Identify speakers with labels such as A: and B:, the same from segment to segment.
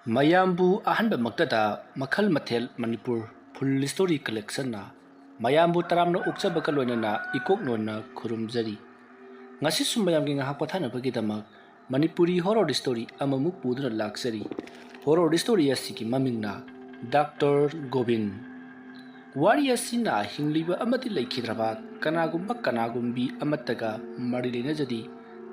A: ꯃꯌꯥꯝꯕꯨ ꯑꯍꯥꯟꯕꯃꯛꯇꯗ ꯃꯈꯜ ꯃꯊꯦꯜ ꯃꯅꯤꯄꯨꯔ ꯐꯨꯜ ꯁ꯭ꯇꯣꯔꯤ ꯀꯂꯦꯛꯁꯟꯅ ꯃꯌꯥꯝꯕꯨ ꯇꯔꯥꯝꯅ ꯑꯣꯛꯆꯕꯒ ꯂꯣꯏꯅꯅ ꯏꯀꯣꯛꯅꯣꯟꯅ ꯈꯨꯔꯨꯝꯖꯔꯤ꯫ ꯉꯁꯤꯁꯨ ꯃꯌꯥꯝꯒꯤ ꯉꯥꯏꯍꯥꯛ ꯄꯣꯊꯥꯅꯕꯒꯤꯗꯃꯛ ꯃꯅꯤꯄꯨꯔꯤ ꯍꯣꯔꯔ ꯁ꯭ꯇꯣꯔꯤ ꯑꯃꯃꯨꯛ ꯄꯨꯗꯨꯅ ꯂꯥꯛꯆꯔꯤ꯫ ꯍꯣꯔꯔ ꯁ꯭ꯇꯣꯔꯤ ꯑꯁꯤꯒꯤ ꯃꯃꯤꯡꯅ ꯗꯥꯛꯇꯔ ꯒꯣꯕꯤꯟ꯫ ꯋꯥꯔꯤ ꯑꯁꯤꯅ ꯍꯤꯡꯂꯤꯕ ꯑꯃꯗꯤ ꯂꯩꯈꯤꯗ꯭ꯔꯕ ꯀꯅꯥꯒꯨꯝꯕꯤ ꯑꯃꯠꯇꯒ ꯃꯔꯤ ꯂꯩꯅꯖꯗꯤ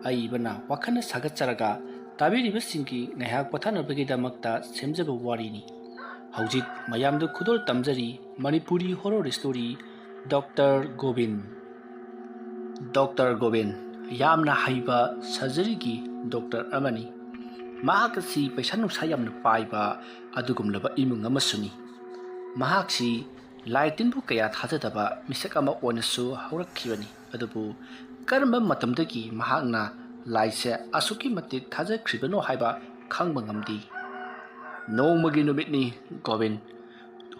A: ꯑꯏꯕꯅ ꯋꯥꯈꯜꯅ ꯁꯥꯒꯠꯆꯔꯒ ꯇꯥꯕꯤꯔꯤꯕꯁꯤꯡꯒꯤ ꯉꯥꯏꯍꯥꯛ ꯄꯣꯊꯥꯅꯕꯒꯤꯗꯃꯛꯇ ꯁꯦꯝꯖꯕ ꯋꯥꯔꯤꯅꯤ꯫ ꯍꯧꯖꯤꯛ ꯃꯌꯥꯝꯗ ꯈꯨꯗꯣꯜ ꯇꯝꯖꯔꯤ Manipuri horror story doctor Gobin. Doctor Gobin ꯌꯥꯝꯅ ꯍꯩꯕ ꯁꯔꯖꯔꯤꯒꯤ ꯗꯣꯛꯇꯔ ꯑꯃꯅꯤ꯫ ꯃꯍꯥꯛ ꯑꯁꯤ ꯄꯩꯁꯥ ꯅꯨꯡꯁꯥ ꯌꯥꯝꯅ ꯄꯥꯏꯕ ꯑꯗꯨꯒꯨꯝꯂꯕ ꯏꯃꯨꯡ ꯑꯃꯁꯨꯅꯤ꯫ ꯃꯍꯥꯛꯁꯤ ꯂꯥꯏ ꯇꯤꯟꯕꯨ ꯀꯌꯥ ꯊꯥꯖꯗꯕ ꯃꯤꯁꯛ ꯑꯃ ꯑꯣꯏꯅꯁꯨ ꯍꯧꯔꯛꯈꯤꯕꯅꯤ꯫ ꯑꯗꯨꯕꯨ ꯀꯔꯝꯕ ꯃꯇꯝꯗꯒꯤ ꯃꯍꯥꯛꯅ ꯂꯥꯏꯁꯦ ꯑꯁꯨꯛꯀꯤ ꯃꯇꯤꯛ ꯊꯥꯖꯈ꯭ꯔꯤꯕꯅꯣ ꯍꯥꯏꯕ ꯈꯪꯕ ꯉꯝꯗꯦ꯫ ꯅꯣꯡꯃꯒꯤ ꯅꯨꯃꯤꯠꯅꯤ ꯒꯣꯕꯤꯟ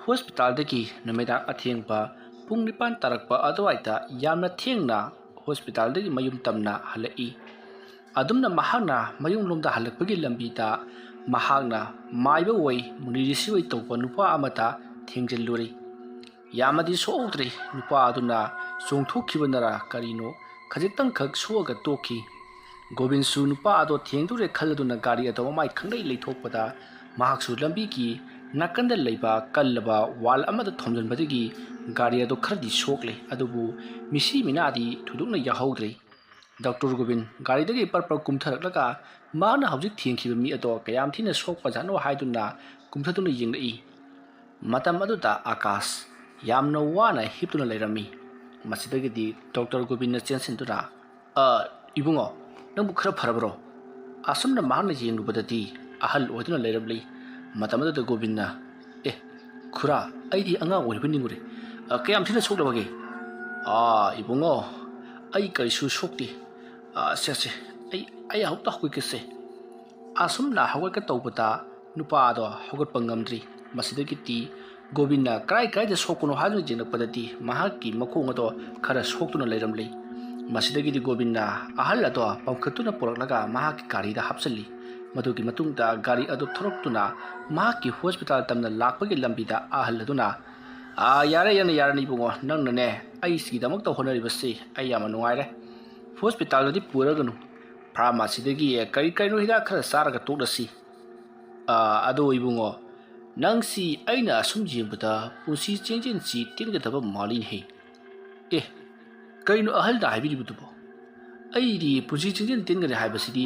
A: ꯍꯣꯁꯄꯤꯇꯥꯜꯗꯒꯤ ꯅꯨꯃꯤꯗꯥꯡ ꯑꯊꯦꯡꯕ ꯄꯨꯡ 9 ꯇꯥꯔꯛꯄ ꯑꯗꯨꯋꯥꯏꯗ ꯌꯥꯝꯅ ꯊꯦꯡꯅ ꯍꯣꯁꯄꯤꯇꯥꯜꯗꯒꯤ ꯃꯌꯨꯝ ꯇꯝꯅ ꯍꯜꯂꯛꯏ꯫ ꯑꯗꯨꯝꯅ ꯃꯍꯥꯛꯅ ꯃꯌꯨꯝꯂꯣꯝꯗ ꯍꯜꯂꯛꯄꯒꯤ ꯂꯝꯕꯤꯗ ꯃꯍꯥꯛꯅ ꯃꯥꯏꯕ ꯑꯣꯏ ꯃꯨꯅꯤ ꯔꯤꯁꯤ ꯑꯣꯏ ꯇꯧꯕ ꯅꯨꯄꯥ ꯑꯃꯗ ꯊꯦꯡꯖꯤꯜꯂꯨꯔꯤ꯫ ꯌꯥꯝꯅꯗꯤ ꯁꯣꯛꯍꯧꯗ꯭ꯔꯤ꯫ ꯅꯨꯄꯥ ꯑꯗꯨꯅ ꯆꯣꯡꯊꯣꯛꯈꯤꯕꯅꯔ ꯀꯔꯤꯅꯣ ꯈꯖꯤꯛꯇꯪꯈꯛ ꯁꯣꯛꯑꯒ ꯇꯣꯛꯈꯤ꯫ ꯒꯣꯕꯤꯟꯁꯨ ꯅꯨꯄꯥ ꯑꯗꯣ ꯊꯦꯡꯗꯨꯔꯦ ꯈꯜꯂꯗꯨꯅ ꯒꯥꯔꯤ ꯑꯗꯣ ꯃꯃꯥꯏ ꯈꯪꯂꯩ ꯂꯩꯊꯣꯛꯄꯗ ꯃꯍꯥꯛꯁꯨ ꯂꯝꯕꯤꯒꯤ ꯅꯥꯀꯟꯗ ꯂꯩꯕ ꯀꯜꯂꯕ ꯋꯥꯜ ꯑꯃꯗ ꯊꯣꯝꯖꯤꯟꯕꯗꯒꯤ ꯒꯥꯔꯤ ꯑꯗꯣ ꯈꯔꯗꯤ ꯁꯣꯛꯂꯦ꯫ ꯑꯗꯨꯕꯨ ꯃꯤꯁꯤ ꯃꯤꯅꯥꯗꯤ ꯊꯣꯏꯗꯣꯛꯅ ꯌꯥꯎꯍꯧꯗ꯭ꯔꯦ꯫ ꯗꯣꯛꯇꯔ ꯒꯣꯕꯤꯟ ꯒꯥꯔꯤꯗꯒꯤ ꯄꯔꯄꯔ ꯀꯨꯝꯊꯔꯛꯂꯒ ꯃꯍꯥꯛꯅ ꯍꯧꯖꯤꯛ ꯊꯦꯡꯈꯤꯕ ꯃꯤ ꯑꯗꯣ ꯀꯌꯥꯝ ꯊꯤꯅ ꯁꯣꯛꯄꯖꯥꯠꯅꯣ ꯍꯥꯏꯗꯨꯅ ꯀꯨꯝꯊꯗꯨꯅ ꯌꯦꯡꯂꯛꯏ꯫ ꯃꯇꯝ ꯑꯗꯨꯗ ꯑꯥꯀꯥꯁ ꯌꯥꯝꯅ ꯋꯥꯅ ꯍꯤꯞꯇꯨꯅ ꯂꯩꯔꯝꯃꯤ꯫ ꯃꯁꯤꯗꯒꯤꯗꯤ ꯗꯣꯛꯇꯔ ꯒꯣꯕꯤꯟꯅ ꯆꯦꯟꯁꯤꯟꯗꯨꯅ ꯏꯕꯨꯡꯉꯣ ꯅꯪꯕꯨ ꯈꯔ ꯐꯔꯕ꯭ꯔꯣ? ꯑꯁꯨꯝꯅ ꯃꯍꯥꯛꯅ ꯌꯦꯡꯂꯨꯕꯗꯗꯤ ꯑꯍꯜ ꯑꯣꯏꯗꯨꯅ ꯂꯩꯔꯝꯂꯤ꯫ ꯃꯇꯝ ꯑꯗꯨꯗ ꯒꯣꯕꯤꯟꯅ ꯈꯨꯔꯥ ꯑꯩꯗꯤ ꯑꯉꯥꯡ ꯑꯣꯏꯔꯤꯕ ꯅꯤꯡꯉꯨꯔꯦ꯫ ꯀꯌꯥꯝ ꯊꯤꯅ ꯁꯣꯛꯂꯕꯒꯦ? ꯏꯕꯨꯡꯉꯣ ꯑꯩ ꯀꯔꯤꯁꯨ ꯁꯣꯛꯇꯦ꯫ ꯁꯦ ꯑꯩ ꯑꯃꯨꯛꯇ ꯍꯧꯒꯠꯀꯦꯁꯦ꯫ ꯑꯁꯨꯝꯅ ꯍꯧꯒꯠꯀ ꯇꯧꯕꯗ ꯅꯨꯄꯥ ꯑꯗꯣ ꯍꯧꯒꯠꯄ ꯉꯝꯗ꯭ꯔꯤ꯫ ꯃꯁꯤꯗꯒꯤꯗꯤ ꯒꯣꯕꯤꯟꯅ ꯀꯗꯥꯏꯗ ꯁꯣꯛꯄꯅꯣ ꯍꯥꯏꯗꯨꯅ ꯌꯦꯡꯂꯛꯄꯗꯗꯤ ꯃꯍꯥꯛꯀꯤ ꯃꯈꯣꯡ ꯑꯗꯣ ꯈꯔ ꯁꯣꯛꯇꯨꯅ ꯂꯩꯔꯝꯂꯤ꯫ ꯃꯁꯤꯗꯒꯤꯗꯤ ꯒꯣꯕꯤꯟꯅ ꯑꯍꯜ ꯑꯗꯣ ꯄꯝꯈꯠꯇꯨꯅ ꯄꯨꯔꯛꯂꯒ ꯃꯍꯥꯛꯀꯤ ꯒꯥꯔꯤꯗ ꯍꯥꯞꯆꯤꯜꯂꯤ꯫ ꯃꯗꯨꯒꯤ ꯃꯇꯨꯡꯗ ꯒꯥꯔꯤ ꯑꯗꯨ ꯊꯧꯔꯛꯇꯨꯅ ꯃꯍꯥꯛꯀꯤ ꯍꯣꯁꯄꯤꯇꯥꯜ ꯇꯝꯅ ꯂꯥꯛꯄꯒꯤ ꯂꯝꯕꯤꯗ ꯑꯍꯜ ꯑꯗꯨꯅ ꯌꯥꯔꯅꯤ ꯏꯕꯨꯡꯉꯣ ꯅꯪꯅꯅꯦ ꯑꯩꯁꯤꯒꯤꯗꯃꯛꯇ ꯍꯣꯠꯅꯔꯤꯕꯁꯤ ꯑꯩ ꯌꯥꯝꯅ ꯅꯨꯡꯉꯥꯏꯔꯦ꯫ ꯍꯣꯁꯄꯤꯇꯥꯜꯗꯗꯤ ꯄꯨꯔꯒꯅꯨ ꯐꯥꯔꯃꯥꯁꯤꯗꯒꯤ ꯀꯔꯤꯅꯣ ꯍꯤꯗꯥꯛꯈꯔ ꯆꯥꯔꯒ ꯇꯣꯛꯂꯁꯤ꯫ ꯑꯗꯣ ꯏꯕꯨꯡꯉꯣ ꯅꯪꯁꯤ ꯑꯩꯅ ꯑꯁꯨꯝ ꯌꯦꯡꯕꯗ ꯄꯨꯟꯁꯤ ꯆꯦꯡꯖꯦꯜꯁꯤ ꯇꯦꯟꯒꯗꯕ ꯃꯥꯜꯂꯤꯅꯦꯍꯦ꯫ ꯀꯔꯤꯅꯣ ꯑꯍꯜꯅ ꯍꯥꯏꯕꯤꯔꯤꯕꯗꯨꯕꯣ? ꯑꯩꯗꯤ ꯄꯨꯟꯁꯤ ꯆꯦꯡꯖꯦꯜ ꯇꯦꯟꯒꯅꯤ ꯍꯥꯏꯕꯁꯤꯗꯤ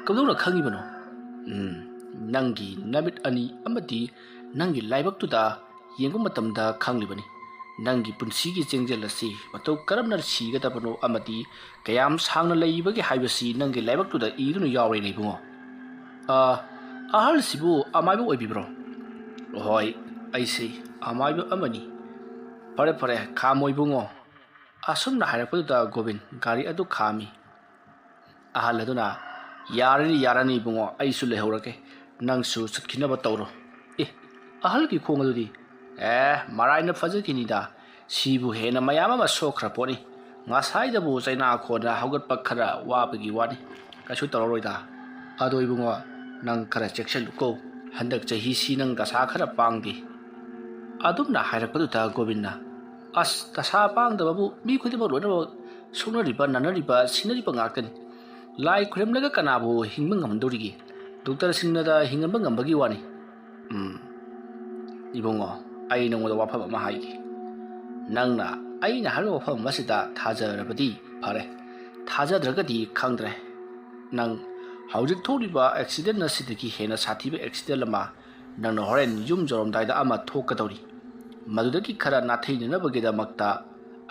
A: ꯀꯝꯗꯧꯅ ꯈꯪꯉꯤꯕꯅꯣ? ꯅꯪꯒꯤ ꯅꯃꯤꯠ ꯑꯅꯤ ꯑꯃꯗꯤ ꯅꯪꯒꯤ ꯂꯥꯏꯕꯛꯇꯨꯗ ꯌꯦꯡꯕ ꯃꯇꯝꯗ ꯈꯪꯂꯤꯕꯅꯤ꯫ ꯅꯪꯒꯤ ꯄꯨꯟꯁꯤꯒꯤ ꯆꯦꯡꯖꯦꯜ ꯑꯁꯤ ꯃꯇꯧ ꯀꯔꯝꯅ ꯁꯤꯒꯗꯕꯅꯣ ꯑꯃꯗꯤ ꯀꯌꯥꯝ ꯁꯥꯡꯅ ꯂꯩꯕꯒꯦ ꯍꯥꯏꯕꯁꯤ ꯅꯪꯒꯤ ꯂꯥꯏꯕꯛꯇꯨꯗ ꯏꯗꯨꯅ ꯌꯥꯎꯔꯦꯅꯦ ꯏꯕꯨꯡꯉꯣ꯫ ꯑꯍꯜꯁꯤꯕꯨ ꯑꯃꯥꯏꯕ ꯑꯣꯏꯕꯤꯕ꯭ꯔꯣ? ꯍꯣꯏ ꯑꯩꯁꯤ ꯑꯃꯥꯏꯕ ꯑꯃꯅꯤ꯫ ꯐꯔꯦ ꯈꯥꯝꯃꯣ ꯏꯕꯨꯡꯉꯣ꯫ ꯑꯁꯨꯝꯅ ꯍꯥꯏꯔꯛꯄꯗꯨꯗ ꯒꯣꯕꯤꯟ ꯒꯥꯔꯤ ꯑꯗꯨ ꯈꯥꯝꯃꯤ꯫ ꯑꯍꯜ ꯑꯗꯨꯅ ꯌꯥꯔꯅꯤ ꯏꯕꯨꯡꯉꯣ ꯑꯩꯁꯨ ꯂꯩꯍꯧꯔꯒꯦ ꯅꯪꯁꯨ ꯆꯠꯈꯤꯅꯕ ꯇꯧꯔꯣ꯫ ꯑꯍꯜꯒꯤ ꯈꯣꯡ ꯑꯗꯨꯗꯤ? ꯃꯔꯥꯏꯅ ꯐꯖꯈꯤꯅꯤꯗ ꯁꯤꯕꯨ ꯍꯦꯟꯅ ꯃꯌꯥꯝ ꯑꯃ ꯁꯣꯛꯈ꯭ꯔ ꯄꯣꯠꯅꯤ꯫ ꯉꯁꯥꯏꯗꯕꯨ ꯆꯩꯅꯥꯈꯣꯟꯅ ꯍꯧꯒꯠꯄ ꯈꯔ ꯋꯥꯕꯒꯤ ꯋꯥꯅꯤ ꯀꯩꯁꯨ ꯇꯧꯔꯔꯣꯏꯗ꯫ ꯑꯗꯣ ꯏꯕꯨꯡꯉꯣ ꯅꯪ ꯈꯔ ꯆꯦꯛꯁꯤꯜꯂꯨꯀꯣ ꯍꯟꯗꯛ ꯆꯍꯤꯁꯤ ꯅꯪ ꯗꯁꯥꯈꯔ ꯄꯥꯡꯗꯦ꯫ ꯑꯗꯨꯝꯅ ꯍꯥꯏꯔꯛꯄꯗꯨꯗ ꯒꯣꯕꯤꯟꯅ ꯗꯁꯥ ꯄꯥꯡꯗꯕꯕꯨ ꯃꯤ ꯈꯨꯗꯤꯡꯃꯛ ꯂꯣꯏꯅꯃꯛ ꯁꯣꯛꯅꯔꯤꯕ ꯅꯥꯅꯔꯤꯕ ꯁꯤꯅꯔꯤꯕ ꯉꯥꯛꯇꯅꯤ꯫ ꯂꯥꯏ ꯈꯨꯔꯨꯝꯂꯒ ꯀꯅꯥꯕꯨ ꯍꯤꯡꯕ ꯉꯝꯗꯧꯔꯤꯒꯦ? ꯗꯣꯛꯇꯔꯁꯤꯡꯅꯗ ꯍꯤꯡꯍꯟꯕ ꯉꯝꯕꯒꯤ ꯋꯥꯅꯤ꯫ ꯏꯕꯨꯡꯉꯣ ꯑꯩ ꯅꯉꯣꯟꯗ ꯋꯥꯐꯝ ꯑꯃ ꯍꯥꯏꯒꯦ꯫ ꯅꯪꯅ ꯑꯩꯅ ꯍꯥꯏꯔꯤꯕ ꯋꯥꯐꯝ ꯑꯁꯤꯗ ꯊꯥꯖꯔꯕꯗꯤ ꯐꯔꯦ ꯊꯥꯖꯗ꯭ꯔꯒꯗꯤ ꯈꯪꯗ꯭ꯔꯦ꯫ ꯅꯪ ꯍꯧꯖꯤꯛ ꯊꯣꯛꯂꯤꯕ ꯑꯦꯛꯁꯤꯗꯦꯟ ꯑꯁꯤꯗꯒꯤ ꯍꯦꯟꯅ ꯁꯥꯊꯤꯕ ꯑꯦꯛꯁꯤꯗꯦꯟ ꯑꯃ ꯅꯪꯅ ꯍꯣꯔꯦꯟ ꯌꯨꯝ ꯌꯧꯔꯝꯗꯥꯏꯗ ꯑꯃ ꯊꯣꯛꯀꯗꯧꯔꯤ꯫ ꯃꯗꯨꯗꯒꯤ ꯈꯔ ꯅꯥꯊꯩꯅꯅꯕꯒꯤꯗꯃꯛꯇ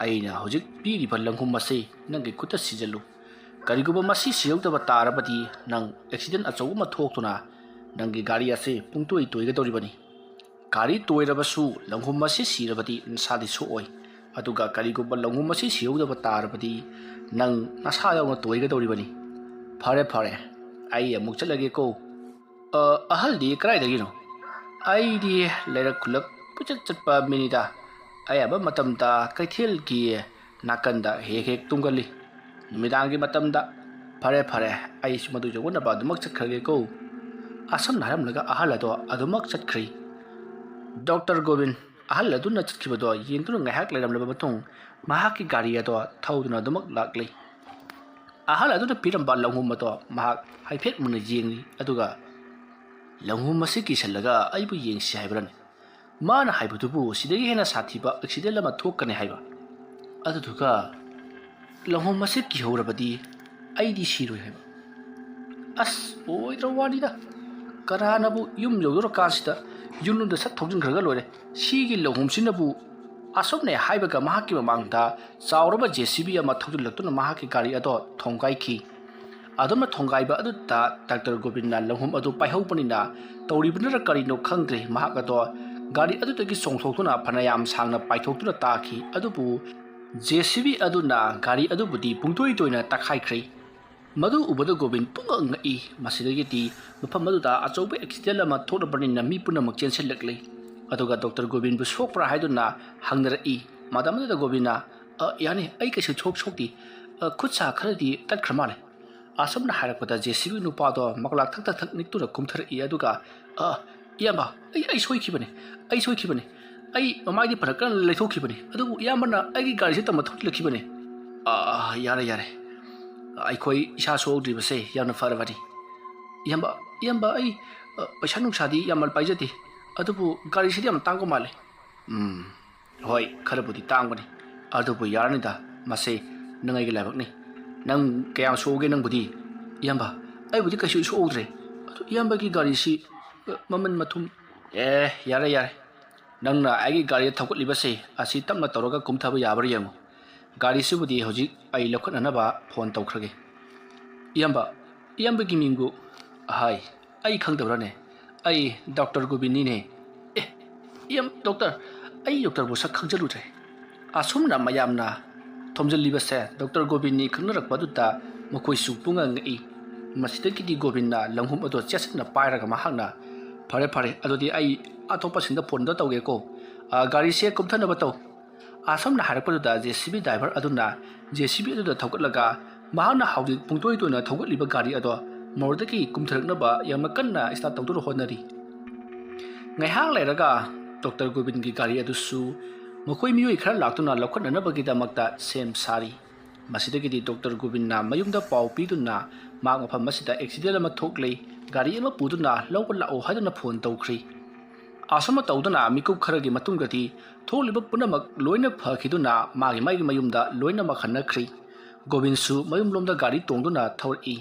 A: ꯑꯩꯅ ꯍꯧꯖꯤꯛ ꯄꯤꯔꯤꯕ ꯂꯪꯍꯨꯝ ꯑꯁꯤ ꯅꯪꯒꯤ ꯈꯨꯠꯇ ꯁꯤꯖꯜꯂꯨ꯫ ꯀꯔꯤꯒꯨꯝꯕ ꯃꯁꯤ ꯁꯤꯍꯧꯗꯕ ꯇꯥꯔꯕꯗꯤ ꯅꯪ ꯑꯦꯛꯁꯤꯗꯦꯟ ꯑꯆꯧꯕ ꯑꯃ ꯊꯣꯛꯇꯨꯅ ꯅꯪꯒꯤ ꯒꯥꯔꯤ ꯑꯁꯤ ꯄꯨꯡꯇꯣꯏ ꯇꯣꯏꯒꯗꯧꯔꯤꯕꯅꯤ꯫ ꯒꯥꯔꯤ ꯇꯣꯏꯔꯕꯁꯨ ꯂꯪꯍꯨꯝ ꯑꯁꯤ ꯁꯤꯔꯕꯗꯤ ꯅꯁꯥꯗꯤ ꯁꯣꯛꯑꯣꯏ꯫ ꯑꯗꯨꯒ ꯀꯔꯤꯒꯨꯝꯕ ꯂꯪꯍꯨꯝ ꯑꯁꯤ ꯁꯤꯍꯧꯗꯕ ꯇꯥꯔꯕꯗꯤ ꯅꯪ ꯅꯁꯥ ꯌꯥꯎꯅ ꯇꯣꯏꯒꯗꯧꯔꯤꯕꯅꯤ꯫ ꯐꯔꯦ ꯑꯩ ꯑꯃꯨꯛ ꯆꯠꯂꯒꯦꯀꯣ꯫ ꯑꯍꯜꯗꯤ ꯀꯗꯥꯏꯗꯒꯤꯅꯣ? ꯑꯩꯗꯤ ꯂꯩꯔꯛ ꯈꯨꯜꯂꯛ ꯀꯣꯏꯆꯠ ꯆꯠꯄ ꯃꯤꯅꯤꯗ꯫ ꯑꯌꯥꯝꯕ ꯃꯇꯝꯗ ꯀꯩꯊꯦꯜꯒꯤ ꯅꯥꯀꯟꯗ ꯍꯦꯛ ꯇꯨꯝꯒꯜꯂꯤ ꯅꯨꯃꯤꯗꯥꯡꯒꯤ ꯃꯇꯝꯗ꯫ ꯐꯔꯦ ꯑꯩꯁꯨ ꯃꯗꯨ ꯌꯧꯅꯕ ꯑꯗꯨꯃꯛ ꯆꯠꯈ꯭ꯔꯒꯦꯀꯣ꯫ asam naram laga ahal ado adumak chatkri Dr. Govin ahal aduna chatkibado yengtuna ngahak leram laba matung mahaki gari ado thauduna adumak lakli ahal aduna piramba langhum ado mahak haifet muna yengni aduga langhum masiki salaga aibu yengsi haibran mana haibudubu sidagi hena sathiba accident lama thokkane haiba aduga langhum masiki horabadi aidi siroi haiba as oidra wanida karanabu yum yodoro kasita yununda sat thojin khraga lore sigi langhum sinabu asomne haibaga mahaki mamangda chauraba JCB ama thojin laktuna mahaki gari ado thongkai ki adoma thongkai ba adu ta Dr. Govin langhum adu paihau panina tawribnara kari no khangdre mahak ado gari adu tagi songthokuna phanayam sangna paithokuna taki adubu JCB aduna gari adu budi pungtoi toina takhai khri madu ubada Govin punga ngai masidagiti mafam madu da achobe accident ama thorabani na mi puna makchen selakle aduga Dr. Govin bu sokpra haiduna hangnara i madam da Govina yani ai kasu chokti khutsa kharadi tat khamale asomna harakpada JCB nupa do maklak thak thak niktura kumthar i aduga iyamba ai soikhibane ai mamai di parakan leithokibane adu iyamana ai gari se tama thoklakibane yare aikhoi isa soudri base yamna farwadi iyamba ai paisa nungsadi yamal paijati adubu gari se yam tangko male hoi kharabudi tangbani adubu yarani da mase nangai ge labakni nang kayam soge nang budi iyamba ai budi kasu soudre adu iyamba gi gari si maman mathum yare nangna ai gari thakut libase asi tamna toroga kumthaba yabari yango gari subudi hojik ai lokhatna ba phone tawkhrage iyamba gi mingu hai ai khangdabrane ai Dr. Govin ni ne doctor ai doctor bu sak khangjalu thai asumna mayamna thomjal libase Dr. Govin ni khangnarak paduta makoi su punga ngai masida ki di Govin na langhum ado chesna pairaga mahakna fare adodi ai atopa sinda phone da tawge ko gari se kumthana bataw asomna harakpada JCB driver aduna JCB adu thokatlaga mahana haudi pungtoi toina thogatliba gari ado mordaki kumthrakna ba yamna kanna start tawdur honari ngai hang leraga Dr. Govin gi gari adu su mokoi miyoi khara laktuna lokhatna na bagi damakta sem sari masidagi di Dr. Govin na mayumda pau piduna mak mafam masida accident ama thoklei gari ama puduna lawpa lao haduna phone tawkhri asama tawduna mikup kharagi matungati tholiba punamak loina phakiduna magi mai mayumda loina makhana khri Govin su mayum lomda gari tongduna thori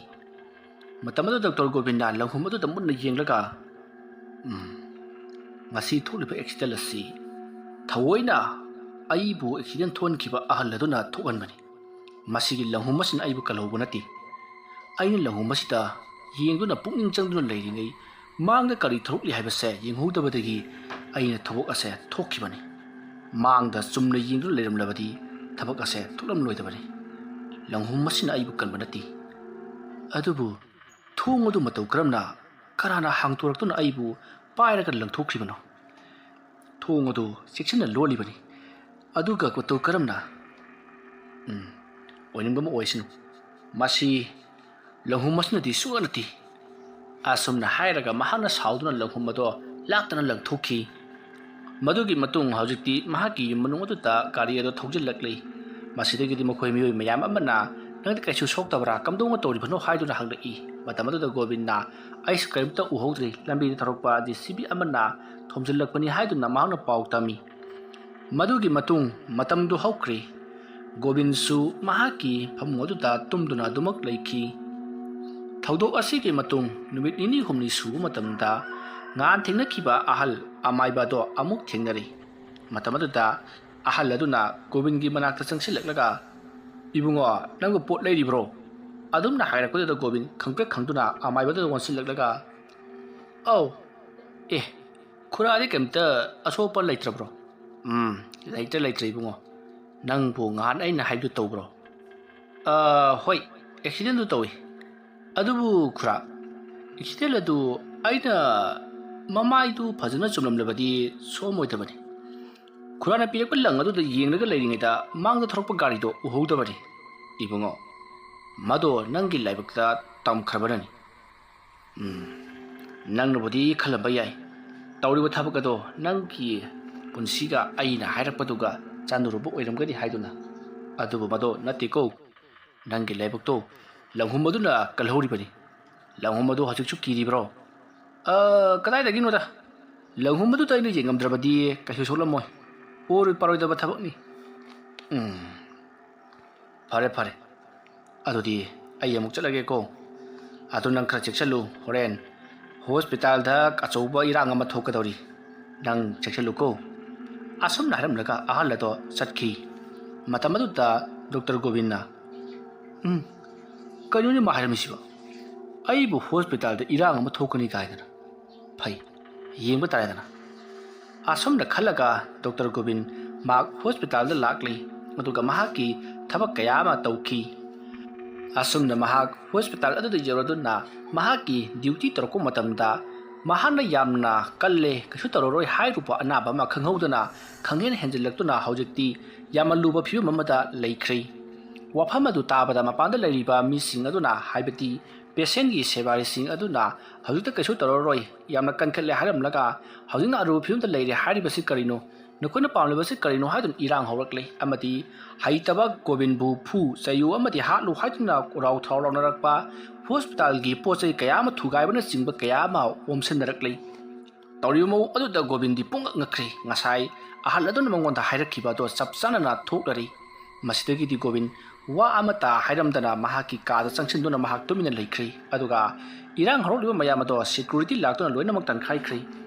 A: matamada Dr. Govin na langhum adu tamunna yenglaga ngasi tholiba accident asi thawoina aibu accident thon kiba ahalladuna thoanbani masigi langhum masin aibu kalobunati aina langhum masita yengduna pukning changduna leiringai mangda kari thorukli haibase yenghudabadagi aina thobok ase thokkibani mangda chumna yengdu leiramlabadi thabak ase thulam loidabani langhum masina aibu kalbanati adubu thongodu matau karamna karana hangtoraktuna aibu pairaga langthokribano thongodu seksina lolibani aduga matau karamna oiningba oisinu masi langhum masina di suanati asumna hairaga mahana sauduna langhum ado laktana langthokhi madugi matung hojikti mahaki yumanung aduta gari ado thojilakli masidagi di makhoi miyoi mayam amana nangdi kaisu soktabra kamdonga toribano haiduna hanglai matamadu Govin na ice cream ta uhodri lambi tharokpa JCB amana thomjilakpani haiduna mahana pau tami madugi matung matamdu haukri Govin su mahaki phamuduta tumduna dumak laiki thaudo asigi matung numit nini humni su matamda ngan thengnakiba ahal amaiba do amuk thengnari matamada ahal aduna Govin gi manakta changsilaklaga ibungo nanggo pot leiribro adumna hairakpada Govin khangpek khangduna amaiba do wansilaklaga au khurari kemta asopa leitrabro leitre ibungo nangbu ngan aina haidu tawbro hoi accident du tawi adubu khura accident adu aina mamai du phajana chumlamlabadi somoidabani khurana pirak lang adu yengnaga leiringida mangda thorokpa gari do uhodabani ibungo mado nangi laibakta tam kharbanani ꯅꯪꯅꯕꯨꯗꯤ ꯈꯜꯂꯝꯕ ꯌꯥꯏ ꯇꯧꯔꯤꯕ ꯊꯕꯛ ꯑꯗꯣ ꯅꯪꯒꯤ ꯄꯨꯟꯁꯤꯒ ꯑꯩꯅ ꯍꯥꯏꯔꯛꯄꯗꯨꯒ ꯆꯥꯟꯅꯔꯨꯕ ꯑꯣꯏꯔꯝꯒꯅꯤ ꯍꯥꯏꯗꯨꯅ ꯑꯗꯨꯕꯨ ꯃꯗꯣ ꯅꯠꯇꯦꯀꯣ ꯅꯪꯒꯤ ꯂꯥꯏꯕꯛꯇꯣ ꯂꯪꯍꯨꯝ ꯑꯗꯨꯅ ꯀꯜꯍꯧꯔꯤꯕꯅꯤ ꯂꯪꯍꯨꯝ ꯑꯗꯨ ꯍꯧꯖꯤꯛꯁꯨ ꯀꯤꯔꯤꯕ꯭ꯔꯣ ꯀꯗꯥꯏꯗꯒꯤꯅꯣꯗ ꯂꯪꯍꯨꯝ ꯑꯗꯨꯗ ꯑꯩꯅ ꯌꯦꯡꯉꯝꯗ꯭ꯔꯕꯗꯤ ꯀꯩꯁꯨ ꯁꯣꯛꯂꯝꯃꯣꯏ ꯑꯣꯏꯔꯣꯏ ꯄꯥꯔꯣꯏꯗꯕ ꯊꯕꯛꯅꯤ ꯐꯔꯦ ꯐꯔꯦ ꯑꯗꯨꯗꯤ ꯑꯩ ꯑꯃꯨꯛ ꯆꯠꯂꯒꯦꯀꯣ ꯑꯗꯨ ꯅꯪ ꯈꯔ ꯆꯦꯛꯁꯜꯂꯨ ꯍꯣꯔꯦꯟ ꯍꯣꯁꯄꯤꯇꯥꯜꯗ ꯑꯆꯧꯕ ꯏꯔꯥꯡ ꯑꯃ ꯊꯣꯛꯀꯗꯧꯔꯤ ꯅꯪ ꯆꯦꯛꯁꯜꯂꯨꯀꯣ ꯑꯁꯨꯝꯅ ꯍꯥꯏꯔꯝꯂꯒ ꯑꯍꯜ ꯑꯗꯣ ꯆꯠꯈꯤ ꯃꯇꯝ ꯑꯗꯨꯗ ꯗꯣꯛꯇꯔ ꯒꯣꯕꯤꯟꯅ ꯀꯩꯅꯣꯅꯦ ꯃꯥ ꯍꯥꯏꯔꯝꯃꯤꯁꯤꯕꯣ ꯑꯩꯕꯨ ꯍꯣꯁꯄꯤꯇꯥꯜꯗ ꯏꯔꯥꯡ ꯑꯃ ꯊꯣꯛꯀꯅꯤ ꯀꯥꯏꯗꯅ ꯐꯩ ꯌꯦꯡꯕ ꯇꯥꯔꯦꯗꯅ ꯑꯁꯨꯝꯅ ꯈꯜꯂꯒ ꯗꯣꯛꯇꯔ ꯒꯣꯕꯤꯟ ꯃꯍꯥꯛ ꯍꯣꯁꯄꯤꯇꯥꯜꯗ ꯂꯥꯛꯂꯤ ꯑꯗꯨꯒ ꯃꯍꯥꯛꯀꯤ ꯊꯕꯛ ꯀꯌꯥ ꯑꯃ ꯇꯧꯈꯤ ꯑꯁꯨꯝꯅ ꯃꯍꯥꯛ ꯍꯣꯁꯄꯤꯇꯥꯜ ꯑꯗꯨꯗ ꯌꯧꯔꯗꯨꯅ ꯃꯍꯥꯛꯀꯤ ꯗ꯭ꯌꯨꯇꯤ ꯇꯧꯔꯛꯄ ꯃꯇꯝꯗ ꯃꯍꯥꯛꯅ ꯌꯥꯝꯅ ꯀꯜꯂꯦ ꯀꯩꯁꯨ ꯇꯧꯔꯔꯣꯏ ꯍꯥꯏꯔꯨꯕ ꯑꯅꯥꯕ ꯑꯃ ꯈꯪꯍꯧꯗꯅ ꯈꯪꯍꯦꯟ ꯍꯦꯟꯖꯤꯜꯂꯛꯇꯨꯅ ꯍꯧꯖꯤꯛꯇꯤ ꯌꯥꯝꯅ ꯂꯨꯕ ꯐꯤꯕꯝ ꯑꯃꯗ ꯂꯩꯈ꯭ꯔꯦ ꯋꯥꯐꯝ ꯑꯗꯨ ꯇꯥꯕꯗ ꯃꯄꯥꯟꯗ ꯂꯩꯔꯤꯕ ꯃꯤꯁꯤꯡ ꯑꯗꯨꯅ ꯍꯥꯏꯕꯗꯤ ꯄꯦꯁꯦꯟꯒꯤ ꯁꯦꯕꯥꯔꯤꯁꯤꯡ ꯑꯗꯨꯅ ꯍꯧꯖꯤꯛꯇ ꯀꯩꯁꯨ ꯇꯧꯔꯔꯣꯏ ꯌꯥꯝꯅ ꯀꯟꯈꯠꯂꯦ ꯍꯥꯏꯔꯝꯂꯒ ꯍꯧꯖꯤꯛꯅ ꯑꯔꯨꯕ ꯐꯤꯕꯝꯗ ꯂꯩꯔꯦ ꯍꯥꯏꯔꯤꯕꯁꯤ ꯀꯔꯤꯅꯣ ꯅꯈꯣꯏꯅ ꯄꯥꯝꯂꯤꯕꯁꯤ ꯀꯔꯤꯅꯣ ꯍꯥꯏꯗꯨꯅ ꯏꯔꯥꯡ ꯍꯧꯔꯛꯂꯦ ꯑꯃꯗꯤ ꯍꯩꯇꯕ ꯒꯣꯕꯤꯟꯕꯨ ꯐꯨ ꯆꯩꯌꯨ ꯑꯃꯗꯤ ꯍꯥꯠꯂꯨ ꯍꯥꯏꯗꯨꯅ ꯎꯔꯥꯎ ꯊꯔꯥꯎ ꯂꯥꯎꯅꯔꯛꯄ ꯍꯣꯁꯄꯤꯇꯥꯜꯒꯤ ꯄꯣꯠ ꯆꯩ ꯀꯌా ꯑꯃ ꯊꯨꯒꯥꯏꯕꯅꯆꯤꯡꯕ ꯀꯌా ꯑꯃ ꯑꯣꯝꯁꯤꯟꯅꯔꯛꯂꯤ ꯇꯧꯔꯤꯕ ꯃꯑꯣꯡ ꯑꯗꯨꯗ ꯒꯣꯕꯤꯟꯗꯤ ꯄꯨꯡꯉꯛ ꯉꯛꯈ꯭ꯔꯦ ꯉꯁꯥꯏ ꯑꯍꯜ ꯑꯗꯨꯅ ꯃꯉꯣꯟꯗ ꯍꯥꯏꯔꯛꯈꯤꯕ ꯑꯗꯣ ꯆꯞ ꯆꯥꯅ ꯊꯣꯛꯂꯔꯤ ꯃꯁꯤꯗꯒꯤꯗꯤ ꯒꯣꯕꯤꯟ ꯋꯥ ꯑꯃꯠꯇ ꯍꯥꯏꯔꯝꯗꯅ ꯃꯍꯥꯛꯀꯤ ꯀꯥꯗ ꯆꯪꯁꯤꯟꯗꯨꯅ ꯃꯍꯥꯛ ꯇꯨꯃꯤꯟꯅ ꯂꯩꯈ꯭ꯔꯦ ꯑꯗꯨꯒ ꯏꯔꯥꯡ ꯍꯧꯔꯛꯂꯤꯕ ꯃꯌꯥꯝ ꯑꯗꯣ ꯁꯦꯀ꯭ꯌꯨꯔꯤꯇꯤ ꯂꯥꯛꯇꯨꯅ ꯂꯣꯏꯅꯃꯛ ꯇꯟꯈꯥꯏꯈ꯭ꯔꯦ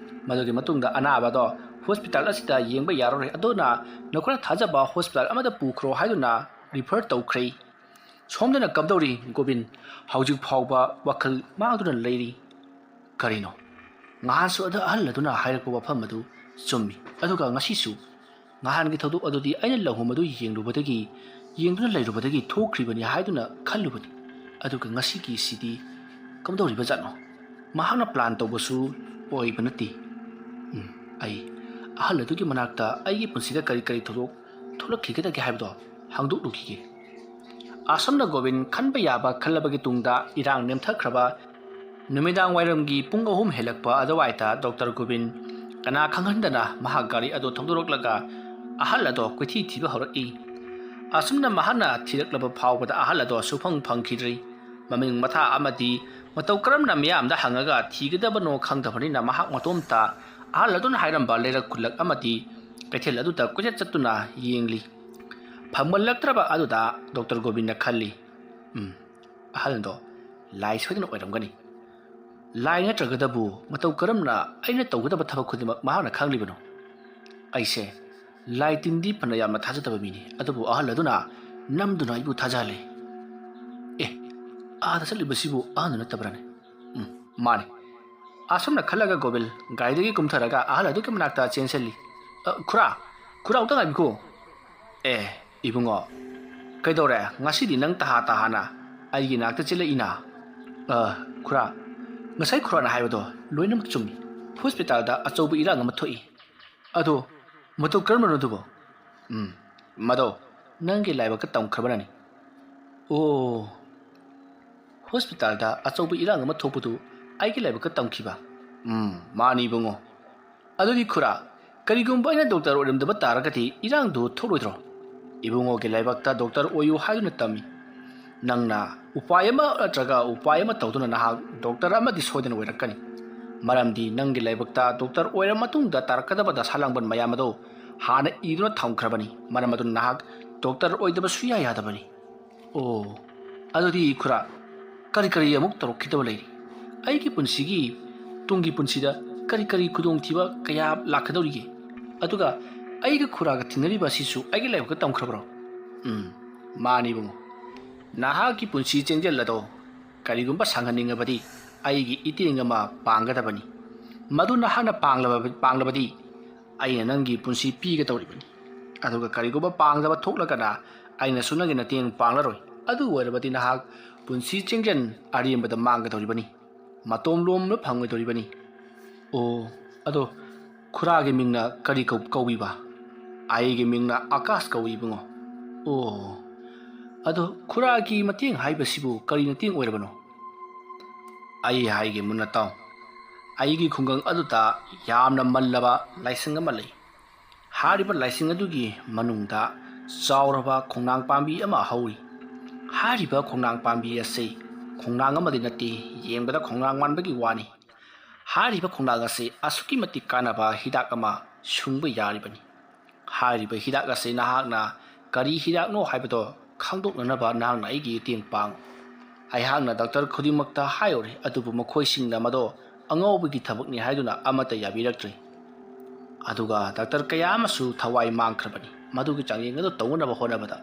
A: ꯃꯗꯨꯒꯤ ꯃꯇꯨꯡꯗ ꯑꯅꯥꯕ ꯑꯗꯣ ꯍꯣꯁꯄꯤꯇꯥꯜ ꯑꯁꯤꯗ ꯌꯦꯡꯕ ꯌꯥꯔꯔꯣꯏ ꯑꯗꯨꯅ ꯅꯈꯣꯏꯅ ꯊꯥꯖꯕ ꯍꯣꯁꯄꯤꯇꯥꯜ ꯑꯃꯗ ꯄꯨꯈ꯭ꯔꯣ ꯍꯥꯏꯗꯨꯅ ꯔꯤꯐꯔ ꯇꯧꯈ꯭ꯔꯦ ꯁꯣꯝꯗꯅ ꯀꯝꯗꯧꯔꯤ ꯒꯣꯕꯤꯟ ꯍꯧꯖꯤꯛ ꯐꯥꯎꯕ ꯋꯥꯈꯜ ꯃꯥꯡꯗꯨꯅ ꯂꯩꯔꯤ ꯀꯔꯤꯅꯣ ꯉꯍꯥꯟꯁꯨ ꯑꯍꯜ ꯑꯗꯨꯅ ꯍꯥꯏꯔꯛꯄ ꯋꯥꯐꯝ ꯑꯗꯨ ꯆꯨꯝꯃꯤ ꯑꯗꯨꯒ ꯉꯁꯤꯁꯨ ꯉꯍꯥꯟꯒꯤ ꯊꯧꯗꯣꯛ ꯑꯗꯨꯗꯤ ꯑꯩꯅ ꯂꯪꯍꯨꯝ ꯑꯗꯨ ꯌꯦꯡꯗꯨꯅ ꯂꯩꯔꯨꯕꯗꯒꯤ ꯊꯣꯛꯈ꯭ꯔꯤꯕꯅꯤ ꯍꯥꯏꯗꯨꯅ ꯈꯜꯂꯨꯕꯅꯤ ꯑꯗꯨꯒ ꯉꯁꯤꯒꯤꯁꯤꯗꯤ ꯀꯝꯗꯧꯔꯤꯕꯖꯥꯠꯅꯣ ꯃꯍꯥꯛꯅ ꯄ꯭ꯂꯥꯟ ꯇꯧꯕꯁꯨ ꯑꯣꯏꯕ ꯅꯠꯇꯦ ꯑꯩ ꯑꯍꯜ ꯑꯗꯨꯒꯤ ꯃꯅꯥꯛꯇ ꯑꯩꯒꯤ ꯄꯨꯟꯁꯤꯗ ꯀꯔꯤ ꯀꯔꯤ ꯊꯧꯗꯣꯛ ꯊꯣꯛꯂꯛꯈꯤꯒꯗꯒꯦ ꯍꯥꯏꯕꯗோ ꯍꯪꯗꯣꯛꯂꯨꯈꯤꯒꯦ ꯑꯁꯨꯝꯅ ꯒꯣꯕꯤꯟ ꯈꯟꯕ ꯌꯥꯕ ꯈꯜꯂꯕꯒꯤ ꯇꯨꯡꯗ ꯏꯔꯥꯡ ꯅꯦꯝꯊꯈ꯭ꯔꯕ ꯅꯨꯃꯤꯗꯥꯡ ꯋꯥꯏꯔꯝꯒꯤ ꯄꯨꯡ 3 ꯍꯦꯜꯂꯛꯄ ꯑꯗꯨꯋꯥꯏꯗ ꯗꯣꯛꯇꯔ ꯒꯣꯕꯤꯟ ꯀꯅꯥ ꯈꯪꯍꯟꯗꯅ ꯃꯍꯥꯛ ꯒꯥꯔꯤ ꯑꯗꯨ ꯊꯧꯗꯣꯔꯛꯂꯒ ꯑꯍꯜ ꯑꯗꯣ ꯀꯣꯏꯊꯤ ꯊꯤꯕ ꯍꯧꯔꯛꯏ ꯑꯁꯨꯝꯅ ꯃꯍꯥꯛꯅ ꯊꯤꯔꯛꯂꯕ ꯐꯥꯎꯕꯗ ꯑꯍꯜ ꯑꯗꯣ ꯁꯨꯐꯪ ꯐꯪꯈꯤꯗ꯭ꯔꯤ ꯃꯃꯤꯡ ꯃꯊꯥ ꯑꯃꯗꯤ ꯃꯇꯧ ꯀꯔꯝꯅ ꯃꯤꯌꯥꯝꯗ ꯍꯪꯉꯒ ꯊꯤꯒꯗꯕꯅꯣ ꯈꯪꯗꯕꯅꯤ나 ꯃꯍꯥꯛ ꯃꯇꯣꯝꯇ ꯑꯍꯜ ꯑꯗꯨꯅ ꯍꯥꯏꯔꯝꯕ ꯂꯩꯔꯛ ꯈꯨꯜꯂꯛ ꯑꯃꯗꯤ ꯀꯩꯊꯦꯜ ꯑꯗꯨꯗ ꯀꯣꯏꯆꯠ ꯆꯠꯇꯨꯅ ꯌꯦꯡꯂꯤ ꯐꯪꯃꯜꯂꯛꯇ꯭ꯔꯕ ꯑꯗꯨꯗ ꯗꯣꯛꯇꯔ ꯒꯣꯕꯤꯟꯅ ꯈꯜꯂꯤ ꯑꯍꯜꯗꯣ ꯂꯥꯏ ꯁꯣꯏꯗꯅ ꯑꯣꯏꯔꯝꯒꯅꯤ ꯂꯥꯏ ꯅꯠꯇ꯭ꯔꯒꯗꯕꯨ ꯃꯇꯧ ꯀꯔꯝꯅ ꯑꯩꯅ ꯇꯧꯒꯗꯕ ꯊꯕꯛ ꯈꯨꯗꯤꯡꯃꯛ ꯃꯍꯥꯛꯅ ꯈꯪꯂꯤꯕꯅꯣ ꯑꯩꯁꯦ ꯂꯥꯏ ꯇꯤꯟꯗꯤ ꯐꯅ ꯌꯥꯝꯅ ꯊꯥꯖꯗꯕ ꯃꯤꯅꯤ ꯑꯗꯨꯕꯨ ꯑꯍꯜ ꯑꯗꯨꯅ ꯅꯝꯗꯨꯅ ꯑꯩꯕꯨ ꯊꯥꯖꯍꯜꯂꯦ ꯑꯥꯗ ꯆꯠꯂꯤꯕꯁꯤꯕꯨ ꯑꯍꯜ ꯅꯠꯇꯕ꯭ꯔꯥꯅꯦ ꯃꯥꯅꯤ ꯑꯁꯨꯝꯅ ꯈꯜꯂꯒ ꯒꯣꯕꯤꯜ ꯒꯥꯔꯤꯗꯒꯤ ꯀꯨꯝꯊꯔꯒ ꯑꯍꯜ ꯑꯗꯨꯒꯤ ꯃꯅꯥꯛꯇ ꯆꯦꯟꯁꯤꯜꯂꯤ ꯈꯨꯔꯥ ꯑꯃꯨꯛꯇ ꯉꯥꯏꯕꯤꯈꯣ ꯏꯕꯨꯡꯉꯣ ꯀꯩꯗꯧꯔꯦ ꯉꯁꯤꯗꯤ ꯅꯪ ꯇꯍꯥꯅ ꯑꯩꯒꯤ ꯅꯥꯛꯇ ꯆꯦꯜꯂꯛꯏꯅ ꯈꯨꯔꯥ ꯉꯁꯥꯏ ꯈꯨꯔꯥꯅ ꯍꯥꯏꯕꯗꯣ ꯂꯣꯏꯅꯃꯛ ꯆꯨꯝꯃꯤ ꯍꯣꯁꯄꯤꯇꯥꯜꯗ ꯑꯆꯧꯕ ꯏꯔꯥꯡ ꯑꯃ ꯊꯣꯛꯏ ꯑꯗꯣ ꯃꯇꯧ ꯀꯔꯝꯕꯅꯣ ꯑꯗꯨꯕꯣ ꯃꯗꯣ ꯅꯪꯒꯤ ꯂꯥꯏꯕꯛꯇ ꯇꯝꯈ꯭ꯔꯕꯅꯅꯤ ꯍꯣꯁꯄꯤꯇꯥꯜꯗ ꯑꯆꯧꯕ ꯏꯔꯥꯡ ꯑꯃ ꯊꯣꯛꯄꯗꯨ ꯑꯩꯒꯤ ꯂꯥꯏꯕꯛꯇ ꯇꯝꯈꯤꯕ ꯃꯥꯅꯤ ꯏꯕꯨꯡꯉꯣ ꯑꯗꯨꯗꯤ ꯈꯨꯔꯥ ꯀꯔꯤꯒꯨꯝꯕ ꯑꯩꯅ ꯗꯣꯛꯇꯔ ꯑꯣꯏꯔꯝꯗꯕ ꯇꯥꯔꯒꯗꯤ ꯏꯔꯥꯡꯗꯨ ꯊꯣꯛꯂꯣꯏꯗ꯭ꯔꯣ ꯏꯕꯨꯡꯉꯣꯒꯤ ꯂꯥꯏꯕꯛꯇ ꯗꯣꯛꯇꯔ ꯑꯣꯏꯌꯨ ꯍꯥꯏꯗꯨꯅ ꯇꯝꯃꯤ ꯅꯪꯅ ꯎꯄꯥꯏ ꯑꯃ ꯅꯠꯇ꯭ꯔꯒ ꯎꯄꯥꯏ ꯑꯃ ꯇꯧꯗꯨꯅ ꯅꯍꯥꯛ ꯗꯣꯛꯇꯔ ꯑꯃꯗꯤ ꯁꯣꯏꯗꯅ ꯑꯣꯏꯔꯛꯀꯅꯤ ꯃꯔꯝꯗꯤ ꯅꯪꯒꯤ ꯂꯥꯏꯕꯛꯇ ꯗꯣꯛꯇꯔ ꯑꯣꯏꯔ ꯃꯇꯨꯡꯗ ꯇꯥꯔꯛꯀꯗꯕ ꯗꯁꯥ ꯂꯥꯡꯕꯟ ꯃꯌꯥꯝ ꯑꯗꯣ ꯍꯥꯟꯅ ꯏꯗꯨꯅ ꯊꯝꯈ꯭ꯔꯕꯅꯤ ꯃꯔꯝ ꯑꯗꯨꯅ ꯅꯍꯥꯛ ꯗꯣꯛꯇꯔ ꯑꯣꯏꯗꯕ ꯁꯨꯡꯌꯥ ꯌꯥꯗꯕꯅꯤ ꯑꯗꯨꯗꯤ ꯈꯨꯔꯥ ꯀꯔꯤ ꯑꯃꯨꯛ ꯇꯧꯔꯛꯈꯤꯗꯕ ꯂꯩꯔꯤ ꯑꯩꯒꯤ ꯄꯨꯟꯁꯤꯒꯤ ꯇꯨꯡꯒꯤ ꯄꯨꯟꯁꯤꯗ करी खुदोंथीबा कया लाखदौरिगे अदुगा अइगा खुरागा थिंगरिबा सिसु अइगे लाइबका तमख्रबरो मानी बुंगो नाहा की पुंसी चेंजेलदो करिगुंबा सांगनिंगबदी अइगी इतिंगमा पांगदबनी मदु नाहाना पांगलबदी अइना नंगी पुंसी पीगे तौरिबनी अदुगा करिगुंबा पांगदबा थोक्लगना अइना सुनगे नतेंग पांगलरोय अदु ओइरबदी नाहा पुंसी चेंजन अरियंबदा मांगदौरिबनी मतोम लोमनो फंगदौरिबनी ओ अदो खुरागे मिंगना करी कौबीबा आइगे मिंगना आकाश कौबीबुंगो ओ अदो खुरागी मतेंग हाइबसिबु करी नतेंग ओइरबनो आई हाइगे मुन्ना ताव ꯑꯩꯒꯤ ꯈꯨꯡꯒꯪ ꯑꯗꯨꯗ ꯌꯥꯝꯅ ꯃꯜꯂꯕ ꯂꯥꯏꯁꯪ ꯑꯃ ꯂꯩ꯫ ꯍꯥꯏꯔꯤꯕ ꯂꯥꯏꯁꯪ ꯑꯗꯨꯒꯤ ꯃꯅꯨꯡꯗ ꯆꯥꯎꯔꯕ ꯈꯣꯡꯅꯥꯡ ꯄꯥꯝꯕꯤ ꯑꯃ ꯍꯧꯏ꯫ ꯍꯥꯏꯔꯤꯕ ꯈꯣꯡꯅꯥꯡ ꯄꯥꯝꯕꯤ ꯑꯁꯤ ꯈꯣꯡꯅꯥꯡ ꯑꯃꯗꯤ ꯅꯠꯇꯦ, ꯌꯦꯡꯕꯗ ꯈꯣꯡꯅꯥꯡ ꯃꯥꯟꯕꯒꯤ ꯋꯥꯅꯤ꯫ ꯍꯥꯏꯔꯤꯕ ꯈꯣꯡꯅꯥꯡ ꯑꯁꯤ ꯑꯁꯨꯛꯀꯤ ꯃꯇꯤꯛ ꯀꯥꯟꯅꯕ ꯍꯤꯗꯥꯛ ꯑꯃ ꯁꯨꯡꯕ ꯌꯥꯔꯤꯕꯅꯤ꯫ ꯍꯥꯏꯔꯤꯕ ꯍꯤꯗꯥꯛ ꯑꯁꯤ ꯅꯍꯥꯛꯅ ꯀꯔꯤ ꯍꯤꯗꯥꯛꯅꯣ ꯍꯥꯏꯕꯗꯣ ꯈꯪꯗꯣꯛꯅꯅꯕ ꯅꯍꯥꯛꯅ ꯑꯩꯒꯤ ꯃꯇꯦꯡ ꯄꯥꯡꯉꯨ꯫ ꯑꯩꯍꯥꯛꯅ ꯗꯣꯛꯇꯔ ꯈꯨꯗꯤꯡꯃꯛꯇ ꯍꯥꯏꯔꯨꯔꯦ, ꯑꯗꯨꯕꯨ ꯃꯈꯣꯏꯁꯤꯡꯅ ꯃꯗꯣ ꯑꯉꯧꯕꯒꯤ ꯊꯕꯛꯅꯤ ꯍꯥꯏꯗꯨꯅ ꯑꯃꯠꯇ ꯌꯥꯕꯤꯔꯛꯇ꯭ꯔꯦ꯫ ꯑꯗꯨꯒ ꯗꯣꯛꯇꯔ ꯀꯌꯥ ꯑꯃꯁꯨ ꯊꯋꯥꯏ ꯃꯥꯡꯈ꯭ꯔꯕꯅꯤ ꯃꯗꯨꯒꯤ ꯆꯥꯡꯌꯦꯡ ꯑꯗꯨ ꯇꯧꯅꯕ ꯍꯣꯠꯅꯕꯗ꯫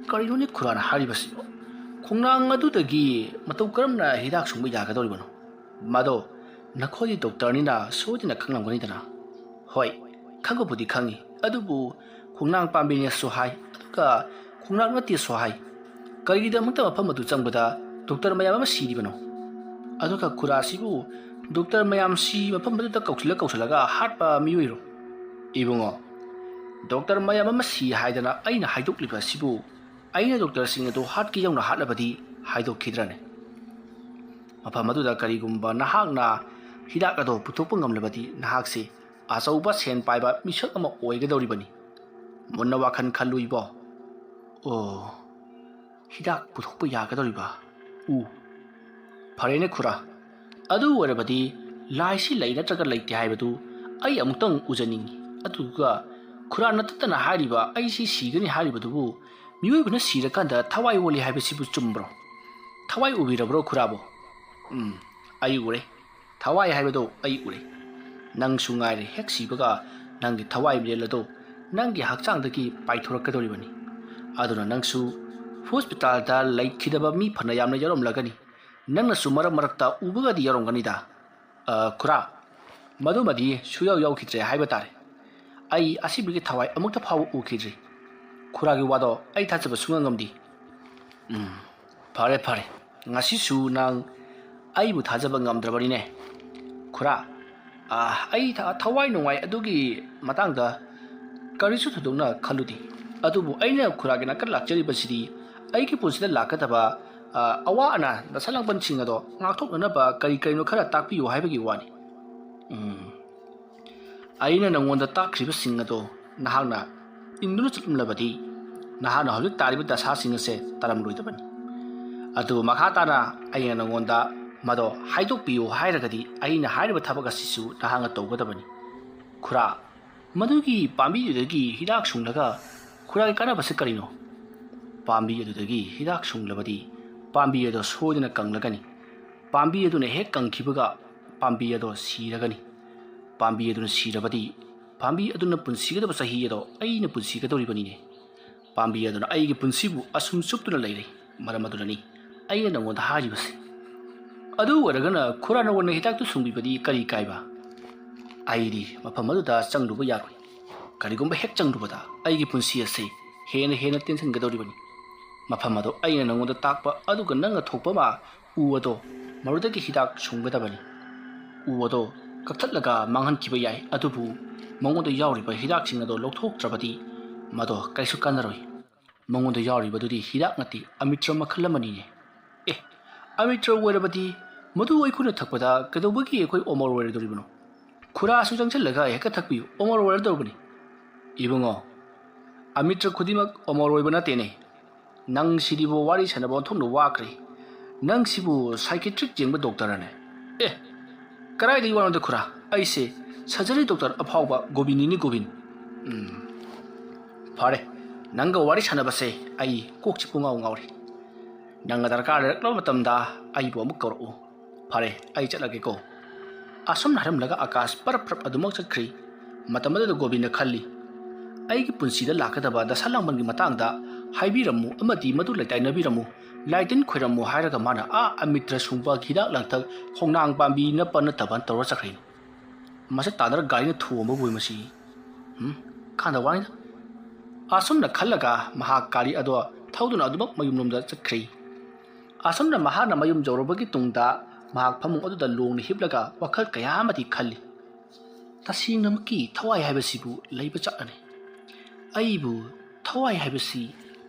A: ꯀꯔꯤꯅꯣꯅꯦ ꯈꯨꯔꯥꯅ ꯍꯥꯏꯔꯤꯕꯁꯤꯕꯣ? ꯈꯣꯡꯅꯥꯡ ꯑꯗꯨꯗꯒꯤ ꯃꯇꯧ ꯀꯔꯝꯅ ꯍꯤꯗꯥꯛ ꯁꯨꯡꯕ ꯌꯥꯒꯗꯧꯔꯤꯕꯅꯣ? ꯃꯗꯣ ꯅꯈꯣꯏꯒꯤ ꯗꯣꯛꯇꯔꯅꯤꯅ ꯁꯣꯏꯗꯅ ꯈꯪꯂꯝꯒꯅꯤꯗꯅ꯫ ꯍꯣꯏ, ꯈꯪꯕꯕꯨꯗꯤ ꯈꯪꯏ, ꯑꯗꯨꯕꯨ ꯈꯣꯡꯅꯥꯡ ꯄꯥꯝꯕꯤꯅꯦꯁꯨ ꯍꯥꯏ, ꯑꯗꯨꯒ ꯈꯣꯡꯅꯥꯡ ꯅꯠꯇꯦꯁꯨ ꯍꯥꯏ꯫ ꯀꯔꯤꯒꯤꯗꯃꯛꯇ ꯃꯐꯝ ꯑꯗꯨ ꯆꯪꯕꯗ ꯗꯣꯛꯇꯔ ꯃꯌꯥꯝ ꯑꯃ ꯁꯤꯔꯤꯕꯅꯣ? ꯑꯗꯨꯒ ꯈꯨꯔꯥꯁꯤꯕꯨ ꯗꯣꯛꯇꯔ ꯃꯌꯥꯝꯁꯤ ꯃꯐꯝ ꯑꯗꯨꯗ ꯀꯧꯁꯤꯜꯂꯒ ꯍꯥꯠꯄ ꯃꯤꯑꯣꯏꯔꯣ? ꯏꯕꯨꯡꯉꯣ, ꯗꯣꯛꯇꯔ ꯃꯌꯥꯝ ꯑꯃ ꯁꯤ ꯍꯥꯏꯗꯅ ꯑꯩꯅ ꯍꯥꯏꯗꯣꯛꯂꯤꯕ ꯑꯁꯤꯕꯨ ꯑꯩꯅ ꯗꯣꯛꯇꯔꯁꯤꯡ ꯑꯗꯨ ꯍꯥꯠꯀꯦ ꯌꯧꯅ ꯍꯥꯠꯂꯕꯗꯤ ꯍꯥꯏꯗꯣꯛꯈꯤꯗ꯭ꯔꯅꯦ? ꯃꯐꯝ ꯑꯗꯨꯗ ꯀꯔꯤꯒꯨꯝꯕ ꯅꯍꯥꯛꯅ ꯍꯤꯗꯥꯛ ꯑꯗꯨ ꯄꯨꯊꯣꯛꯄ ꯉꯝꯂꯕꯗꯤ ꯅꯍꯥꯛꯁꯤ ꯑꯆꯧꯕ ꯁꯦꯟ ꯄꯥꯏꯕ ꯃꯤꯁꯛ ꯑꯃ ꯑꯣꯏꯒꯗꯧꯔꯤꯕꯅꯤ꯫ ꯃꯨꯟꯅ ꯋꯥꯈꯜ ꯈꯜꯂꯨ ꯏꯕꯣ꯫ ꯑꯣ, ꯍꯤꯗꯥꯛ ꯄꯨꯊꯣꯛꯄ ꯌꯥꯒꯗꯧꯔꯤꯕ? ꯐꯔꯦꯅꯦ ꯈꯨꯔꯥ, ꯑꯗꯨ ꯑꯣꯏꯔꯕꯗꯤ ꯂꯥꯏꯁꯤ ꯂꯩ ꯅꯠꯇ꯭ꯔꯒ ꯂꯩꯇꯦ ꯍꯥꯏꯕꯗꯨ ꯑꯩ ꯑꯃꯨꯛꯇꯪ ꯎꯖꯅꯤꯡꯉꯤ꯫ ꯑꯗꯨꯒ ꯈꯨꯔꯥ ꯅꯠꯇꯅ ꯍꯥꯏꯔꯤꯕ ꯑꯩꯁꯤ ꯁꯤꯒꯅꯤ ꯍꯥꯏꯔꯤꯕꯗꯨꯕꯨ ꯃꯤꯑꯣꯏꯕꯅ ꯁꯤꯔꯀꯥꯟꯗ ꯊꯋꯥꯏ ꯑꯣꯜꯂꯤ ꯍꯥꯏꯕꯁꯤꯕꯨ ꯆꯨꯝꯕ꯭ꯔꯣ? ꯊꯋꯥꯏ ꯎꯕꯤꯔꯕ꯭ꯔꯣ ꯈꯨꯔꯥꯕꯣ? ꯑꯩ ꯎꯔꯦ, ꯊꯋꯥꯏ ꯍꯥꯏꯕꯗꯣ ꯑꯩ ꯎꯔꯦ꯫ ꯅꯪꯁꯨ ꯉꯥꯏꯔꯦ, ꯍꯦꯛ ꯁꯤꯕꯒ ꯅꯪꯒꯤ ꯊꯋꯥꯏ ꯃꯤꯔꯦꯜ ꯑꯗꯣ ꯅꯪꯒꯤ ꯍꯛꯆꯥꯡꯗꯒꯤ ꯄꯥꯏꯊꯣꯔꯛꯀꯗꯧꯔꯤꯕꯅꯤ꯫ ꯑꯗꯨꯅ ꯅꯪꯁꯨ ꯍꯣꯁꯄꯤꯇꯥꯜꯗ ꯂꯩꯈꯤꯗꯕ ꯃꯤ ꯐꯅ ꯌꯥꯝꯅ ꯌꯥꯎꯔꯝꯂꯒꯅꯤ꯫ ꯅꯪꯅꯁꯨ ꯃꯔꯛ ꯃꯔꯛꯇ ꯎꯕꯒꯗꯤ ꯌꯥꯎꯔꯝꯒꯅꯤꯗ꯫ ꯈꯨꯔꯥ, ꯃꯗꯨꯃꯗꯤ ꯁꯨꯌꯥꯎ ꯌꯥꯎꯈꯤꯗ꯭ꯔꯦ ꯍꯥꯏꯕ ꯇꯥꯔꯦ꯫ ꯑꯩ ꯑꯁꯤꯕꯒꯤ ꯊꯋꯥꯏ ꯑꯃꯨꯛꯇ ꯐꯥꯎꯕ ꯎꯈꯤꯗ꯭ꯔꯤ꯫ ꯈꯨꯔꯥꯒꯤ ꯋꯥꯗꯣ ꯑꯩ ꯊꯥꯖꯕ ꯁꯨꯡꯉꯝ ꯉꯝꯗꯦ꯫ ꯐꯔꯦ ꯐꯔꯦ, ꯉꯁꯤꯁꯨ ꯅꯪ ꯑꯩꯕꯨ ꯊꯥꯖꯕ ꯉꯝꯗ꯭ꯔꯕꯅꯤꯅꯦ꯫ ꯈꯨꯔꯥ, ꯑꯩ ꯊꯋꯥꯏ ꯅꯨꯡꯉꯥꯏ ꯑꯗꯨꯒꯤ ꯃꯇꯥꯡꯗ ꯀꯔꯤꯁꯨ ꯊꯣꯏꯗꯣꯛꯅ ꯈꯜꯂꯨꯗꯦ꯫ ꯑꯗꯨꯕꯨ ꯑꯩꯅ ꯈꯨꯔꯥꯒꯤ ꯅꯥꯀꯟ ꯂꯥꯛꯆꯔꯤꯕꯁꯤꯗꯤ ꯑꯩꯒꯤ ꯄꯨꯟꯁꯤꯗ ꯂꯥꯛꯀꯗꯕ ꯑꯋꯥ ꯑꯅꯥ ꯅꯁꯥꯂꯥꯡꯕꯟꯁꯤꯡ ꯑꯗꯣ ꯉꯥꯛꯊꯣꯛꯅꯅꯕ ꯀꯔꯤ ꯀꯔꯤꯅꯣ ꯈꯔ ꯇꯥꯛꯄꯤꯌꯨ ꯍꯥꯏꯕꯒꯤ ꯋꯥꯅꯤ꯫ ꯑꯩꯅ ꯅꯉꯣꯟꯗ ꯇꯥꯛꯈ꯭ꯔꯤꯕꯁꯤꯡ ꯑꯗꯣ ꯅꯍꯥꯛꯅ ꯏꯟꯗꯨꯅ ꯆꯠꯂꯝꯂꯕꯗꯤ ꯅꯍꯥꯛꯅ ꯍꯧꯖꯤꯛ ꯇꯥꯔꯤꯕ ꯗꯁꯥꯁꯤꯡ ꯑꯁꯦ ꯇꯥꯔꯝꯂꯣꯏꯗꯕꯅꯤ꯫ ꯑꯗꯨꯕꯨ ꯃꯈꯥ ꯇꯥꯅ ꯑꯩꯅ ꯅꯉꯣꯟꯗ ꯃꯗꯣ ꯍꯥꯏꯗꯣꯛꯄꯤꯌꯨ ꯍꯥꯏꯔꯒꯗꯤ ꯑꯩꯅ ꯍꯥꯏꯔꯤꯕ ꯊꯕꯛ ꯑꯁꯤꯁꯨ ꯅꯍꯥꯛꯅ ꯇꯧꯒꯗꯕꯅꯤ꯫ ꯈꯨꯔꯥ, ꯃꯗꯨꯒꯤ ꯄꯥꯝꯕꯤꯗꯨꯗꯒꯤ ꯍꯤꯗꯥꯛ ꯁꯨꯡꯂꯒ ꯈꯨꯔꯥꯒꯤ ꯀꯥꯟꯅꯕꯁꯤ ꯀꯔꯤꯅꯣ? ꯄꯥꯝꯕꯤ ꯑꯗꯨꯗꯒꯤ ꯍꯤꯗꯥꯛ ꯁꯨꯡꯂꯕꯗꯤ ꯄꯥꯝꯕꯤ ꯑꯗꯣ ꯁꯣꯏꯗꯅ ꯀꯪꯂꯒꯅꯤ꯫ ꯄꯥꯝꯕꯤ ꯑꯗꯨꯅ ꯍꯦꯛ ꯀꯪꯈꯤꯕꯒ ꯄꯥꯝꯕꯤ ꯑꯗꯣ ꯁꯤꯔꯒꯅꯤ꯫ ꯄꯥꯝꯕꯤ ꯑꯗꯨꯅ ꯁꯤꯔꯕꯗꯤ ꯄꯥꯝꯕꯤ ꯑꯗꯨꯅ ꯄꯨꯟꯁꯤꯒꯗꯕ ꯆꯍꯤ ꯑꯗꯣ ꯑꯩꯅ ꯄꯨꯟꯁꯤꯒꯗꯧꯔꯤꯕꯅꯤꯅꯦ꯫ ꯄꯥꯝꯕꯤ ꯑꯗꯨꯅ ꯑꯩꯒꯤ ꯄꯨꯟꯁꯤꯕꯨ ꯑꯁꯨꯝ ꯆꯨꯞꯇꯨꯅ ꯂꯩꯔꯦ꯫ ꯃꯔꯝ ꯑꯗꯨꯅꯅꯤ ꯑꯩꯅ ꯅꯉꯣꯟꯗ ꯍꯥꯏꯔꯤꯕꯁꯤ꯫ ꯑꯗꯨ ꯑꯣꯏꯔꯒꯅ ꯈꯨꯔꯥ ꯅꯉꯣꯟꯗ ꯍꯤꯗꯥꯛꯇꯨ ꯁꯨꯡꯕꯤꯕꯗꯤ ꯀꯔꯤ ꯀꯥꯏꯕ? ꯑꯩꯗꯤ mafam aduda changluba yaroi. Karigumba hek changlubada aigi punsi ase hena tensiongadoribani. Mafam ado aina nangonda takpa aduga nanga thokpa ma u ado marudagi hidak sunggadabani. U ado kaktatlaga manghankiba yai adubu mangonda yauriba hidaksing ado lokthoktrabadi mado kaisu kanaroi. Mangonda yauribadudi hidak nati amitra makhal amanine. Amitra werabadi madu aikuna thakpada kadobagi ekoi omor weradoribano. Khura su changchalaga heka thakpiu omor weradoribani. Ibungo amitra khudimak omor weibana tene. Nang sidibo wari sanabo thongno wakre. Nang sibu psychiatric jengba doctor ane. Karai dei wano de khura aise surgery doctor aphawba Gobinini Gobin. Phare nanga wari sanabase ai kokchi pungaw ngawri. Nanga darkar raklo matamda ai bo amuk kawro. Phare ai chatlage ko. Asam naram laga akas parap adumak chakri matamada Gobina khalli. Aigi punsida lakadaba da salangbangi matangda haibiramu amadi madu laitainabiramu laitin khuramu hairaga mana amitra sungba hidak langtak hongnang bambi na panataban tawra chakrin. Masa tadar gari na thuoma boi masi. Khanda wani asam na khallaga maha kari adwa thauduna adumak mayumnomda chakri. Asam na maha na mayum jawrabagi tungda mahak phamung aduda longni hiblaga wakhal kayamati khalli. Tasing namaki thawai haibasibu leiba chakane. Aibu thawai haibasi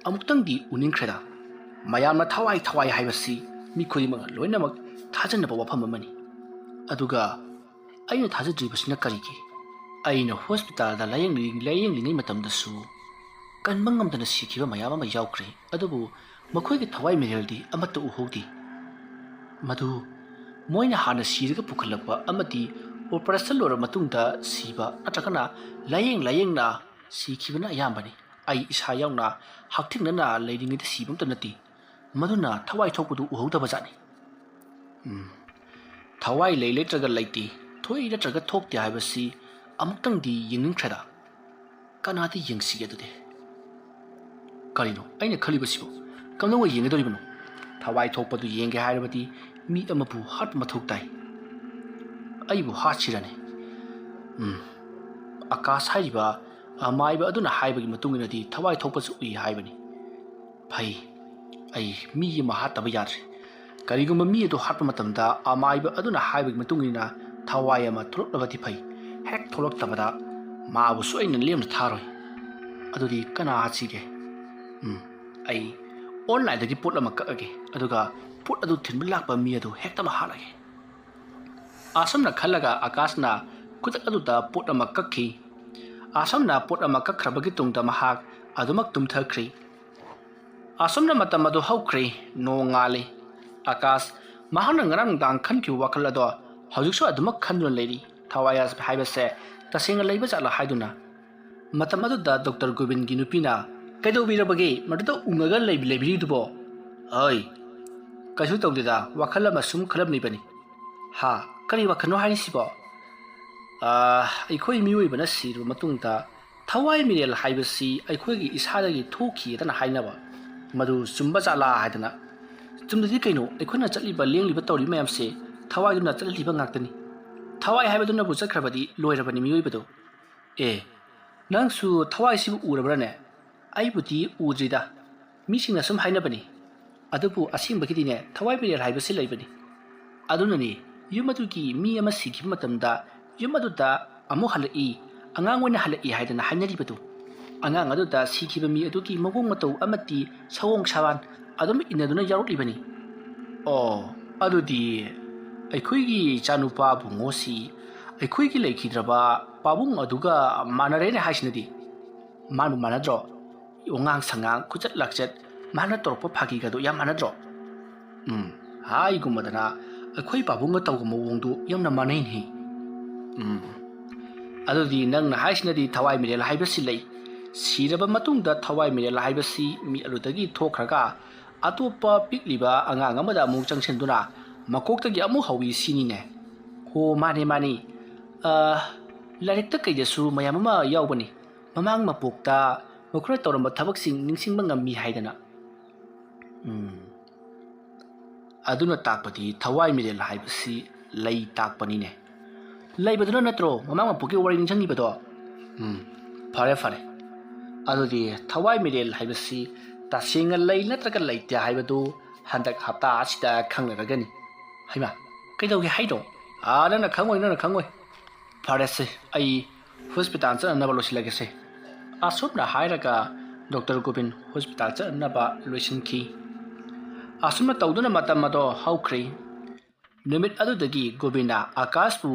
A: amuktangdi uningkreda. Mayamna thawai haibasi mikhoi mga loinamak thajanaba wafam amani. ꯑꯗꯨꯒ ꯑꯩꯅ ꯊꯥꯖꯗ꯭ꯔꯤꯕꯁꯤꯅ ꯀꯔꯤꯒꯤ ꯑꯩꯅ ꯍꯣꯁꯄꯤꯇꯥꯜꯗ ꯂꯥꯌꯦꯡꯂꯤꯉꯩ ꯃꯇꯝꯗꯁꯨ ꯀꯟꯕ ꯉꯝꯗꯅ ꯁꯤꯈꯤꯕ ꯃꯌꯥꯝ ꯑꯃ ꯌꯥꯎꯈ꯭ꯔꯦ ꯑꯗꯨꯕꯨ ꯃꯈꯣꯏꯒꯤ ꯊꯋꯥꯏ ꯃꯤꯔꯦꯜꯗꯤ ꯑꯃꯠꯇ ꯎꯍꯧꯗꯦ ꯃꯗꯨ ꯃꯣꯏꯅ ꯍꯥꯟꯅ ꯁꯤꯔꯒ ꯄꯨꯈꯠꯂꯛꯄ ꯑꯃꯗꯤ ꯑꯣꯄꯔꯦꯁꯟ ꯂꯣꯏꯔꯕ ꯃꯇꯨꯡꯗ ꯁꯤꯕ ꯅꯠꯇ꯭ꯔꯒꯅ ꯂꯥꯌꯦꯡꯅ ꯁꯤꯈꯤꯕꯅ ꯑꯌꯥꯝꯕꯅꯤ ꯑꯩ ꯏꯁꯥ ꯌꯥꯎꯅ ꯍꯛꯊꯦꯡꯅꯅ ꯂꯩꯔꯤꯉꯩꯗ ꯁꯤꯕ ꯑꯝꯇ ꯅꯠꯇꯦ ꯃꯗꯨꯅ ꯊꯋꯥꯏ ꯊꯣꯛꯄꯗꯨ ꯎꯍꯧꯗꯕꯖꯥꯠꯅꯤ ꯊꯋꯥꯏ ꯂꯩꯇ꯭ꯔꯒ ꯂꯩꯇꯦ ꯊꯣꯛꯏ ꯅꯠꯇ꯭ꯔꯒ ꯊꯣꯛꯇꯦ ꯍꯥꯏꯕꯁꯤ ꯑꯃꯨꯛꯇꯪꯗꯤ ꯌꯦꯡꯅꯤꯡꯈ꯭ꯔꯦꯗ ꯀꯅꯥꯗꯤ ꯌꯦꯡꯁꯤꯒꯦ ꯑꯗꯨꯗꯤ ꯀꯔꯤꯅꯣ ꯑꯩꯅ ꯈꯜꯂꯤꯕꯁꯤꯕꯨ ꯀꯝꯗꯧꯅ ꯌꯦꯡꯒꯗꯧꯔꯤꯕꯅꯣ ꯊꯋꯥꯏ ꯊꯣꯛꯄꯗꯨ ꯌꯦꯡꯒꯦ ꯍꯥꯏꯔꯕꯗꯤ ꯃꯤ ꯑꯃꯕꯨ ꯍꯥꯠꯄ ꯃꯊꯧ ꯇꯥꯏ ꯑꯩꯕꯨ ꯍꯥꯠꯁꯤꯔꯅꯦ ꯑꯀꯥꯁ ꯍꯥꯏꯔꯤꯕ ꯑꯃꯥꯏꯕ ꯑꯗꯨꯅ ꯍꯥꯏꯕꯒꯤ ꯃꯇꯨꯡ ꯏꯟꯅꯗꯤ ꯊꯋꯥꯏ ꯊꯣꯛꯄꯁꯨ ꯎꯏ ꯍꯥꯏꯕꯅꯤ ꯐꯩ ꯑꯩ ꯃꯤ ꯑꯃ ꯍꯥꯠꯇꯕ ꯌꯥꯗ꯭ꯔꯦ ꯀꯔꯤꯒꯨꯝꯕ ꯃꯤ ꯑꯗꯨ ꯍꯥꯠꯄ ꯃꯇꯝꯗ ꯑꯃꯥꯏꯕ ꯑꯗꯨꯅ ꯍꯥꯏꯕꯒꯤ ꯃꯇꯨꯡ ꯏꯟꯅ ꯊꯋꯥꯏ ꯑꯃ ꯊꯣꯛꯂꯛꯂꯕꯗꯤ ꯐꯩ ꯍꯦꯛ ꯊꯣꯛꯂꯛꯇꯕꯗ ꯃꯥꯕꯨꯁꯨ ꯑꯩꯅ ꯂꯦꯝꯅ ꯊꯥꯔꯣꯏ ꯑꯗꯨꯗꯤ ꯀꯅꯥ ꯍꯥꯠꯁꯤꯒꯦ ꯑꯩ ꯑꯣꯟꯂꯥꯏꯟꯗꯒꯤ ꯄꯣꯠ ꯑꯃ ꯀꯛꯑꯒꯦ ꯑꯗꯨꯒ ꯄꯣꯠ ꯑꯗꯨ ꯊꯤꯟꯕ ꯂꯥꯛꯄ ꯃꯤ ꯑꯗꯨ ꯍꯦꯛꯇꯃꯛ ꯍꯥꯠꯂꯒꯦ ꯑꯁꯨꯝꯅ ꯈꯜꯂꯒ ꯑꯀꯥꯁꯅ ꯈꯨꯗꯛ ꯑꯗꯨꯗ ꯄꯣꯠ ꯑꯃ ꯀꯛꯈꯤ ꯑꯁꯨꯝꯅ ꯄꯣꯠ ꯑꯃ ꯀꯛꯈ꯭ꯔꯕꯒꯤ ꯇꯨꯡꯗ ꯃꯍꯥꯛ ꯑꯗꯨꯃꯛ ꯇꯨꯝꯊꯈ꯭ꯔꯤ ꯑꯁꯨꯝꯅ ꯃꯇꯝ ꯑꯗꯨ ꯍꯧꯈ꯭ꯔꯦ ꯅꯣꯡ ꯉꯥꯜꯂꯤ ꯑꯀꯥꯁ ꯃꯍꯥꯛꯅ ꯉꯔꯥꯡ ꯅꯨꯡꯗꯥꯡ ꯈꯟꯈꯤꯕ ꯋꯥꯈꯜ ꯑꯗꯣ ꯍꯧꯖꯤꯛꯁꯨ ꯑꯗꯨꯃꯛ ꯈꯟꯗꯨꯅ ꯂꯩꯔꯤ ꯊꯋꯥꯏ ꯍꯥꯏꯕꯁꯦ ꯇꯁꯦꯡꯅ ꯂꯩꯕ ꯖꯥꯠꯂꯥ ꯍꯥꯏꯗꯨꯅ ꯃꯇꯝ ꯑꯗꯨꯗ ꯗꯣꯛꯇꯔ ꯒꯣꯕꯤꯟꯒꯤ ꯅꯨꯄꯤꯅ ꯀꯩꯗꯧꯕꯤꯔꯕꯒꯦ ꯃꯗꯨꯗ ꯎꯡꯉꯒ ꯂꯩꯕꯤꯔꯤꯗꯨꯕꯣ ꯍꯣꯏ ꯀꯩꯁꯨ ꯇꯧꯗꯦꯗ ꯋꯥꯈꯜ ꯑꯃ ꯁꯨꯝ ꯈꯜꯂꯝꯂꯤꯕꯅꯤ ꯍꯥ ꯀꯔꯤ ꯋꯥꯈꯜꯅꯣ ꯍꯥꯏꯔꯤꯁꯤꯕꯣ ꯑꯩꯈꯣꯏ ꯃꯤꯑꯣꯏꯕꯅ ꯁꯤꯔꯕ ꯃꯇꯨꯡꯗ ꯊꯋꯥꯏ ꯃꯤꯔꯦꯜ ꯍꯥꯏꯕꯁꯤ ꯑꯩꯈꯣꯏꯒꯤ ꯏꯁꯥꯗꯒꯤ ꯊꯣꯛꯈꯤꯗꯅ ꯍꯥꯏꯅꯕ ꯃꯗꯨ ꯆꯨꯝꯕ ꯖꯥꯠꯂꯥ ꯍꯥꯏꯗꯅ ꯆꯨꯝꯗꯗꯤ ꯀꯩꯅꯣ ꯑꯩꯈꯣꯏꯅ ꯆꯠꯂꯤꯕ ꯂꯦꯡꯂꯤꯕ ꯇꯧꯔꯤꯕ ꯃꯌꯥꯝꯁꯦ ꯊꯋꯥꯏꯗꯨꯅ ꯆꯠꯍꯜꯂꯤꯕ ꯉꯥꯛꯇꯅꯤ ꯊꯋꯥꯏ ꯍꯥꯏꯕꯗꯨꯅꯕꯨ ꯆꯠꯈ꯭ꯔꯕꯗꯤ ꯂꯣꯏꯔꯕꯅꯤ ꯃꯤꯑꯣꯏꯕꯗꯣ ꯅꯪꯁꯨ ꯊꯋꯥꯏꯁꯤꯕꯨ ꯎꯔꯕ꯭ꯔꯅꯦ ꯑꯩꯕꯨꯗꯤ ꯎꯗ꯭ꯔꯤꯗ ꯃꯤꯁꯤꯡꯅ ꯁꯨꯝ ꯍꯥꯏꯅꯕꯅꯤ ꯑꯗꯨꯕꯨ ꯑꯁꯦꯡꯕꯒꯤꯗꯤꯅꯦ ꯊꯋꯥꯏ ꯃꯤꯔꯦꯜ ꯍꯥꯏꯕꯁꯤ ꯂꯩꯕꯅꯤ ꯑꯗꯨꯅꯅꯤ ꯌꯨꯝ ꯑꯗꯨꯒꯤ ꯃꯤ ꯑꯃ ꯁꯤꯈꯤꯕ ꯃꯇꯝꯗ ꯌꯨꯝ ꯑꯗꯨꯗ ꯑꯃꯨꯛ ꯍꯜꯂꯛꯏ ꯑꯉꯥꯡ ꯑꯣꯏꯅ ꯍꯜꯂꯛꯏ ꯍꯥꯏꯗꯅ ꯍꯥꯏꯅꯔꯤꯕꯗꯨ ꯑꯉꯥꯡ ꯑꯗꯨꯗ ꯁꯤꯈꯤꯕ ꯃꯤ ꯑꯗꯨꯒꯤ ꯃꯑꯣꯡ ꯃꯇꯧ ꯑꯃꯗꯤ ꯁꯑꯣꯡ ꯁꯥꯕꯥꯟ ꯑꯗꯨꯝ ꯏꯟꯅꯗꯨꯅ ꯌꯥꯎꯔꯛꯂꯤꯕꯅꯤ ꯑꯗꯨꯗꯤ ꯑꯩꯈꯣꯏꯒꯤ ꯏꯆꯥꯅꯨꯄꯥ ꯕꯨꯡꯉꯣꯁꯤ ꯑꯩꯈꯣꯏꯒꯤ ꯂꯩꯈꯤꯗ꯭ꯔꯕ ꯄꯥꯕꯨꯡ ꯑꯗꯨꯒ ꯃꯥꯟꯅꯔꯦꯅꯦ ꯍꯥꯏꯁꯤꯅꯗꯤ ꯃꯥꯅ ꯃꯥꯟꯅꯗ꯭ꯔꯣ ꯋꯥꯉꯥꯡ ꯁꯉꯥꯡ ꯈꯨꯆꯠ ꯂꯥꯛꯆꯠ ꯃꯥꯅ ꯇꯧꯔꯛꯄ ꯐꯥꯒꯤꯒꯗꯣ ꯌꯥꯝ ꯃꯥꯟꯅꯗ꯭ꯔꯣ ꯍꯥꯏꯒꯨꯝꯕꯗꯅ ꯑꯩꯈꯣꯏ ꯄꯥꯕꯨꯡꯒ ꯇꯧꯕ ꯃꯑꯣꯡꯗꯨ ꯌꯥꯝꯅ ꯃꯥꯟꯅꯩꯅꯤ ꯑꯗꯨꯗꯤ ꯅꯪꯅ ꯍꯥꯏꯁꯤꯅꯗꯤ ꯊꯋꯥꯏ ꯃꯤꯔꯦꯜ ꯍꯥꯏꯕꯁꯤ ꯂꯩ ꯁꯤꯔꯕ ꯃꯇꯨꯡꯗ ꯊꯋꯥꯏ ꯃꯤꯔꯦꯜ ꯍꯥꯏꯕꯁꯤ ꯃꯤ ꯑꯗꯨꯗꯒꯤ ꯊꯣꯛꯈ꯭ꯔꯒ ꯑꯇꯣꯞꯄ ꯄꯤꯛꯂꯤꯕ ꯑꯉꯥꯡ ꯑꯃꯗ ꯑꯃꯨꯛ ꯆꯪꯁꯤꯟꯗꯨꯅ ꯃꯀꯣꯛꯇꯒꯤ ꯑꯃꯨꯛ ꯍꯧꯋꯤ ꯁꯤꯅꯤꯅꯦ ꯍꯣ ꯃꯥꯅꯤ ꯂꯥꯏꯔꯤꯛꯇ ꯀꯩꯗꯁꯨ ꯃꯌꯥꯝ ꯑꯃ ꯌꯥꯎꯕꯅꯤ ꯃꯃꯥꯡ ꯃꯄꯣꯛꯇ ꯃꯈꯣꯏꯅ ꯇꯧꯔꯝꯕ ꯊꯕꯛꯁꯤꯡ ꯅꯤꯡꯁꯤꯡꯕ ꯉꯝꯃꯤ ꯍꯥꯏꯗꯅ ꯑꯗꯨꯅ ꯇꯥꯛꯄꯗꯤ ꯊꯋꯥꯏ ꯃꯤꯔꯦꯜ ꯍꯥꯏꯕꯁꯤ ꯂꯩ ꯇꯥꯛꯄꯅꯤꯅꯦ ꯂꯩꯕꯗꯨꯅ ꯅꯠꯇ꯭ꯔꯣ ꯃꯃꯥꯡ ꯃꯄꯣꯛꯀꯤ ꯋꯥꯔꯤ ꯅꯤꯡꯁꯤꯡꯉꯤꯕꯗꯣ ꯐꯔꯦ ꯑꯗꯨꯗꯤ ꯊꯋꯥꯏ ꯃꯤꯔꯦꯜ ꯍꯥꯏꯕꯁꯤ ꯇꯁꯦꯡꯅ ꯂꯩ ꯅꯠꯇ꯭ꯔꯒ ꯂꯩꯇꯦ ꯍꯥꯏꯕꯗꯨ ꯍꯟꯗꯛ ꯍꯞꯇꯥ ꯑꯁꯤꯗ ꯈꯪꯅꯔꯒꯅꯤ ꯍꯩꯃꯥ ꯀꯩꯗꯧꯒꯦ ꯍꯥꯏꯅꯣ ꯅꯪꯅ ꯈꯪꯉꯣꯏ ꯐꯔꯦꯁꯦ ꯑꯩ ꯍꯣꯁꯄꯤꯇꯥꯜ ꯆꯠꯅꯅꯕ ꯂꯣꯏꯁꯤꯜꯂꯒꯦꯁꯦ ꯑꯁꯨꯝꯅ ꯍꯥꯏꯔꯒ ꯗꯣꯛꯇꯔ ꯒꯣꯕꯤꯟ ꯍꯣꯁꯄꯤꯇꯥꯜ ꯆꯠꯅꯅꯕ ꯂꯣꯏꯁꯤꯟꯈꯤ ꯑꯁꯨꯝꯅ ꯇꯧꯗꯨꯅ ꯃꯇꯝ ꯑꯗꯣ ꯍꯧꯈ꯭ꯔꯦ ꯅꯨꯃꯤꯠ ꯑꯗꯨꯗꯒꯤ ꯒꯣꯕꯤꯟꯅ ꯑꯀꯥꯁꯄꯨ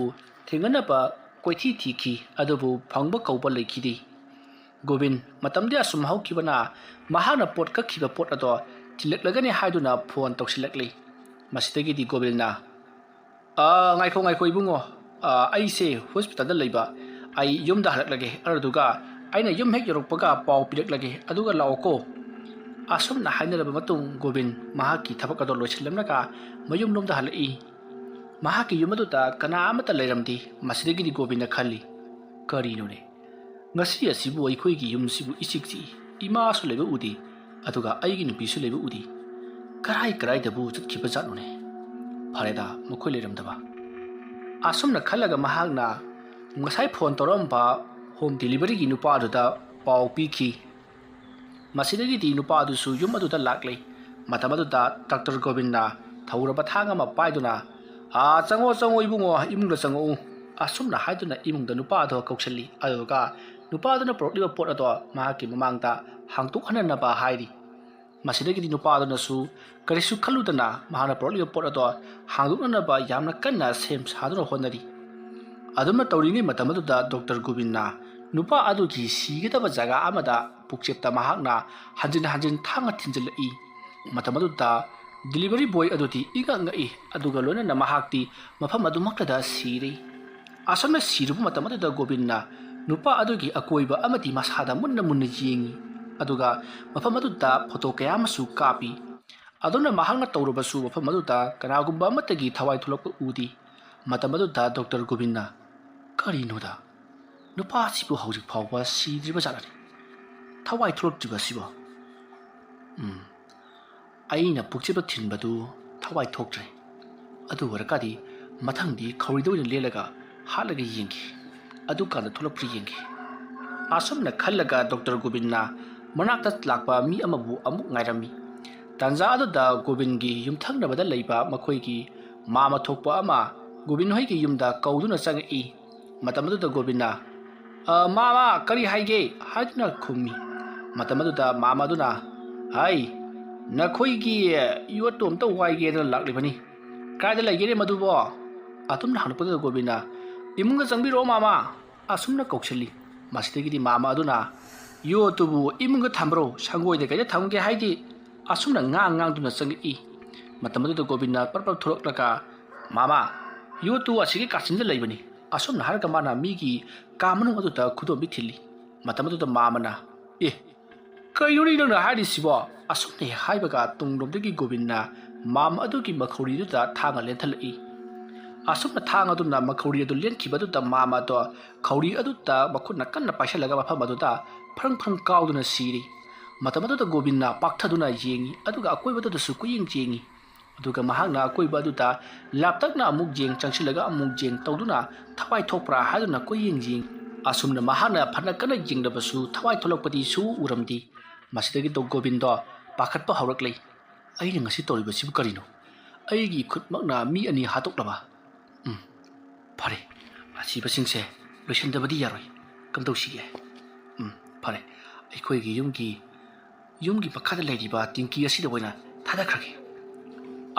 A: ꯊꯦꯡꯅꯅꯕ ꯀꯣꯏꯊꯤ ꯊꯤꯈꯤ ꯑꯗꯨꯕꯨ ꯐꯪꯕ ꯀꯧꯕ ꯂꯩꯈꯤꯗꯦ ꯒꯣꯕꯤꯟ ꯃꯇꯝꯗꯤ ꯑꯁꯨꯝ ꯍꯧꯈꯤꯕꯅ ꯃꯍꯥꯛꯅ ꯄꯣꯠ ꯀꯛꯈꯤꯕ ꯄꯣꯠ ꯑꯗꯣ ꯊꯤꯜꯂꯛꯂꯒꯅꯤ ꯍꯥꯏꯗꯨꯅ ꯐꯣꯟ ꯇꯧꯁꯤꯜꯂꯛꯂꯤ ꯃꯁꯤꯗꯒꯤꯗꯤ ꯒꯣꯕꯤꯟꯅ ꯉꯥꯏꯈꯣ ꯏꯕꯨꯡꯉꯣ ꯑꯩꯁꯦ ꯍꯣꯁꯄꯤꯇꯥꯜꯗ ꯂꯩꯕ ꯑꯩ ꯌꯨꯝꯗ ꯍꯜꯂꯛꯂꯒꯦ ꯑꯗꯨꯗꯨꯒ ꯑꯩꯅ ꯌꯨꯝ ꯍꯦꯛ ꯌꯧꯔꯛꯄꯒ ꯄꯥꯎ ꯄꯤꯔꯛꯂꯒꯦ ꯑꯗꯨꯒ ꯂꯥꯛꯑꯣꯀꯣ ꯑꯁꯨꯝꯅ ꯍꯥꯏꯅꯔꯕ ꯃꯇꯨꯡ ꯒꯣꯕꯤꯟ ꯃꯍꯥꯛꯀꯤ ꯊꯕꯛ ꯑꯗꯣ ꯂꯣꯏꯁꯤꯜꯂꯝꯂꯒ ꯃꯌꯨꯝꯂꯣꯝꯗ ꯍꯜꯂꯛꯏ ꯃꯍꯥꯛꯀꯤ ꯌꯨꯝ ꯑꯗꯨꯗ ꯀꯅꯥ ꯑꯃꯠꯇ ꯂꯩꯔꯝꯗꯦ ꯃꯁꯤꯗꯒꯤꯗꯤ ꯒꯣꯕꯤꯟꯅ ꯈꯜꯂꯤ ꯀꯔꯤꯅꯣꯅꯦ ꯉꯁꯤ ꯑꯁꯤꯕꯨ ꯑꯩꯈꯣꯏꯒꯤ ꯌꯨꯝꯁꯤꯕꯨ ꯏꯆꯤꯛ ꯆꯤꯛꯏ ꯏꯃꯥꯁꯨ ꯂꯩꯕ ꯎꯗꯦ ꯑꯗꯨꯒ ꯑꯩꯒꯤ ꯅꯨꯄꯤꯁꯨ ꯂꯩꯕ ꯎꯗꯦ ꯀꯔꯥꯏꯗꯕꯨ ꯆꯠꯈꯤꯕ ꯖꯥꯠꯅꯣꯅꯦ ꯐꯔꯦꯗ ꯃꯈꯣꯏ ꯂꯩꯔꯝꯗꯕ ꯑꯁꯨꯝꯅ ꯈꯜꯂꯒ ꯃꯍꯥꯛꯅ ꯉꯁꯥꯏ ꯐꯣꯟ ꯇꯧꯔꯝꯕ ꯍꯣꯝ ꯗꯦꯂꯤꯚꯔꯤꯒꯤ ꯅꯨꯄꯥ ꯑꯗꯨꯗ ꯄꯥꯎ ꯄꯤꯈꯤ ꯃꯁꯤꯗꯒꯤꯗꯤ ꯅꯨꯄꯥ ꯑꯗꯨꯁꯨ ꯌꯨꯝ ꯑꯗꯨꯗ ꯂꯥꯛꯂꯤ ꯃꯇꯝ ꯑꯗꯨꯗ ꯗꯣꯛꯇꯔ ꯒꯣꯕꯤꯟꯅ ꯊꯧꯔꯕ ꯊꯥꯡ ꯑꯃ ꯄꯥꯏꯗꯨꯅ ꯆꯪꯉꯣ ꯏꯕꯨꯡꯉꯣ ꯏꯃꯨꯡꯗ ꯆꯪꯉꯛꯎ ꯑꯁꯨꯝꯅ ꯍꯥꯏꯗꯨꯅ ꯏꯃꯨꯡꯗ ꯅꯨꯄꯥ ꯑꯗꯣ ꯀꯧꯁꯤꯜꯂꯤ ꯑꯗꯨꯒ ꯅꯨꯄꯥ ꯑꯗꯨꯅ ꯄꯨꯔꯛꯂꯤꯕ ꯄꯣꯠ ꯑꯗꯣ ꯃꯍꯥꯛꯀꯤ ꯃꯃꯥꯡꯗ ꯍꯥꯡꯇꯣꯛꯍꯟꯅꯕ ꯍꯥꯏꯔꯤ ꯃꯁꯤꯗꯒꯤꯗꯤ ꯅꯨꯄꯥꯗꯨꯅꯁꯨ ꯀꯔꯤꯁꯨ ꯈꯜꯂꯨꯗꯅ ꯃꯍꯥꯛꯅ ꯄꯨꯔꯛꯂꯤꯕ ꯄꯣꯠ ꯑꯗꯣ ꯍꯥꯡꯗꯣꯛꯅꯅꯕ ꯌꯥꯝꯅ ꯀꯟꯅ ꯁꯦꯝ ꯁꯥꯗꯨꯅ ꯍꯣꯠꯅꯔꯤ꯫ ꯑꯗꯨꯝꯅ ꯇꯧꯔꯤꯉꯩ ꯃꯇꯝ ꯑꯗꯨꯗ ꯗꯣꯛꯇꯔ ꯒꯣꯕꯤꯟꯅ ꯅꯨꯄꯥ ꯑꯗꯨꯒꯤ ꯁꯤꯒꯗꯕ ꯖꯒꯥ ꯑꯃꯗ ꯄꯨꯛꯆꯦꯞꯇ ꯃꯍꯥꯛꯅ ꯍꯟꯖꯤꯟ ꯍꯟꯖꯤꯟ ꯊꯥꯡꯅ ꯊꯤꯟꯖꯤꯜꯂꯛꯏ꯫ ꯃꯇꯝ ꯑꯗꯨꯗ ꯗꯤꯂꯤꯚꯔꯤ ꯕꯣꯏ ꯑꯗꯨꯗꯤ ꯏꯉꯛ ꯉꯛꯏ ꯑꯗꯨꯒ ꯂꯣꯏꯅꯅ ꯃꯍꯥꯛꯇꯤ ꯃꯐꯝ ꯑꯗꯨꯃꯛꯇꯗ ꯁꯤꯔꯤ꯫ ꯑꯁꯨꯝꯅ ꯁꯤꯔꯨꯕ ꯃꯇꯝ ꯑꯗꯨꯗ ꯒꯣꯕꯤꯟꯅ ꯅꯨꯄꯥ ꯑꯗꯨꯒꯤ ꯑꯀꯣꯏꯕ ꯑꯃꯗꯤ ꯃꯁꯥꯗ ꯃꯨꯟꯅ ꯃꯨꯟꯅ ꯌꯦꯡꯉꯤ ꯑꯗꯨꯒ ꯃꯐꯝ ꯑꯗꯨꯗ ꯐꯣꯇꯣ ꯀꯌꯥ ꯑꯃꯁꯨ ꯀꯥꯞꯄꯤ꯫ ꯑꯗꯨꯅ ꯃꯍꯥꯛꯅ ꯇꯧꯔꯕꯁꯨ ꯃꯐꯝ ꯑꯗꯨꯗ ꯀꯅꯥꯒꯨꯝꯕ ꯑꯃꯠꯇꯒꯤ ꯊꯋꯥꯏ ꯊꯣꯛꯂꯛꯄ ꯎꯗꯦ꯫ ꯃꯇꯝ ꯑꯗꯨꯗ ꯗꯣꯛꯇꯔ ꯒꯣꯕꯤꯟꯅ ꯀꯔꯤꯅꯣꯗ ꯅꯨꯄꯥ ꯑꯁꯤꯕꯨ ꯍꯧꯖꯤꯛ ꯐꯥꯎꯕ ꯁꯤꯗ꯭ꯔꯤꯕ ꯖꯥꯠꯂꯅꯤ ꯊꯋꯥꯏ ꯊꯣꯛꯂꯛꯇ꯭ꯔꯤꯕ ꯑꯁꯤꯕꯣ ꯑꯩꯅ ꯄꯨꯛꯆꯦꯞꯇ ꯊꯤꯟꯕꯗꯨ ꯊꯋꯥꯏ ꯊꯣꯛꯇ꯭ꯔꯦ ꯑꯗꯨ ꯑꯣꯏꯔꯀꯥꯟꯗꯤ ꯃꯊꯪꯗꯤ ꯈꯧꯔꯤꯗ ꯑꯣꯏꯅ ꯂꯦꯜꯂꯒ ꯍꯥꯠꯂꯒ ꯌꯦꯡꯈꯤ ꯑꯗꯨꯀꯥꯟꯗ ꯊꯣꯛꯂꯛꯄ꯭ꯔꯥ ꯌꯦꯡꯈꯤ꯫ ꯑꯁꯨꯝꯅ ꯈꯜꯂꯒ ꯗꯣꯛꯇꯔ ꯒꯣꯕꯤꯟꯅ ꯃꯅꯥꯛꯇ ꯂꯥꯛꯄ ꯃꯤ ꯑꯃꯕꯨ ꯑꯃꯨꯛ ꯉꯥꯏꯔꯝꯃꯤ꯫ ꯇꯥꯟꯖꯥ ꯑꯗꯨꯗ ꯒꯣꯕꯤꯟꯒꯤ ꯌꯨꯝꯊꯪꯅꯕꯗ ꯂꯩꯕ ꯃꯈꯣꯏꯒꯤ ꯃꯥꯃ ꯊꯣꯛꯄ ꯑꯃ ꯒꯣꯕꯤꯟ ꯍꯣꯏꯒꯤ ꯌꯨꯝꯗ ꯀꯧꯗꯨꯅ ꯆꯪꯉꯛꯏ꯫ ꯃꯇꯝ ꯑꯗꯨꯗ ꯒꯣꯕꯤꯟꯅ ꯃꯥꯃ ꯀꯔꯤ ꯍꯥꯏꯒꯦ ꯍꯥꯏꯗꯨꯅ ꯈꯨꯝꯃꯤ꯫ ꯃꯇꯝ ꯑꯗꯨꯗ ꯃꯥꯃ ꯑꯗꯨꯅ ꯍꯥꯏ ꯅꯈꯣꯏꯒꯤ ꯌꯣꯠꯇꯣ ꯑꯝꯇ ꯋꯥꯏꯒꯦꯗꯅ ꯂꯥꯛꯂꯤꯕꯅꯤ ꯀꯥꯏꯗ ꯂꯩꯒꯦꯅꯦ ꯃꯗꯨꯕꯣ? ꯑꯗꯨꯝꯅ ꯍꯪꯂꯛꯄꯗꯨꯗ ꯒꯣꯕꯤꯟꯅ ꯏꯃꯨꯡꯗ ꯆꯪꯕꯤꯔꯛꯑꯣ ꯃꯥꯃ ꯑꯁꯨꯝꯅ ꯀꯧꯁꯤꯜꯂꯤ꯫ ꯃꯁꯤꯗꯒꯤꯗꯤ ꯃꯥꯃ ꯑꯗꯨꯅ ꯌꯣꯠꯇꯨꯕꯨ ꯏꯃꯨꯡꯗ ꯊꯝꯕ꯭ꯔꯣ ꯁꯪꯒꯣꯏꯗ ꯀꯩꯗ ꯊꯝꯒꯦ ꯍꯥꯏꯗꯤ ꯑꯁꯨꯝꯅ ꯉꯥꯡꯗꯨꯅ ꯆꯪꯉꯛꯏ꯫ ꯃꯇꯝ ꯑꯗꯨꯗ ꯒꯣꯕꯤꯟꯅ ꯄꯔꯞ ꯊꯣꯛꯂꯛꯂꯒ ꯃꯥꯃ ꯌꯣꯠꯇꯨ ꯑꯁꯤꯒꯤ ꯀꯥꯆꯤꯟꯗ ꯂꯩꯕꯅꯤ ꯑꯁꯨꯝꯅ ꯍꯥꯏꯔꯒ ꯃꯥꯅ ꯃꯤꯒꯤ ꯀꯥ ꯃꯅꯨꯡ ꯑꯗꯨꯗ ꯈꯨꯗꯣꯝꯕꯤ ꯊꯤꯜꯂꯤ꯫ ꯃꯇꯝ ꯑꯗꯨꯗ ꯃꯥꯃꯅ ꯀꯩꯅꯣꯅꯤ ꯅꯪꯅ ꯍꯥꯏꯔꯤꯁꯤꯕꯣ? ꯑꯁꯨꯝꯅ ꯍꯦꯛ ꯍꯥꯏꯕꯒ ꯇꯨꯡꯂꯣꯝꯗꯒꯤ ꯒꯣꯕꯤꯟꯅ ꯃꯥꯃ ꯑꯗꯨꯒꯤ ꯃꯈꯧꯔꯤꯗꯨꯗ ꯊꯥꯡꯅ ꯂꯦꯟꯊꯠꯂꯛꯏ꯫ ꯑꯁꯨꯝꯅ ꯊꯥꯡ ꯑꯗꯨꯅ ꯃꯈꯧꯔꯤ ꯑꯗꯨ ꯂꯦꯟꯈꯤꯕꯗꯨꯗ ꯃꯥꯃ ꯑꯗꯣ ꯈꯧꯔꯤ ꯑꯗꯨꯗ ꯃꯈꯨꯠꯅ ꯀꯟꯅ ꯄꯥꯏꯁꯤꯜꯂꯒ ꯃꯐꯝ ꯑꯗꯨꯗ ꯐ꯭ꯔꯪ ꯐ꯭ꯔꯪ ꯀꯥꯎꯗꯨꯅ ꯁꯤꯔꯤ꯫ ꯃꯇꯝ ꯑꯗꯨꯗ ꯒꯣꯕꯤꯟꯅ ꯄꯥꯛꯊꯗꯨꯅ ꯌꯦꯡꯉꯤ ꯑꯗꯨꯒ ꯑꯀꯣꯏꯕꯗꯨꯗꯁꯨ ꯀꯨꯌꯦꯡ ꯌꯦꯡꯉꯤ ꯑꯗꯨꯒ ꯃꯍꯥꯛꯅ ꯑꯀꯣꯏꯕ ꯑꯗꯨꯗ ꯂꯥꯞꯇꯛꯅ ꯑꯃꯨꯛ ꯌꯦꯡ ꯆꯪꯁꯤꯜꯂꯒ ꯑꯃꯨꯛ ꯌꯦꯡ ꯇꯧꯗꯨꯅ ꯊꯋꯥꯏ ꯊꯣꯛꯄ꯭ꯔꯥ ꯍꯥꯏꯗꯨꯅ ꯀꯨꯌꯦꯡ ꯌꯦꯡꯉꯤ꯫ ꯑꯁꯨꯝꯅ ꯃꯍꯥꯛꯅ ꯐꯅ ꯀꯟꯅ ꯌꯦꯡꯂꯕꯁꯨ ꯊꯋꯥꯏ ꯊꯣꯛꯂꯛꯄꯗꯤ ꯁꯨ ꯎꯔꯝꯗꯦ꯫ ꯃꯁꯤꯗꯒꯤ ꯒꯣꯕꯤꯟꯗꯣ ꯄꯥꯈꯠꯄ ꯍꯧꯔꯛꯂꯤ꯫ ꯑꯩꯅ ꯉꯁꯤ ꯇꯧꯔꯤꯕꯁꯤꯕꯨ ꯀꯔꯤꯅꯣ? ꯑꯩꯒꯤ ꯈꯨꯠꯃꯛꯅ ꯃꯤ ꯑꯅꯤ ꯍꯥꯠꯇꯣꯛꯂꯕ? ꯐꯔꯦ ꯑꯁꯤꯕꯁꯤꯡꯁꯦ ꯂꯣꯏꯁꯤꯟꯗꯕꯗꯤ ꯌꯥꯔꯣꯏ ꯀꯝꯗꯧꯁꯤꯒꯦ? ꯐꯔꯦ ꯑꯩꯈꯣꯏꯒꯤ ꯌꯨꯝꯒꯤ ꯃꯈꯥꯗ ꯂꯩꯔꯤꯕ ꯇꯤꯡꯀꯤ ꯑꯁꯤꯗ ꯑꯣꯏꯅ ꯊꯥꯗꯈ꯭ꯔꯒꯦ꯫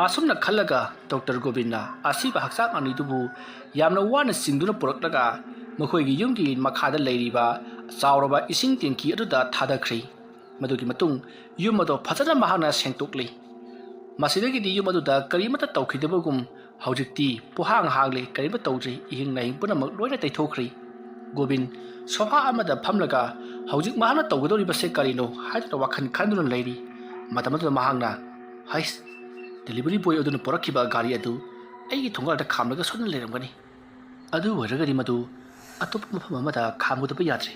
A: ꯑꯁꯨꯝꯅ ꯈꯜꯂꯒ ꯗꯣꯛꯇꯔ ꯒꯣꯕꯤꯟꯅ ꯑꯁꯤꯕ ꯍꯛꯆꯥꯡ ꯑꯅꯤꯗꯨꯕꯨ ꯌꯥꯝꯅ ꯋꯥꯅ ꯆꯤꯡꯗꯨꯅ ꯄꯨꯔꯛꯂꯒ ꯃꯈꯣꯏꯒꯤ ꯌꯨꯝꯒꯤ ꯃꯈꯥꯗ ꯂꯩꯔꯤꯕ ꯆꯥꯎꯔꯕ ꯏꯁꯤꯡ ꯇꯦꯡꯀꯤ ꯑꯗꯨꯗ ꯊꯥꯗꯈ꯭ꯔꯤ꯫ ꯃꯗꯨꯒꯤ ꯃꯇꯨꯡ ꯌꯨꯝ ꯑꯗꯨ ꯐꯖꯅ ꯃꯍꯥꯛꯅ ꯁꯦꯡꯗꯣꯛꯂꯤ꯫ ꯃꯁꯤꯗꯒꯤꯗꯤ ꯌꯨꯝ ꯑꯗꯨꯗ ꯀꯔꯤꯃꯠꯇ ꯇꯧꯈꯤꯗꯕꯒꯨꯝ ꯍꯧꯖꯤꯛꯇꯤ ꯄꯨꯍꯥꯡ ꯍꯥꯡꯂꯤ ꯀꯔꯤꯃꯠ ꯇꯧꯗ꯭ꯔꯤ ꯏꯍꯤꯡ ꯅꯥꯍꯤꯡ ꯄꯨꯝꯅꯃꯛ ꯂꯣꯏꯅ ꯇꯩꯊꯣꯛꯈ꯭ꯔꯤ꯫ ꯒꯣꯕꯤꯟ ꯁꯣꯐꯥ ꯑꯃꯗ ꯐꯝꯂꯒ ꯍꯧꯖꯤꯛ ꯃꯍꯥꯛꯅ ꯇꯧꯒꯗꯧꯔꯤꯕꯁꯦ ꯀꯔꯤꯅꯣ ꯍꯥꯏꯗꯨꯅ ꯋꯥꯈꯜ ꯈꯟꯗꯨꯅ ꯂꯩꯔꯤ꯫ ꯃꯇꯝ ꯑꯗꯨꯗ ꯃꯍꯥꯛꯅ ꯍꯩꯁ ꯗꯦꯂꯤꯚꯔꯤ ꯕꯣꯏ ꯑꯗꯨꯅ ꯄꯨꯔꯛꯈꯤꯕ ꯒꯥꯔꯤ ꯑꯗꯨ ꯑꯩꯒꯤ ꯊꯣꯡꯒꯥꯜꯗ ꯈꯥꯝꯂꯒ ꯁꯣꯏꯗꯅ ꯂꯩꯔꯝꯒꯅꯤ꯫ ꯑꯗꯨ ꯑꯣꯏꯔꯒꯗꯤ ꯃꯗꯨ ꯑꯇꯣꯞꯄ ꯃꯐꯝ ꯑꯃꯗ ꯈꯥꯝꯒꯗꯕ ꯌꯥꯗ꯭ꯔꯦ꯫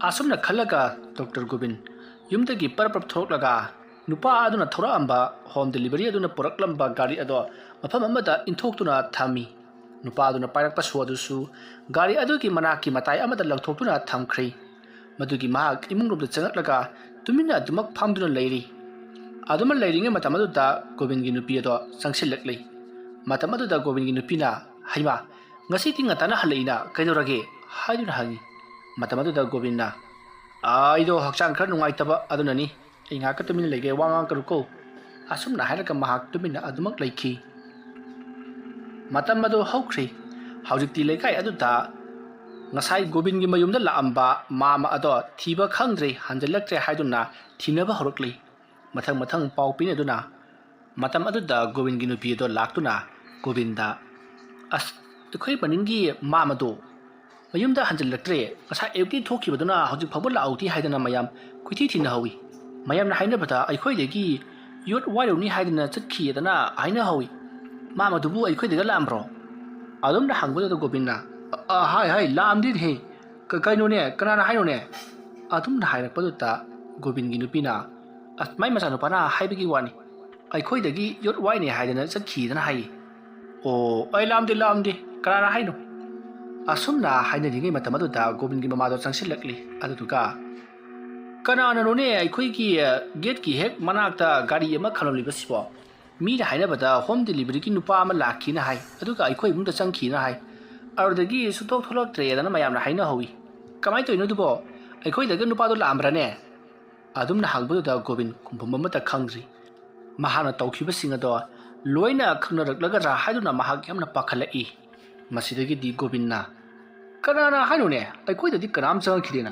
A: ꯑꯁꯨꯝꯅ ꯈꯜꯂꯒ ꯗꯣꯛꯇꯔ ꯒꯣꯕꯤꯟ ꯌꯨꯝꯗꯒꯤ ꯄꯔꯞ ꯊꯣꯛꯂꯒ ꯅꯨꯄꯥ ꯑꯗꯨꯅ ꯊꯧꯔꯛꯑꯝꯕ ꯍꯣꯝ ꯗꯦꯂꯤꯚꯔꯤ ꯑꯗꯨꯅ ꯄꯨꯔꯛꯂꯝꯕ ꯒꯥꯔꯤ ꯑꯗꯣ ꯃꯐꯝ ꯑꯃꯗ ꯏꯟꯊꯣꯛꯇꯨꯅ ꯊꯝꯃꯤ꯫ ꯅꯨꯄꯥ ꯑꯗꯨꯅ ꯄꯥꯏꯔꯛꯄ ꯁꯣ ꯑꯗꯨꯁꯨ ꯒꯥꯔꯤ ꯑꯗꯨꯒꯤ ꯃꯅꯥꯛꯀꯤ ꯃꯇꯥꯏ ꯑꯃꯗ ꯂꯪꯊꯣꯛꯇꯨꯅ ꯊꯝꯈ꯭ꯔꯤ꯫ ꯃꯗꯨꯒꯤ ꯃꯍꯥꯛ ꯏꯃꯨꯡꯂꯣꯝꯗ ꯆꯪꯂꯛꯂꯒ ꯇꯨꯃꯤꯟꯅ ꯑꯗꯨꯃꯛ ꯐꯝꯗꯨꯅ ꯂꯩꯔꯤ꯫ ꯑꯗꯨꯃ ꯂꯩꯔꯤꯉꯩ ꯃꯇꯝ ꯑꯗꯨꯗ ꯒꯣꯕꯤꯟꯒꯤ ꯅꯨꯄꯤ ꯑꯗꯣ ꯆꯪꯁꯤꯜꯂꯛꯂꯤ꯫ ꯃꯇꯝ ꯑꯗꯨꯗ ꯒꯣꯕꯤꯟꯒꯤ ꯅꯨꯄꯤꯅ ꯍꯩꯃꯥ ꯉꯁꯤꯗꯤ ꯉꯟꯇꯥꯅ ꯍꯜꯂꯛꯏꯅ ꯀꯩꯗꯧꯔꯒꯦ ꯍꯥꯏꯗꯨꯅ ꯍꯪꯉꯤ꯫ ꯃꯇꯝ ꯑꯗꯨꯗ ꯒꯣꯕꯤꯟꯅ ꯑꯩꯗꯣ ꯍꯛꯆꯥꯡ ꯈꯔ ꯅꯨꯡꯉꯥꯏꯇꯕ ꯑꯗꯨꯅꯅꯤ ꯑꯩ ꯉꯥꯏꯍꯥꯛꯀ ꯇꯨꯃꯤꯟꯅ ꯂꯩꯒꯦ ꯋꯥ ꯉꯥꯡꯀꯅꯨꯀꯣ ꯑꯁꯨꯝꯅ ꯍꯥꯏꯔꯒ ꯃꯍꯥꯛ ꯇꯨꯃꯤꯟꯅ ꯑꯗꯨꯃꯛ ꯂꯩꯈꯤ꯫ ꯃꯇꯝ ꯑꯗꯨ ꯍꯧꯈ꯭ꯔꯤ꯫ ꯍꯧꯖꯤꯛꯇꯤ ꯂꯩꯀꯥꯏ ꯑꯗꯨꯗ ꯉꯁꯥꯏ ꯒꯣꯕꯤꯟꯒꯤ ꯃꯌꯨꯝꯗ ꯂꯥꯛꯑꯝꯕ ꯃꯥꯃ ꯑꯗꯣ ꯊꯤꯕ ꯈꯪꯗ꯭ꯔꯦ ꯍꯟꯖꯤꯜꯂꯛꯇ꯭ꯔꯦ ꯍꯥꯏꯗꯨꯅ ꯊꯤꯅꯕ ꯍꯧꯔꯛꯂꯤ꯫ ꯃꯊꯪ ꯄꯥꯎ ꯄꯤꯅꯗꯨꯅ ꯃꯇꯝ ꯑꯗꯨꯗ ꯒꯣꯕꯤꯟꯒꯤ ꯅꯨꯄꯤ ꯑꯗꯣ ꯂꯥꯛꯇꯨꯅ ꯒꯣꯕꯤꯟꯗ ꯑꯩꯈꯣꯏ ꯃꯅꯤꯡꯒꯤ ꯃꯥꯃꯗꯣ ꯃꯌꯨꯝꯗ ꯍꯟꯖꯤꯜꯂꯛꯇ꯭ꯔꯦ ꯉꯁꯥꯏ ꯑꯌꯨꯛꯇꯤ ꯊꯣꯛꯈꯤꯕꯗꯨꯅ ꯍꯧꯖꯤꯛ ꯐꯥꯎꯕ ꯂꯥꯛꯍꯧꯗꯦ ꯍꯥꯏꯗꯅ ꯃꯌꯥꯝ ꯀꯣꯏꯊꯤ ꯊꯤꯅꯍꯧꯏ꯫ ꯃꯌꯥꯝꯅ ꯍꯥꯏꯅꯕꯗ ꯑꯩꯈꯣꯏꯗꯒꯤ ꯌꯣꯠ ꯋꯥꯏꯔꯧꯅꯤ ꯍꯥꯏꯗꯅ ꯆꯠꯈꯤꯗꯅ ꯍꯥꯏꯅꯍꯧꯏ꯫ ꯃꯥꯃꯗꯨꯕꯨ ꯑꯩꯈꯣꯏꯗꯒ ꯂꯥꯛꯑꯝꯕ꯭ꯔꯣ? ꯑꯗꯨꯝꯅ ꯍꯪꯕꯗꯨꯗ ꯒꯣꯕꯤꯟꯅ ꯍꯥꯏ ꯂꯥꯛꯑꯝꯗꯦꯅꯦꯍꯦ ꯀꯩꯅꯣꯅꯦ ꯀꯅꯥꯅ ꯍꯥꯏꯅꯣꯅꯦ? ꯑꯗꯨꯝꯅ ꯍꯥꯏꯔꯛꯄꯗꯨꯗ ꯒꯣꯕꯤꯟꯒꯤ ꯅꯨꯄꯤꯅ ꯃꯥꯏ ꯃꯆꯥꯅꯨꯄꯥꯅ ꯍꯥꯏꯕꯒꯤ ꯋꯥꯅꯤ ꯑꯩꯈꯣꯏꯗꯒꯤ ꯌꯣꯠ ꯋꯥꯏꯅꯦ ꯍꯥꯏꯗꯅ ꯆꯠꯈꯤꯗꯅ ꯍꯥꯏꯌꯦ꯫ ꯑꯣ ꯑꯩ ꯂꯥꯛꯑꯝꯗꯦ ꯀꯅꯥꯅ ꯍꯥꯏꯅꯣ? ꯑꯁꯨꯝꯅ ꯍꯥꯏꯅꯔꯤꯉꯩ ꯃꯇꯝ ꯑꯗꯨꯗ ꯒꯣꯕꯤꯟꯒꯤ ꯃꯃꯥꯗꯣ ꯆꯪꯁꯤꯜꯂꯛꯂꯤ꯫ ꯑꯗꯨꯗꯨꯒ ꯀꯅꯥꯅꯅꯣꯅꯦ ꯑꯩꯈꯣꯏꯒꯤ ꯒꯦꯠꯀꯤ ꯍꯦꯛ ꯃꯅꯥꯛꯇ ꯒꯥꯔꯤ ꯑꯃ ꯈꯝꯂꯝꯂꯤꯕꯁꯤꯕꯣ? ꯃꯤꯅ ꯍꯥꯏꯅꯕꯗ ꯍꯣꯝ ꯗꯦꯂꯤꯚꯔꯤꯒꯤ ꯅꯨꯄꯥ ꯑꯃ ꯂꯥꯛꯈꯤꯅ ꯍꯥꯏ ꯑꯗꯨꯒ ꯑꯩꯈꯣꯏ ꯏꯃꯨꯡꯗ ꯆꯪꯈꯤꯅ ꯍꯥꯏ ꯑꯗꯨꯗꯒꯤ ꯊꯣꯛꯂꯛꯇ꯭ꯔꯦꯗꯅ ꯃꯌꯥꯝꯅ ꯍꯥꯏꯅꯍꯧꯏ꯫ ꯀꯃꯥꯏꯅ ꯇꯧꯔꯤꯅꯣ ꯑꯗꯨꯕꯣ? ꯑꯩꯈꯣꯏꯗꯒ ꯅꯨꯄꯥꯗꯣ ꯂꯥꯛꯑꯝꯕ꯭ꯔꯅꯦ? ꯑꯗꯨꯝꯅ ꯍꯪꯕꯗꯨꯗ ꯒꯣꯕꯤꯟ ꯈꯨꯝꯐꯝ ꯑꯃꯠꯇ ꯈꯪꯗ꯭ꯔꯤ ꯃꯍꯥꯛꯅ ꯇꯧꯈꯤꯕꯁꯤꯡ ꯑꯗꯣ ꯂꯣꯏꯅ ꯈꯪꯅꯔꯛꯂꯒꯗ꯭ꯔꯥ ꯍꯥꯏꯗꯨꯅ ꯃꯍꯥꯛ ꯌꯥꯝꯅ ꯄꯥꯈꯠꯂꯛꯏ ꯃꯁꯤꯗꯒꯤꯗꯤ ꯒꯣꯕꯤꯟꯅ ꯀꯅꯥꯅ ꯍꯥꯏꯅꯣꯅꯦ ꯑꯩꯈꯣꯏꯗꯗꯤ ꯀꯅꯥꯝ ꯆꯪꯉꯛꯈꯤꯗꯦꯅ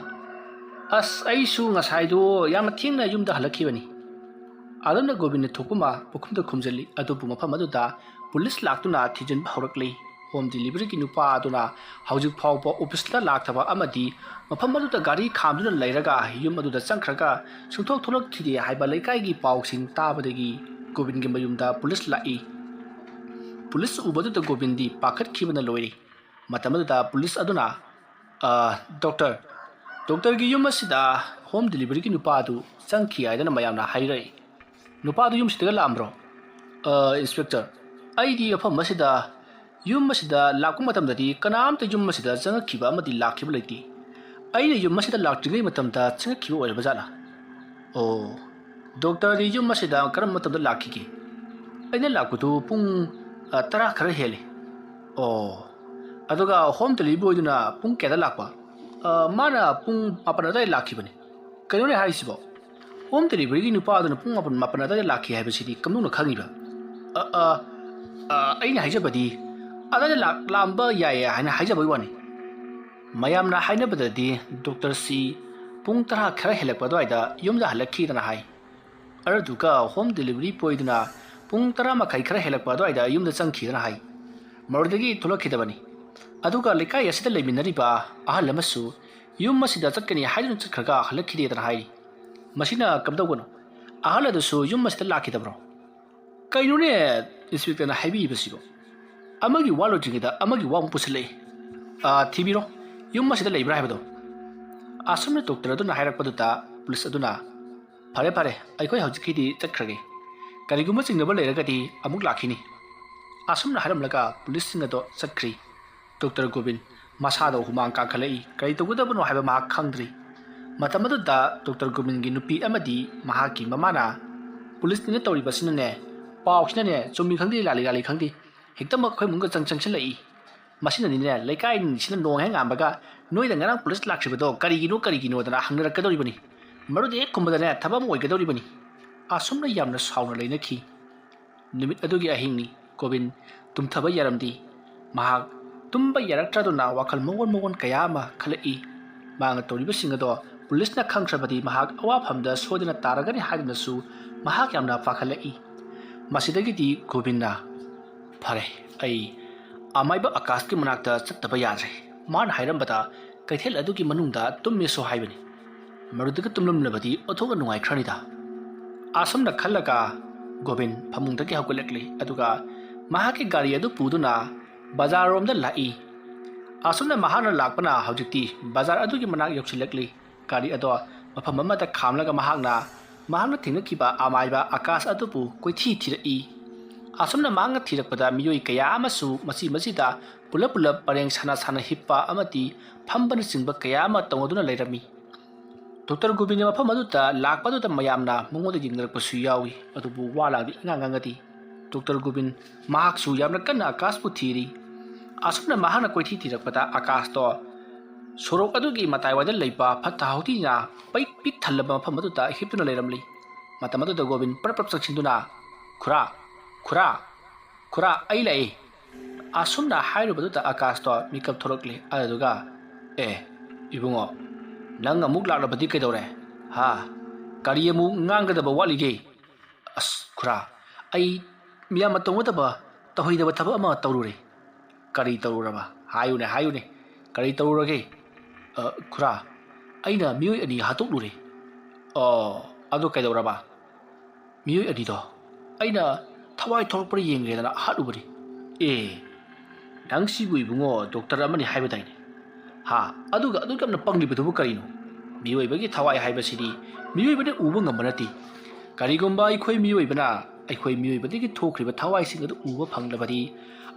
A: ꯑꯁ ꯑꯩꯁꯨ ꯉꯁꯥꯏꯗꯣ ꯌꯥꯝꯅ ꯊꯦꯡꯅ ꯌꯨꯝꯗ ꯍꯜꯂꯛꯈꯤꯕꯅꯤ ꯑꯗꯨꯅ ꯒꯣꯕꯤꯟꯅ ꯊꯣꯛꯄ ꯄꯨꯈꯨꯝꯗ ꯈꯨꯝꯖꯤꯜꯂꯤ ꯑꯗꯨꯕꯨ ꯃꯐꯝ ꯑꯗꯨꯗ ꯄꯨꯂꯤꯁ ꯂꯥꯛꯇꯨꯅ ꯊꯤꯖꯤꯟꯕ ꯍꯧꯔꯛꯂꯤ ꯍꯣꯝ ꯗꯤꯂꯤꯚꯔꯤꯒꯤ ꯅꯨꯄꯥ ꯑꯗꯨꯅ ꯍꯧꯖꯤꯛ ꯐꯥꯎꯕ ꯑꯣꯐꯤꯁꯇ ꯂꯥꯛꯇꯕ ꯑꯃꯗꯤ ꯃꯐꯝ ꯑꯗꯨꯗ ꯒꯥꯔꯤ ꯈꯥꯝꯗꯨꯅ ꯂꯩꯔꯒ ꯌꯨꯝ ꯑꯗꯨꯗ ꯆꯪꯈ꯭ꯔꯒ ꯁꯨꯡꯊꯣꯛ ꯊꯣꯛꯂꯛꯈꯤꯗꯦ ꯍꯥꯏꯕ ꯂꯩꯀꯥꯏꯒꯤ ꯄꯥꯎꯁꯤꯡ ꯇꯥꯕꯗꯒꯤ ꯒꯣꯕꯤꯟꯒꯤ ꯃꯌꯨꯝꯗ ꯄꯨꯂꯤꯁ ꯂꯥꯛꯏ ꯄꯨꯂꯤꯁ ꯎꯕꯗꯨꯗ ꯒꯣꯕꯤꯟꯗꯤ ꯄꯥꯈꯠꯈꯤꯕꯅ ꯂꯣꯏꯔꯤ ꯃꯇꯝ ꯑꯗꯨꯗ ꯄꯨꯂꯤꯁ ꯑꯗꯨꯅ ꯗꯣꯛꯇꯔꯒꯤ ꯌꯨꯝ ꯑꯁꯤꯗ ꯍꯣꯝ ꯗꯤꯂꯤꯚꯔꯤꯒꯤ ꯅꯨꯄꯥ ꯑꯗꯨ ꯆꯪꯈꯤ ꯍꯥꯏꯗꯅ ꯃꯌꯥꯝꯅ ꯍꯥꯏꯔꯛꯏ ꯅꯨꯄꯥꯗꯨ ꯌꯨꯝꯁꯤꯗꯒ ꯂꯥꯛꯑꯝꯕ꯭ꯔꯣ ꯏꯟꯁꯄꯦꯛꯇꯔ ꯑꯩꯗꯤ ꯃꯐꯝ ꯑꯁꯤꯗ ꯌꯨꯝ ꯑꯁꯤꯗ ꯂꯥꯛꯄ ꯃꯇꯝꯗꯗꯤ ꯀꯅꯥꯝꯇ ꯌꯨꯝ ꯑꯁꯤꯗ ꯆꯪꯉꯛꯈꯤꯕ ꯑꯃꯗꯤ ꯂꯥꯛꯈꯤꯕ ꯂꯩꯇꯦ ꯑꯩꯅ ꯌꯨꯝ ꯑꯁꯤꯗ ꯂꯥꯛꯇ꯭ꯔꯤꯉꯩ ꯃꯇꯝꯗ ꯆꯪꯉꯛꯈꯤꯕ ꯑꯣꯏꯔꯕ ꯖꯥꯠꯂꯥ ꯑꯣ ꯗꯣꯛꯇꯔꯗꯤ ꯌꯨꯝ ꯑꯁꯤꯗ ꯀꯔꯝꯕ ꯃꯇꯝꯗ ꯂꯥꯛꯈꯤꯒꯦ ꯑꯩꯅ ꯂꯥꯛꯄꯗꯨ ꯄꯨꯡ 10 ꯈꯔ ꯍꯦꯜꯂꯤ ꯑꯣ ꯑꯗꯨꯒ ꯍꯣꯝ ꯗꯤꯂꯤꯚꯔꯤ ꯕꯣꯏꯗꯨꯅ ꯄꯨꯡ ꯀꯌꯥꯗ ꯂꯥꯛꯄ ꯃꯥꯅ ꯄꯨꯡ 7 ꯑꯗꯨꯋꯥꯏꯗ ꯂꯥꯛꯈꯤꯕꯅꯤ ꯀꯩꯅꯣꯅꯦ ꯍꯥꯏꯔꯤꯁꯤꯕꯣ ꯍꯣꯝ ꯗꯤꯂꯤꯚꯔꯤꯒꯤ ꯅꯨꯄꯥꯗꯨꯅ ꯄꯨꯡ 7 ꯑꯗꯨꯋꯥꯏꯗ ꯂꯥꯛꯈꯤ ꯍꯥꯏꯕꯁꯤꯗꯤ ꯀꯝꯗꯧꯅ ꯈꯪꯉꯤꯕ ꯑꯩꯅ ꯍꯥꯏꯖꯕꯗꯤ ꯑꯗꯨꯋꯥꯏꯗ ꯂꯥꯛꯑꯝꯕ ꯌꯥꯏ ꯍꯥꯏꯅ ꯍꯥꯏꯖꯕꯒꯤ ꯋꯥꯅꯤ ꯃꯌꯥꯝꯅ ꯍꯥꯏꯅꯕꯗꯗꯤ ꯗꯣꯛꯇꯔꯁꯤ ꯄꯨꯡ 10 ꯈꯔ ꯍꯦꯜꯂꯛꯄ ꯑꯗꯨꯋꯥꯏꯗ ꯌꯨꯝꯗ ꯍꯜꯂꯛꯈꯤꯗꯅ ꯍꯥꯏ ꯑꯗꯨꯒ ꯍꯣꯝ ꯗꯤꯂꯤꯚꯔꯤ ꯕꯣꯏꯗꯨꯅ ꯄꯨꯡ 10:30 ꯈꯔ ꯍꯦꯜꯂꯛꯄ ꯑꯗꯨꯋꯥꯏꯗ ꯌꯨꯝꯗ ꯆꯪꯈꯤꯗꯅ ꯍꯥꯏ ꯃꯔꯨꯗꯒꯤ ꯊꯣꯛꯂꯛꯈꯤꯗꯕꯅꯤ ꯑꯗꯨꯒ ꯂꯩꯀꯥꯏ ꯑꯁꯤꯗ ꯂꯩꯃꯤꯟꯅꯔꯤꯕ ꯑꯍꯜ ꯑꯃꯁꯨ ꯌꯨꯝ ꯑꯁꯤꯗ ꯆꯠꯀꯅꯤ ꯍꯥꯏꯗꯨꯅ ꯆꯠꯈ꯭ꯔꯒ ꯍꯜꯂꯛꯈꯤꯗꯦꯗꯅ ꯍꯥꯏꯔꯤ ꯃꯁꯤꯅ ꯀꯝꯗꯧꯕꯅꯣ ꯑꯍꯜ ꯑꯗꯨꯁꯨ ꯌꯨꯝ ꯑꯁꯤꯗ ꯂꯥꯛꯈꯤꯗꯕ꯭ꯔꯣ ꯀꯩꯅꯣꯅꯦ ꯏꯟꯁꯄꯦꯛꯇꯔꯅ ꯍꯥꯏꯕꯤꯕꯁꯤꯕꯣ ꯑꯃꯒꯤ ꯋꯥ ꯂꯣꯏꯗ꯭ꯔꯤꯉꯩꯗ ꯑꯃꯒꯤ ꯋꯥ ꯑꯃꯨꯛ ꯄꯨꯁꯤꯜꯂꯛꯏ ꯊꯤꯕꯤꯔꯣ ꯌꯨꯝ ꯑꯁꯤꯗ ꯂꯩꯕ꯭ꯔꯥ ꯍꯥꯏꯕꯗꯣ ꯑꯁꯨꯝꯅ ꯗꯣꯛꯇꯔ ꯑꯗꯨꯅ ꯍꯥꯏꯔꯛꯄꯗꯨꯗ ꯄꯨꯂꯤꯁ ꯑꯗꯨꯅ ꯐꯔꯦ ꯑꯩꯈꯣꯏ ꯍꯧꯖꯤꯛꯀꯤꯗꯤ ꯆꯠꯈ꯭ꯔꯒꯦ ꯀꯔꯤꯒꯨꯝꯕ ꯆꯤꯡꯅꯕ ꯂꯩꯔꯒꯗꯤ ꯑꯃꯨꯛ ꯂꯥꯛꯈꯤꯅꯤ ꯑꯁꯨꯝꯅ ꯍꯥꯏꯔꯝꯂꯒ ꯄꯨꯂꯤꯁꯁꯤꯡ ꯑꯗꯣ ꯆꯠꯈ꯭ꯔꯤ ꯗꯣꯛꯇꯔ ꯒꯣꯕꯤꯟ ꯃꯁꯥꯗ ꯍꯨꯃꯥꯡ ꯀꯥꯡꯈꯠꯂꯛꯏ ꯀꯔꯤ ꯇꯧꯒꯗꯕꯅꯣ ꯍꯥꯏꯕ ꯃꯍꯥꯛ ꯈꯪꯗ꯭ꯔꯤ ꯃꯇꯝ ꯑꯗꯨꯗ ꯗꯣꯛꯇꯔ ꯒꯣꯕꯤꯟꯒꯤ ꯅꯨꯄꯤ ꯑꯃꯗꯤ ꯃꯍꯥꯛꯀꯤ ꯃꯃꯥꯅ ꯄꯨꯂꯤꯁꯅ ꯇꯧꯔꯤꯕꯁꯤꯅꯅꯦ ꯄꯥꯎꯁꯤꯅꯅꯦ ꯆꯨꯝꯃꯤ ꯈꯪꯗꯦ ꯂꯥꯜꯂꯤ ꯈꯪꯗꯦ ꯍꯦꯛꯇꯃꯛ ꯑꯩꯈꯣꯏ ꯏꯃꯨꯡꯒ ꯆꯪꯁꯤꯜꯂꯛꯏ ꯃꯁꯤꯅꯅꯤꯅꯦ ꯂꯩꯀꯥꯏꯁꯤꯅ ꯅꯣꯡ ꯍꯦꯛ ꯉꯥꯟꯕꯒ ꯅꯣꯏꯗ ꯉꯔꯥꯡ ꯄꯨꯂꯤꯁ ꯂꯥꯛꯈꯤꯕꯗꯣ ꯀꯔꯤꯒꯤꯅꯣꯗꯅ ꯍꯪꯅꯔꯛꯀꯗꯧꯔꯤꯕꯅꯤ ꯃꯔꯨꯗꯤ ꯍꯦꯛ ꯈꯨꯝꯕꯗꯅꯦ ꯊꯕꯛ ꯑꯃ ꯑꯣꯏꯒꯗꯧꯔꯤꯕꯅꯤ ꯑꯁꯨꯝꯅ ꯌꯥꯝꯅ ꯁꯥꯎꯅ ꯂꯩꯅꯈꯤ ꯅꯨꯃꯤꯠ ꯑꯗꯨꯒꯤ ꯑꯍꯤꯡꯅꯤ ꯒꯣꯕꯤꯟ ꯇꯨꯝꯊꯕ ꯌꯥꯔꯝꯗꯦ ꯃꯍꯥꯛ ꯇꯨꯝꯕ ꯌꯥꯔꯛꯇ꯭ꯔꯗꯨꯅ ꯋꯥꯈꯜ ꯃꯑꯣꯟ ꯀꯌా ꯑꯃ ꯈꯜꯂꯛꯏ ꯃꯥꯅ ꯇꯧꯔꯤꯕꯁꯤꯡ ꯑꯗꯣ ꯄꯨꯂꯤꯁꯅ ꯈꯪꯈ꯭ꯔꯕꯗꯤ ꯃꯍꯥꯛ ꯑꯋꯥꯐꯝꯗ ꯁꯣꯏꯗꯅ ꯇꯥꯔꯒꯅꯤ ꯍꯥꯏꯗꯨꯅꯁꯨ ꯃꯍꯥꯛ ꯌꯥꯝꯅ ꯄꯥꯈꯠꯂꯛꯏ ꯃꯁꯤꯗꯒꯤꯗꯤ ꯒꯣꯕꯤꯟꯅ ꯐꯔꯦ ꯑꯩ ꯑꯃꯥꯏꯕ ꯑꯀꯥꯁꯀꯤ ꯃꯅꯥꯛꯇ ꯆꯠꯇꯕ ꯌꯥꯗ꯭ꯔꯦ ꯃꯥꯅ ꯍꯥꯏꯔꯝꯕꯗ ꯀꯩꯊꯦꯜ ꯑꯗꯨꯒꯤ ꯃꯅꯨꯡꯗ ꯇꯨꯝꯃꯦꯁꯨ ꯍꯥꯏꯕꯅꯤ ꯃꯗꯨꯗꯒ ꯇꯨꯝꯂꯝꯂꯕꯗꯤ ꯑꯣꯟꯊꯣꯛꯅ ꯅꯨꯡꯉꯥꯏꯈ꯭ꯔꯅꯤꯗ ꯑꯁꯨꯝꯅ ꯈꯜꯂꯒ ꯒꯣꯕꯤꯟ ꯐꯃꯨꯡꯗꯒꯤ ꯍꯧꯒꯠꯂꯛꯂꯤ ꯑꯗꯨꯒ ꯃꯍꯥꯛꯀꯤ ꯒꯥꯔꯤ ꯑꯗꯨ ꯄꯨꯗꯨꯅ ꯕꯖꯥꯔꯔꯣꯝꯗ ꯂꯥꯛꯏ ꯑꯁꯨꯝꯅ ꯃꯍꯥꯛꯅ ꯂꯥꯛꯄꯅ ꯍꯧꯖꯤꯛꯇꯤ ꯕꯖꯥꯔ ꯑꯗꯨꯒꯤ ꯃꯅꯥꯛ ꯌꯧꯁꯤꯜꯂꯛꯂꯤ ꯒꯥꯔꯤ ꯑꯗꯣ ꯃꯐꯝ ꯑꯃꯗ ꯈꯥꯝꯂꯒ ꯃꯍꯥꯛꯅ ꯊꯦꯡꯅꯈꯤꯕ ꯑꯃꯥꯏꯕ ꯑꯀꯥꯁ ꯑꯗꯨꯕꯨ ꯀꯣꯏꯊꯤ ꯊꯤꯔꯛꯏ ꯑꯁꯨꯝꯅ ꯃꯍꯥꯛꯅ ꯊꯤꯔꯛꯄꯗ ꯃꯤꯑꯣꯏ ꯀꯌꯥ ꯑꯃꯁꯨ ꯃꯁꯤꯗ ꯄꯨꯂꯞ ꯄꯔꯦꯡ ꯁꯥꯟꯅ ꯍꯤꯞꯄ ꯑꯃꯗꯤ ꯐꯝꯕꯅꯆꯤꯡꯕ ꯀꯌꯥ ꯑꯃ ꯇꯧꯅꯗꯨꯅ ꯂꯩꯔꯝꯃꯤ ꯗꯣꯛꯇꯔ ꯒꯣꯕꯤꯟꯅ ꯃꯐꯝ ꯑꯗꯨꯗ ꯂꯥꯛꯄꯗꯨꯗ ꯃꯌꯥꯝꯅ ꯃꯉꯣꯟꯗ ꯌꯦꯡꯅꯔꯛꯄꯁꯨ ꯌꯥꯎꯏ ꯑꯗꯨꯕꯨ ꯋꯥ ꯂꯥꯡꯗꯤ ꯉꯥꯡꯉꯒꯗꯤ ꯗꯣꯛꯇꯔ ꯒꯣꯕꯤꯟ ꯃꯍꯥꯛꯁꯨ ꯌꯥꯝꯅ ꯀꯟꯅ ꯑꯀꯥꯁꯄꯨ ꯊꯤꯔꯤ ꯑꯁꯨꯝꯅ ꯃꯍꯥꯛꯅ ꯀꯣꯏꯊꯤ ꯊꯤꯔꯛꯄꯗ ꯑꯀꯥꯁꯇꯣ ꯁꯣꯔꯣꯛ ꯑꯗꯨꯒꯤ ꯃꯇꯥꯏꯋꯥꯏꯗ ꯂꯩꯕ ꯐꯠꯇ ꯍꯥꯎꯊꯤꯅ ꯄꯤꯛ ꯊꯜꯂꯕ ꯃꯐꯝ ꯑꯗꯨꯗ ꯍꯤꯞꯇꯨꯅ ꯂꯩꯔꯝꯂꯤ ꯃꯇꯝ ꯑꯗꯨꯗ ꯒꯣꯕꯤꯟ ꯄ꯭ꯔꯞ ꯆꯪꯁꯤꯟꯗꯨꯅ ꯈꯨꯔꯥ ꯑꯩ ꯂꯥꯛꯏ ꯑꯁꯨꯝꯅ ꯍꯥꯏꯔꯨꯕꯗꯨꯗ ꯑꯀꯥꯁꯇꯣ ꯃꯤꯀꯞ ꯊꯣꯛꯂꯛꯂꯤ ꯑꯗꯨꯒ ꯏꯕꯨꯡꯉꯣ ꯅꯪ ꯑꯃꯨꯛ ꯂꯥꯛꯂꯕꯗꯤ ꯀꯩꯗꯧꯔꯦ ꯀꯔꯤ ꯑꯃꯨꯛ ꯉꯥꯡꯒꯗꯕ ꯋꯥꯠꯂꯤꯒꯦ ꯑꯁ ꯈꯨꯔꯥ ꯑꯩ ꯃꯤꯌꯥꯝꯅ ꯇꯧꯍꯩꯗꯕ ꯊꯕꯛ ꯑꯃ ꯇꯧꯔꯨꯔꯦ ꯀꯔꯤ ꯇꯧꯔꯨꯔꯕ ꯍꯥꯏꯌꯨꯅꯦ ꯀꯔꯤ ꯇꯧꯔꯨꯔꯒꯦ ꯈꯨꯔꯥ ꯑꯩꯅ ꯃꯤꯑꯣꯏ 2 ꯍꯥꯠꯇꯣꯛꯂꯨꯔꯦ ꯑꯗꯨ ꯀꯩꯗꯧꯔꯕ ꯃꯤꯑꯣꯏ 2ꯗꯣ ꯑꯩꯅ ꯊꯋꯥꯏ ꯊꯣꯛꯂꯛꯄ꯭ꯔ ꯌꯦꯡꯒꯦꯗꯅ ꯍꯥꯠꯂꯨꯕꯅꯤ ꯅꯪ ꯁꯤꯕꯨ ꯏꯕꯨꯡꯉꯣ ꯗꯣꯛꯇꯔ ꯑꯃꯅꯤ ꯍꯥꯏꯕꯗꯥꯏꯅꯦ ꯑꯗꯨꯒ ꯑꯗꯨꯛ ꯌꯥꯝꯅ ꯄꯪꯂꯤꯕꯗꯨꯕꯨ ꯀꯔꯤꯅꯣ ꯃꯤꯑꯣꯏꯕꯒꯤ ꯊꯋꯥꯏ ꯍꯥꯏꯕꯁꯤꯗꯤ ꯃꯤꯑꯣꯏꯕꯅ ꯎꯕ ꯉꯝꯕ ꯅꯠꯇꯦ ꯀꯔꯤꯒꯨꯝꯕ ꯑꯩꯈꯣꯏ ꯃꯤꯑꯣꯏꯕꯗꯒꯤ ꯊꯣꯛꯈ꯭ꯔꯤꯕ ꯊꯋꯥꯏꯁꯤꯡ ꯑꯗꯨ ꯎꯕ ꯐꯪꯂꯕꯗꯤ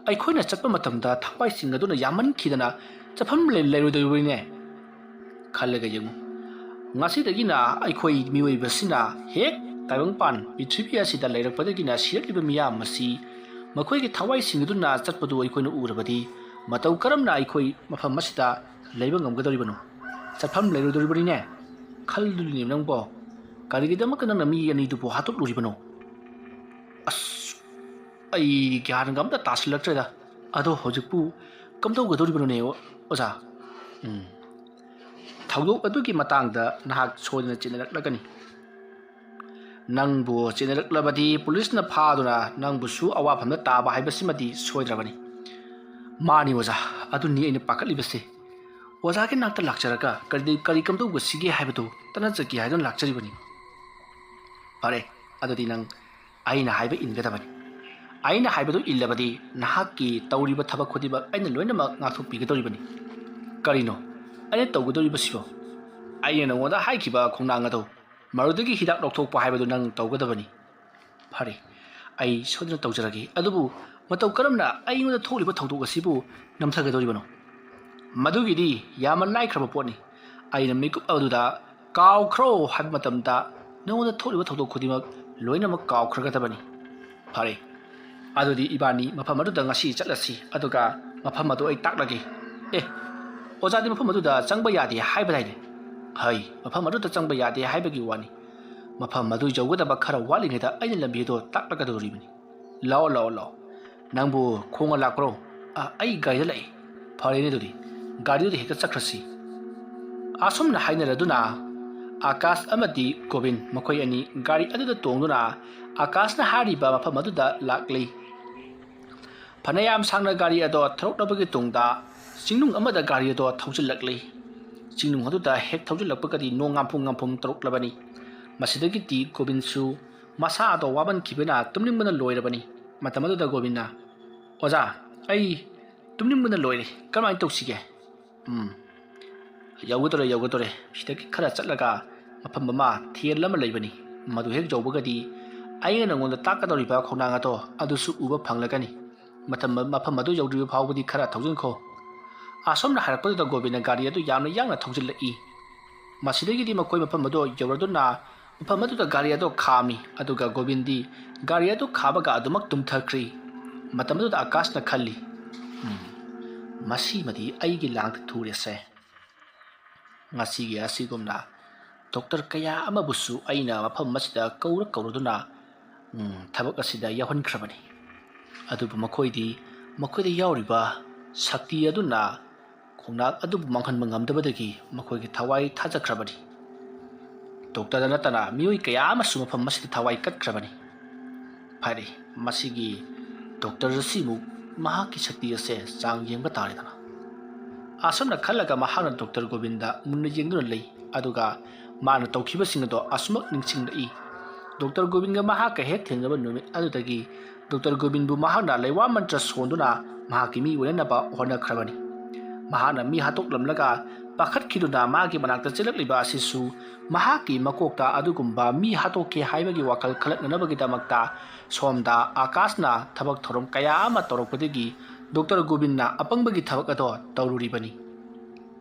A: ꯑꯩꯈꯣꯏꯅ ꯆꯠꯄ ꯃꯇꯝꯗ ꯊꯋꯥꯏꯁꯤꯡ ꯑꯗꯨꯅ ꯌꯥꯝꯃꯟꯈꯤꯗꯅ ꯆꯠꯐꯝ ꯂꯩꯔꯣꯏꯗꯧꯔꯤꯕꯅꯤꯅꯦ ꯈꯜꯂꯒ ꯌꯦꯡꯉꯨ ꯉꯁꯤꯗꯒꯤꯅ ꯑꯩꯈꯣꯏ ꯃꯤꯑꯣꯏꯕꯁꯤꯅ ꯍꯦꯛ ꯇꯥꯏꯕꯪꯄꯥꯟ ꯄ꯭ꯔꯤꯊꯤꯕꯤ ꯑꯁꯤꯗ ꯂꯩꯔꯛꯄꯗꯒꯤꯅ ꯁꯤꯔꯛꯂꯤꯕ ꯃꯤꯌꯥꯝ ꯑꯁꯤ ꯃꯈꯣꯏꯒꯤ ꯊꯋꯥꯏꯁꯤꯡ ꯑꯗꯨꯅ ꯆꯠꯄꯗꯨ ꯑꯩꯈꯣꯏꯅ ꯎꯔꯕꯗꯤ ꯃꯇꯧ ꯀꯔꯝꯅ ꯑꯩꯈꯣই ꯃꯐꯝ ꯑꯁꯤꯗ ꯂꯩꯕ ꯉꯝꯒꯗꯧꯔꯤꯕꯅꯣ ꯆꯠꯐꯝ ꯂꯩꯔꯣꯏꯗꯧꯔꯤꯕꯅꯤꯅꯦ ꯈꯜꯂꯨꯅꯦ ꯅꯪꯕꯣ ꯀꯔꯤꯒꯤꯗꯃꯛꯇ ꯅꯪꯅ ꯃꯤ ꯑꯅꯤꯗꯨꯕꯨ ꯍꯥꯠꯇꯣꯛꯂꯨꯔꯤꯕꯅꯣ? ꯑꯁ, ꯑꯩ ꯒ꯭ꯌꯥꯟꯒ ꯑꯝꯇ ꯇꯥꯁꯤꯜꯂꯛꯇ꯭ꯔꯦꯗ꯫ ꯑꯗꯣ ꯍꯧꯖꯤꯛꯄꯨ ꯀꯝꯗꯧꯒꯗꯧꯔꯤꯕꯅꯣꯅꯦ ꯑꯣꯖꯥ? ꯊꯧꯗꯣꯛ ꯑꯗꯨꯒꯤ ꯃꯇꯥꯡꯗ ꯅꯍꯥꯛ ꯁꯣꯏꯗꯅ ꯆꯦꯟꯅꯔꯛꯂꯒꯅꯤ꯫ ꯅꯪꯕꯨ ꯆꯦꯟꯅꯔꯛꯂꯕꯗꯤ ꯄꯨꯂꯤꯁꯅ ꯐꯥꯗꯨꯅ ꯅꯪꯕꯨꯁꯨ ꯑꯋꯥꯐꯝꯗ ꯇꯥꯕ ꯍꯥꯏꯕꯁꯤꯃꯗꯤ ꯁꯣꯏꯗ꯭ꯔꯕꯅꯤ꯫ ꯃꯥꯅꯤ ꯑꯣꯖꯥ, ꯑꯗꯨꯅꯤ ꯑꯩꯅ ꯄꯥꯈꯠꯂꯤꯕꯁꯦ꯫ ꯑꯣꯖꯥꯒꯤ ꯅꯥꯛꯇ ꯂꯥꯛꯆꯔꯒ ꯀꯔꯤ ꯀꯝꯗꯧꯒꯁꯤꯒꯦ ꯍꯥꯏꯕꯗꯨ ꯇꯅꯖꯒꯦ ꯍꯥꯏꯗꯨꯅ ꯂꯥꯛꯆꯔꯤꯕꯅꯤ꯫ ꯐꯔꯦ, ꯑꯗꯨꯗꯤ ꯅꯪ ꯑꯩꯅ ꯍꯥꯏꯕ ꯏꯟꯒꯗꯕꯅꯤ꯫ ꯑꯩꯅ ꯍꯥꯏꯕꯗꯨ ꯏꯜꯂꯕꯗꯤ ꯅꯍꯥꯛꯀꯤ ꯇꯧꯔꯤꯕ ꯊꯕꯛ ꯈꯨꯗꯤꯡꯃꯛ ꯑꯩꯅ ꯂꯣꯏꯅꯃꯛ ꯉꯥꯛꯊꯣꯛꯄꯤꯒꯗꯧꯔꯤꯕꯅꯤ꯫ ꯀꯔꯤꯅꯣ ꯑꯩꯅ ꯇꯧꯒꯗꯧꯔꯤꯕꯁꯤꯕꯣ? ꯑꯩꯅ ꯅꯉꯣꯟꯗ ꯍꯥꯏꯈꯤꯕ ꯈꯣꯡꯅꯥꯡ ꯑꯗꯣ ꯃꯗꯨꯗꯒꯤ ꯍꯤꯗꯥꯛ ꯂꯧꯊꯣꯛꯄ ꯍꯥꯏꯕꯗꯨ ꯅꯪ ꯇꯧꯒꯗꯕꯅꯤ꯫ ꯐꯔꯦ, ꯑꯩ ꯁꯣꯏꯗꯅ ꯇꯧꯖꯔꯒꯦ꯫ ꯑꯗꯨꯕꯨ ꯃꯇꯧ ꯀꯔꯝꯅ ꯑꯩꯉꯣꯟꯗ ꯊꯣꯛꯂꯤꯕ ꯊꯧꯗꯣꯛ ꯑꯁꯤꯕꯨ ꯅꯝꯊꯒꯗꯧꯔꯤꯕꯅꯣ? ꯃꯗꯨꯒꯤꯗꯤ ꯌꯥꯝꯅ ꯂꯥꯏꯈ꯭ꯔꯕ ꯄꯣꯠꯅꯤ꯫ ꯑꯩꯅ ꯃꯤꯀꯨꯞ ꯑꯗꯨꯗ ꯀꯥꯎꯈ꯭ꯔꯣ ꯍꯥꯏꯕ ꯃꯇꯝꯗ ꯅꯉꯣꯟꯗ ꯊꯣꯛꯂꯤꯕ ꯊꯧꯗꯣꯛ ꯈꯨꯗꯤꯡꯃꯛ ꯂꯣꯏꯅꯃꯛ ꯀꯥꯎꯈ꯭ꯔꯒꯗꯕꯅꯤ꯫ ꯐꯔꯦ, ꯑꯗꯨꯗꯤ ꯏꯕꯥꯅꯤ ꯃꯐꯝ ꯑꯗꯨꯗ ꯉꯁꯤ ꯆꯠꯂꯁꯤ, ꯑꯗꯨꯒ ꯃꯐꯝ ꯑꯗꯨ ꯑꯩ ꯇꯥꯛꯂꯒꯦ꯫ ꯑꯣꯖꯥꯗꯤ ꯃꯐꯝ ꯑꯗꯨꯗ ꯆꯪꯕ ꯌꯥꯗꯦ ꯍꯥꯏꯕꯗꯥꯏꯅꯦ? ꯍꯩ, ꯃꯐꯝ ꯑꯗꯨꯗ ꯆꯪꯕ ꯌꯥꯗꯦ ꯍꯥꯏꯕꯒꯤ ꯋꯥꯅꯤ꯫ ꯃꯐꯝ ꯑꯗꯨ ꯌꯧꯒꯗꯕ ꯈꯔ ꯋꯥꯠꯂꯤꯉꯩꯗ ꯑꯩꯅ ꯂꯝꯕꯤ ꯑꯗꯨ ꯇꯥꯛꯂꯒꯗꯧꯔꯤꯕꯅꯤ꯫ ꯂꯥꯛꯑꯣ꯫ ꯅꯪꯕꯨ ꯈꯣꯡꯅ ꯂꯥꯛꯄ꯭ꯔꯣ? ꯑꯩ ꯒꯥꯔꯤꯗ ꯂꯥꯛꯏ꯫ ꯐꯔꯦꯅꯦ, ꯑꯗꯨꯗꯤ ꯒꯥꯔꯤꯗꯨꯗ ꯍꯦꯛꯇ ꯆꯠꯈ꯭ꯔꯁꯤ꯫ ꯑꯁꯨꯝꯅ ꯍꯥꯏꯅꯔꯗꯨꯅ ꯑꯥꯀꯥꯁ ꯑꯃꯗꯤ ꯒꯣꯕꯤꯟ ꯃꯈꯣꯏ ꯑꯅꯤ ꯒꯥꯔꯤ ꯑꯗꯨꯗ ꯇꯣꯡꯗꯨꯅ ꯑꯥꯀꯥꯁꯅ ꯍꯥꯏꯔꯤꯕ ꯃꯐꯝ ꯑꯗꯨꯗ ꯂꯥꯛꯂꯤ꯫ ꯐꯅꯌꯥꯝ ꯁꯥꯡꯅ ꯒꯥꯔꯤ ꯑꯗꯣ ꯊꯧꯔꯛꯂꯕꯒꯤ ꯇꯨꯡꯗ ꯆꯤꯡꯅꯨꯡ ꯑꯃꯗ ꯒꯥꯔꯤ ꯑꯗꯣ ꯊꯧꯖꯤꯜꯂꯛꯂꯤ꯫ ꯆꯤꯡꯅꯨꯡ ꯑꯗꯨꯗ ꯍꯦꯛ ꯊꯧꯖꯤꯜꯂꯛꯄꯒꯗꯤ ꯅꯣꯡ ꯉꯥꯝꯐꯨꯝ ꯇꯧꯔꯛꯂꯕꯅꯤ꯫ ꯃꯁꯤꯗꯒꯤꯗꯤ ꯒꯣꯕꯤꯟꯁꯨ ꯃꯁꯥ ꯑꯗꯣ ꯋꯥꯃꯟꯈꯤꯕꯅ ꯇꯨꯝꯅꯤꯡꯕꯅ ꯂꯣꯏꯔꯕꯅꯤ꯫ ꯃꯇꯝ ꯑꯗꯨꯗ ꯒꯣꯕꯤꯟꯅ, ꯑꯣꯖꯥ, ꯑꯩ ꯇꯨꯝꯅꯤꯡꯕꯅ ꯂꯣꯏꯔꯦ, ꯀꯔꯝꯍꯥꯏꯅ ꯇꯧꯁꯤꯒꯦ? ꯌꯧꯒꯗꯣꯔꯦ꯫ ꯁꯤꯗꯒꯤ ꯈꯔ ꯆꯠꯂꯒ ꯃꯐꯝ ꯑꯃ ꯊꯦꯜ ꯑꯃ ꯂꯩꯕꯅꯤ꯫ ꯃꯗꯨ ꯍꯦꯛ ꯌꯧꯕꯒꯗꯤ ꯑꯩꯅ ꯅꯉꯣꯟꯗ ꯇꯥꯛꯀꯗꯧꯔꯤꯕ ꯈꯣꯡꯅꯥꯡ ꯑꯗꯣ ꯑꯗꯨꯁꯨ ꯎꯕ ꯐꯪꯂꯒꯅꯤ꯫ ꯃꯐꯝ ꯑꯗꯨ ꯌꯧꯗ꯭ꯔꯤꯕ ꯐꯥꯎꯕꯗꯤ ꯈꯔ ꯊꯧꯖꯤꯟꯈꯣ꯫ ꯑꯁꯣꯝꯅ ꯍꯥꯏꯔꯛꯄꯗꯨꯗ ꯒꯣꯕꯤꯟꯅ ꯒꯥꯔꯤ ꯑꯗꯨ ꯌꯥꯝꯅ ꯌꯥꯡꯅ ꯊꯧꯖꯤꯜꯂꯛꯏ꯫ ꯃꯁꯤꯗꯒꯤꯗꯤ ꯃꯈꯣꯏ ꯃꯐꯝ ꯑꯗꯨ ꯌꯧꯔꯗꯨꯅ ꯃꯐꯝ ꯑꯗꯨꯗ ꯒꯥꯔꯤ ꯑꯗꯨ ꯈꯥꯝꯃꯤ꯫ ꯑꯗꯨꯒ ꯒꯣꯕꯤꯟꯗꯤ ꯒꯥꯔꯤ ꯑꯗꯨ ꯈꯥꯕꯒ ꯑꯗꯨꯃꯛ ꯇꯨꯝꯊꯈ꯭ꯔꯤ꯫ ꯃꯇꯝ ꯑꯗꯨꯗ ꯑꯥꯀꯥꯁꯅ ꯈꯜꯂꯤ, ꯃꯁꯤꯃꯗꯤ ꯑꯩꯒꯤ ꯂꯥꯡꯗ ꯊꯨꯔꯦꯁꯦ꯫ ꯉꯁꯤꯒꯤ ꯑꯁꯤꯒꯨꯝꯅ ꯗꯣꯛꯇꯔ ꯀꯌꯥ ꯑꯃꯕꯨꯁꯨ ꯑꯩꯅ ꯃꯐꯝ ꯑꯁꯤꯗ ꯀꯧꯔꯗꯨꯅ ꯊꯕꯛ ꯑꯁꯤꯗ ꯌꯥꯎꯍꯟꯈ꯭ꯔꯕꯅꯤ꯫ ꯑꯗꯨꯕꯨ ꯃꯈꯣꯏꯗ ꯌꯥꯎꯔꯤꯕ ꯁꯛꯇꯤ ꯑꯗꯨꯅ ꯈꯣꯡꯅꯥꯡ ꯑꯗꯨꯕꯨ ꯃꯥꯡꯍꯟꯕ ꯉꯝꯗꯕꯗꯒꯤ ꯃꯈꯣꯏꯒꯤ ꯊꯋꯥꯏ ꯊꯥꯖꯈ꯭ꯔꯕꯅꯤ꯫ ꯗꯣꯛꯇꯔꯗ ꯅꯠꯇꯅ ꯃꯤꯑꯣꯏ ꯀꯌꯥ ꯑꯃꯁꯨ ꯃꯐꯝ ꯑꯁꯤꯗ ꯊꯋꯥꯏ ꯀꯠꯈ꯭ꯔꯕꯅꯤ꯫ ꯐꯔꯦ, ꯃꯁꯤꯒꯤ ꯗꯣꯛꯇꯔ ꯑꯁꯤꯕꯨ ꯃꯍꯥꯛꯀꯤ ꯁꯛꯇꯤ ꯑꯁꯦ ꯆꯥꯡ ꯌꯦꯡꯕ ꯇꯥꯔꯦꯗꯅ꯫ ꯑꯁꯨꯝꯅ ꯈꯜꯂꯒ ꯃꯍꯥꯛꯅ ꯗꯣꯛꯇꯔ ꯒꯣꯕꯤꯟꯗ ꯃꯨꯟꯅ ꯌꯦꯡꯗꯨꯅ ꯂꯩ꯫ ꯑꯗꯨꯒ ꯃꯥꯅ ꯇꯧꯈꯤꯕꯁꯤꯡ ꯑꯗꯣ ꯑꯁꯨꯃꯛ ꯅꯤꯡꯁꯤꯡꯂꯛꯏ꯫ ꯗꯣꯛꯇꯔ ꯒꯣꯕꯤꯟꯒ ꯃꯍꯥꯛꯀ ꯍꯦꯛ ꯊꯦꯡꯅꯕ ꯅꯨꯃꯤꯠ ꯑꯗꯨꯗꯒꯤ ꯗꯣꯛꯇꯔ ꯒꯣꯕꯤꯟꯕꯨ ꯃꯍꯥꯛꯅ ꯂꯩꯋꯥ ꯃꯟꯇ꯭ꯔ ꯁꯣꯟꯗꯨꯅ ꯃꯍꯥꯛꯀꯤ ꯃꯤ ꯑꯣꯏꯅꯅꯕ ꯍꯣꯠꯅꯈ꯭ꯔꯕꯅꯤ꯫ ꯃꯍꯥꯛꯅ ꯃꯤ ꯍꯥꯠꯇꯣꯛꯂꯝꯂꯒ ꯄꯥꯈꯠꯈꯤꯗꯨꯅ ꯃꯥꯒꯤ ꯃꯅꯥꯛꯇ ꯆꯦꯜꯂꯛꯂꯤꯕ ꯑꯁꯤꯁꯨ ꯃꯍꯥꯛꯀꯤ ꯃꯀꯣꯛꯇ ꯑꯗꯨꯒꯨꯝꯕ ꯃꯤ ꯍꯥꯠꯇꯣꯛꯀꯦ ꯍꯥꯏꯕꯒꯤ ꯋꯥꯈꯜ ꯈꯜꯂꯛꯅꯅꯕꯒꯤꯗꯃꯛꯇ ꯁꯣꯝꯗ ꯑꯥꯀꯥꯁꯅ ꯊꯕꯛ ꯊꯧꯔꯝ ꯀꯌꯥ ꯑꯃ ꯇꯧꯔꯛꯄꯗꯒꯤ ꯗꯣꯛꯇꯔ ꯒꯣꯕꯤꯟꯅ ꯑꯄꯪꯕꯒꯤ ꯊꯕꯛ ꯑꯗꯣ ꯇꯧꯔꯨꯔꯤꯕꯅꯤ꯫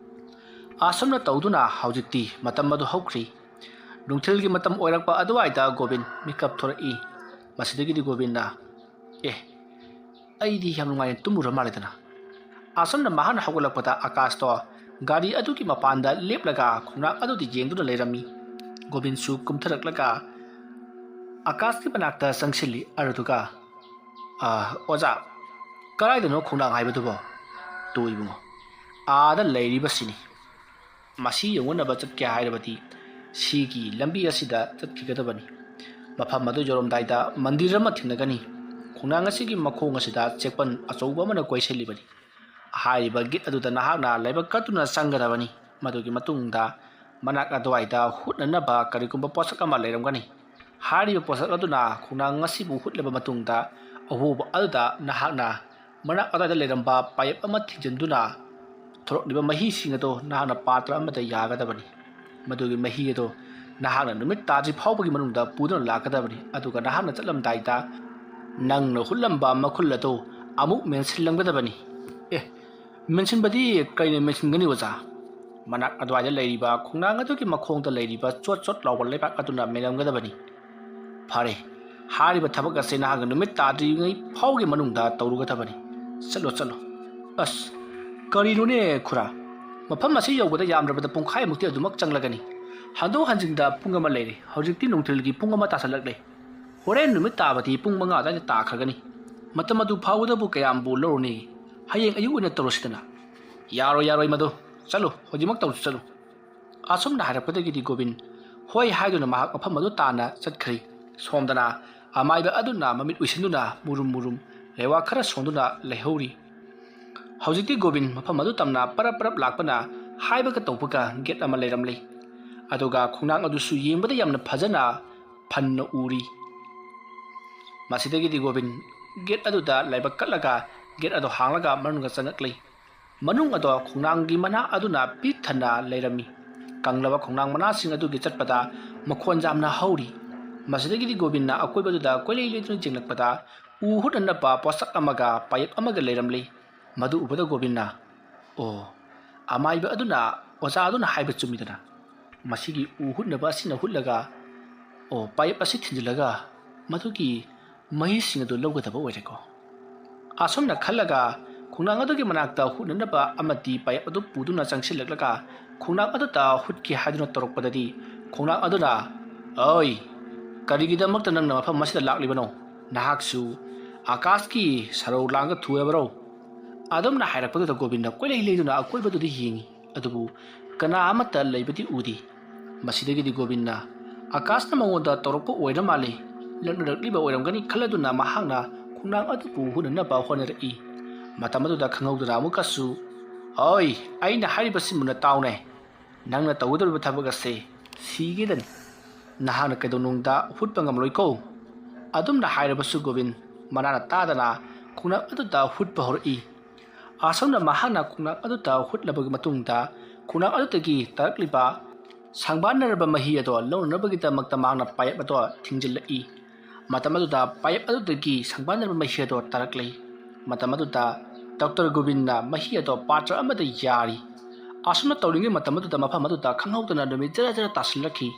A: ꯑꯁꯨꯝꯅ ꯇꯧꯗꯨꯅ ꯍꯧꯖꯤꯛꯇꯤ ꯃꯇꯝ ꯑꯗꯨ ꯍꯧꯈ꯭ꯔꯤ꯫ ꯅꯨꯡꯊꯤꯜꯒꯤ ꯃꯇꯝ ꯑꯣꯏꯔꯛꯄ ꯑꯗꯨꯋꯥꯏꯗ ꯒꯣꯕꯤꯟ ꯃꯤꯀꯞ ꯊꯣꯔꯛꯏ꯫ ꯃꯁꯤꯗꯒꯤꯗꯤ ꯒꯣꯕꯤꯟꯅ, ꯑꯩꯗꯤ ꯌꯥꯝ ꯅꯨꯡꯉꯥꯏꯅ ꯇꯨꯝꯃꯨꯔ ꯃꯥꯜꯂꯦꯗꯅ꯫ ꯑꯁꯨꯝꯅ ꯃꯍꯥꯛꯅ ꯍꯧꯒꯠꯂꯛꯄꯗ ꯑꯥꯀꯥꯁꯇꯣ ꯒꯥꯔꯤ ꯑꯗꯨꯒꯤ ꯃꯄꯥꯟꯗ ꯂꯦꯞꯂꯒ ꯈꯣꯡꯅꯥꯡ ꯑꯗꯨꯗ ꯌꯦꯡꯗꯨꯅ ꯂꯩꯔꯝꯃꯤ꯫ ꯒꯣꯕꯤꯟꯁꯨ ꯀꯨꯝꯊꯔꯛꯂꯒ ꯑꯥꯀꯥꯁꯀꯤ ꯃꯅꯥꯛꯇ ꯆꯪꯁꯤꯜꯂꯤ꯫ ꯑꯗꯨꯒ, ꯑꯣꯖꯥ, ꯀꯗꯥꯏꯗꯅꯣ ꯈꯣꯡꯅꯥꯡ ꯍꯥꯏꯕꯗꯨꯕꯣ? ꯇꯨ ꯏꯕꯨꯡꯉꯣ, ꯑꯥꯗ ꯂꯩꯔꯤꯕꯁꯤꯅꯤ꯫ ꯃꯁꯤ ꯌꯧꯅꯅꯕ ꯆꯠꯀꯦ ꯍꯥꯏꯔꯕꯗꯤ ꯁꯤꯒꯤ ꯂꯝꯕꯤ ꯑꯁꯤꯗ ꯆꯠꯈꯤꯒꯗꯕꯅꯤ꯫ ꯃꯐꯝ ꯑꯗꯨ ꯌꯧꯔꯝꯗꯥꯏꯗ ꯃꯟꯗꯤꯔ ꯑꯃ ꯊꯦꯡꯅꯒꯅꯤ꯫ ꯈꯣꯡꯅꯥꯡ ꯑꯁꯤꯒꯤ ꯃꯈꯣꯡ ꯑꯁꯤꯗ ꯆꯦꯛꯄꯟ ꯑꯆꯧꯕ ꯑꯃꯅ ꯀꯣꯏꯁꯤꯜꯂꯤꯕꯅꯤ꯫ ꯍꯥꯏꯔꯤꯕ ꯒꯦꯠ ꯑꯗꯨꯗ ꯅꯍꯥꯛꯅ ꯂꯥꯏꯕꯛ ꯀꯠꯇꯨꯅ ꯆꯪꯒꯗꯕꯅꯤ꯫ ꯃꯗꯨꯒꯤ ꯃꯇꯨꯡꯗ ꯃꯅꯥꯛ ꯑꯗꯨꯋꯥꯏꯗ ꯍꯨꯠꯅꯅꯕ ꯀꯔꯤꯒꯨꯝꯕ ꯄꯣꯠꯁꯛ ꯑꯃ ꯂꯩꯔꯝꯒꯅꯤ꯫ ꯍꯥꯏꯔꯤꯕ ꯄꯣꯠꯁꯛ ꯑꯗꯨꯅ ꯈꯣꯡꯅꯥꯡ ꯑꯁꯤꯕꯨ ꯍꯨꯠꯂꯕ ꯃꯇꯨꯡꯗ ꯑꯍꯣꯕ ꯑꯗꯨꯗ ꯅꯍꯥꯛꯅ ꯃꯅꯥꯛ ꯑꯗꯨꯋꯥꯏꯗ ꯂꯩꯔꯝꯕ ꯄꯥꯏꯞ ꯑꯃ ꯊꯤꯡꯖꯤꯟꯗꯨꯅ ꯊꯣꯔꯛꯂꯤꯕ ꯃꯍꯤꯁꯤꯡ ꯑꯗꯣ ꯅꯍꯥꯛꯅ ꯄꯥꯇ꯭ꯔ ꯑꯃꯗ ꯌꯥꯒꯗꯕꯅꯤ꯫ ꯃꯗꯨꯒꯤ ꯃꯍꯤ ꯑꯗꯣ ꯅꯍꯥꯛꯅ ꯅꯨꯃꯤꯠ ꯇꯥꯗ꯭ꯔꯤ ꯐꯥꯎꯕꯒꯤ ꯃꯅꯨꯡꯗ ꯄꯨꯗꯨꯅ ꯂꯥꯛꯀꯗꯕꯅꯤ꯫ ꯑꯗꯨꯒ ꯅꯍꯥꯛꯅ ꯆꯠꯂꯝꯗꯥꯏꯗ ꯅꯪꯅ ꯍꯨꯠꯂꯝꯕ ꯃꯈꯨꯜ ꯑꯗꯨ ꯑꯃꯨꯛ ꯃꯦꯟꯁꯤꯜꯂꯝꯒꯗꯕꯅꯤ꯫ ꯃꯦꯟꯁꯤꯟꯕꯗꯤ ꯀꯔꯤꯅ ꯃꯦꯟꯁꯤꯟꯒꯅꯤ ꯑꯣꯖꯥ? ꯃꯅꯥꯛ ꯑꯗꯨꯋꯥꯏꯗ ꯂꯩꯔꯤꯕ ꯈꯣꯡꯅꯥꯡ ꯑꯗꯨꯒꯤ ꯃꯈꯣꯡꯗ ꯂꯩꯔꯤꯕ ꯆꯣꯠ ꯂꯥꯎꯕ ꯂꯩꯕꯥꯛ ꯑꯗꯨꯅ ꯃꯦꯜꯂꯝꯒꯗꯕꯅꯤ꯫ ꯐꯔꯦ, ꯍꯥꯏꯔꯤꯕ ꯊꯕꯛ ꯑꯁꯤ ꯅꯍꯥꯛꯅ ꯅꯨꯃꯤꯠ ꯇꯥꯗ꯭ꯔꯤꯉꯩ ꯐꯥꯎꯒꯤ ꯃꯅꯨꯡꯗ ꯇꯧꯔꯨꯒꯗꯕꯅꯤ꯫ ꯆꯠꯂꯣ꯫ ꯀꯔꯤꯅꯣꯅꯦ ꯈꯨꯔꯥ? ꯃꯐꯝ ꯑꯁꯤ ꯌꯧꯕꯗ ꯌꯥꯝꯗ꯭ꯔꯕꯗ ꯄꯨꯡꯈꯥꯏꯃꯨꯛꯇꯤ ꯑꯗꯨꯃꯛ ꯆꯪꯂꯒꯅꯤ꯫ ꯍꯟꯗꯣꯛ ꯍꯟꯖꯤꯟꯗ ꯄꯨꯡ ꯑꯃ ꯂꯩꯔꯦ ꯍꯧꯖꯤꯛꯇꯤ ꯅꯨꯡꯊꯤꯜꯒꯤ ꯄꯨꯡ ꯑꯃ ꯇꯥꯁꯜꯂꯛꯂꯦ ꯍꯣꯔꯦꯟ ꯅꯨꯃꯤꯠ ꯇꯥꯕꯗꯤ ꯄꯨꯡ 5 ꯑꯗꯨꯋꯥꯏꯗ ꯇꯥꯈ꯭ꯔꯒꯅꯤ ꯃꯇꯝ ꯑꯗꯨ ꯐꯥꯎꯕꯗꯕꯨ ꯀꯌꯥꯝꯕꯨ ꯂꯧꯔꯨꯅꯤ ꯍꯌꯦꯡ ꯑꯌꯨꯛ ꯑꯣꯏꯅ ꯇꯧꯔꯁꯤꯗꯅ ꯌꯥꯔꯣꯏ ꯃꯗꯨ ꯆꯠꯂꯨ ꯍꯧꯖꯤꯛꯃꯛ ꯇꯧꯔꯁꯨ ꯆꯠꯂꯨ ꯑꯁꯨꯝꯅ ꯍꯥꯏꯔꯛꯄꯗꯒꯤꯗꯤ ꯒꯣꯕꯤꯟ ꯍꯣꯏ ꯍꯥꯏꯗꯨꯅ ꯃꯍꯥꯛ ꯃꯐꯝ ꯑꯗꯨ ꯇꯥꯅ ꯆꯠꯈ꯭ꯔꯤ ꯁꯣꯝꯗꯅ ꯑꯃꯥꯏꯕ ꯑꯗꯨꯅ ꯃꯃꯤꯠ ꯎꯏꯁꯤꯟꯗꯨꯅ ꯃꯨꯔꯨꯝ ꯂꯩꯋꯥ ꯈꯔ ꯁꯣꯟꯗꯨꯅ ꯂꯩꯍꯧꯔꯤ ꯍꯧꯖꯤꯛꯇꯤ ꯒꯣꯕꯤꯟ ꯃꯐꯝ ꯑꯗꯨ ꯇꯝꯅ ꯄꯔꯞ ꯂꯥꯛꯄꯅ ꯍꯥꯏꯕꯒ ꯇꯧꯕꯒ ꯒꯦꯠ ꯑꯃ ꯂꯩꯔꯝꯂꯤ ꯑꯗꯨꯒ ꯈꯣꯡꯅꯥꯡ ꯑꯗꯨꯁꯨ ꯌꯦꯡꯕꯗ ꯌꯥꯝꯅ ꯐꯖꯅ ꯐꯟꯅ ꯎꯔꯤ ꯃꯁꯤꯗꯒꯤꯗꯤ ꯒꯣꯕꯤꯟ ꯒꯦꯠ ꯑꯗꯨꯗ ꯂꯥꯏꯕꯛ ꯀꯠꯂꯒ ꯒꯦꯠ ꯑꯗꯨ ꯍꯥꯡꯂꯒ ꯃꯅꯨꯡꯗ ꯆꯪꯂꯛꯂꯤ ꯃꯅꯨꯡ ꯑꯗꯣ ꯈꯣꯡꯅꯥꯡꯒꯤ ꯃꯅꯥ ꯑꯗꯨꯅ ꯄꯤꯛ ꯊꯟꯅ ꯂꯩꯔꯝꯃꯤ ꯀꯪꯂꯕ ꯈꯣꯡꯅꯥꯡ ꯃꯅꯥꯁꯤꯡ ꯑꯗꯨꯒꯤ ꯆꯠꯄꯗ ꯃꯈꯣꯟ ꯌꯥꯝꯅ ꯍꯧꯔꯤ ꯃꯁꯤꯗꯒꯤꯗꯤ ꯒꯣꯕꯤꯟꯅ ꯑꯀꯣꯏꯕꯗꯨꯗ ꯀꯣꯏꯂꯩ ꯂꯩꯗꯨꯅ ꯌꯦꯡꯂꯛꯄꯗ ꯎ ꯍꯨꯠꯅ ꯅꯞꯄ ꯄꯣꯠꯁꯛ ꯑꯃꯒ ꯄꯥꯌꯦꯞ ꯑꯃꯒ ꯂꯩꯔꯝꯂꯤ ꯃꯗꯨ ꯎꯕꯗ ꯒꯣꯕꯤꯟꯅ ꯑꯣ ꯑꯃꯥꯏꯕ ꯑꯗꯨꯅ ꯑꯣꯖꯥ ꯑꯗꯨꯅ ꯍꯥꯏꯕ ꯆꯨꯝꯃꯤꯗꯅ ꯃꯁꯤꯒꯤ ꯎ ꯍꯨꯠꯅꯕ ꯑꯁꯤꯅ ꯍꯨꯠꯂꯒ ꯄꯥꯌꯦꯞ ꯑꯁꯤ ꯊꯤꯟꯖꯤꯜꯂꯒ ꯃꯗꯨꯒꯤ ꯃꯍꯤꯁꯤꯡ ꯑꯗꯨ ꯂꯧꯒꯗꯕ ꯑꯣꯏꯔꯦꯀꯣ ꯑꯁꯨꯝꯅ ꯈꯜꯂꯒ ꯈꯣꯡꯅꯥꯡ ꯑꯗꯨꯒꯤ ꯃꯅꯥꯛꯇ ꯍꯨꯠꯅꯅꯕ ꯑꯃꯗꯤ ꯄꯥꯌꯦꯞ ꯑꯗꯨ ꯄꯨꯗꯨꯅ ꯆꯪꯁꯤꯜꯂꯛꯂꯒ ꯈꯣꯡꯅꯥꯡ ꯑꯗꯨꯗ ꯍꯨꯠꯀꯦ ꯍꯥꯏꯗꯨꯅ ꯇꯧꯔꯛꯄꯗꯗꯤ ꯈꯣꯡꯅꯥꯡ ꯑꯗꯨꯅ ꯑꯣꯏ ꯀꯔꯤꯒꯤꯗꯃꯛꯇ ꯅꯪꯅ ꯃꯐꯝ ꯑꯁꯤꯗ ꯂꯥꯛꯂꯤꯕꯅꯣ ꯅꯍꯥꯛꯁꯨ आकाश की सरौ लांग थुएबरो अदमना हायरकपदुदा गोविंद कोइलै लेदुना अकोइबदुदा येंगी अदुबु कना अमता लैबदि उदी मसिदगिदि गोविंदना आकाशना मंगोंदा तौरक्पा ओइरा माले लग्नरक्लिबा ओइरमगनि खल्लदुना महांगना खुंनांग अदुबु हुननबा होनरई मतमदुदा खंगौदुना अमुकसु ओइ आइना हारिबसि मुना ताउने नंगना तौगदुबा थबगसे सिगेदन नहाना कैदोनुंगदा हुटपा ngamloiko अदुमना हायरबसु गोविंद मनाना तादना खुंनांग अदुदा हुटपा होरई आसमना महाना खुंनांग अदुदा हुटलबगि मतुंगदा खुंनांग अदुदगी तारक्लिबा सांबानरबा मही अदो लौननबगिदमक्ता मांगना पायप अदो थिंजिल्लई मतमदुदा पायप अदुदगी सांबानरबा मही अदो तारक्लै मतमदुदा डॉक्टर गोविंदना मही अदो पात्र अमदा यारी आसमना तौरिंगे मतमदुदा मफमदुदा खंगौदना नुमित जरा जरा तासलखी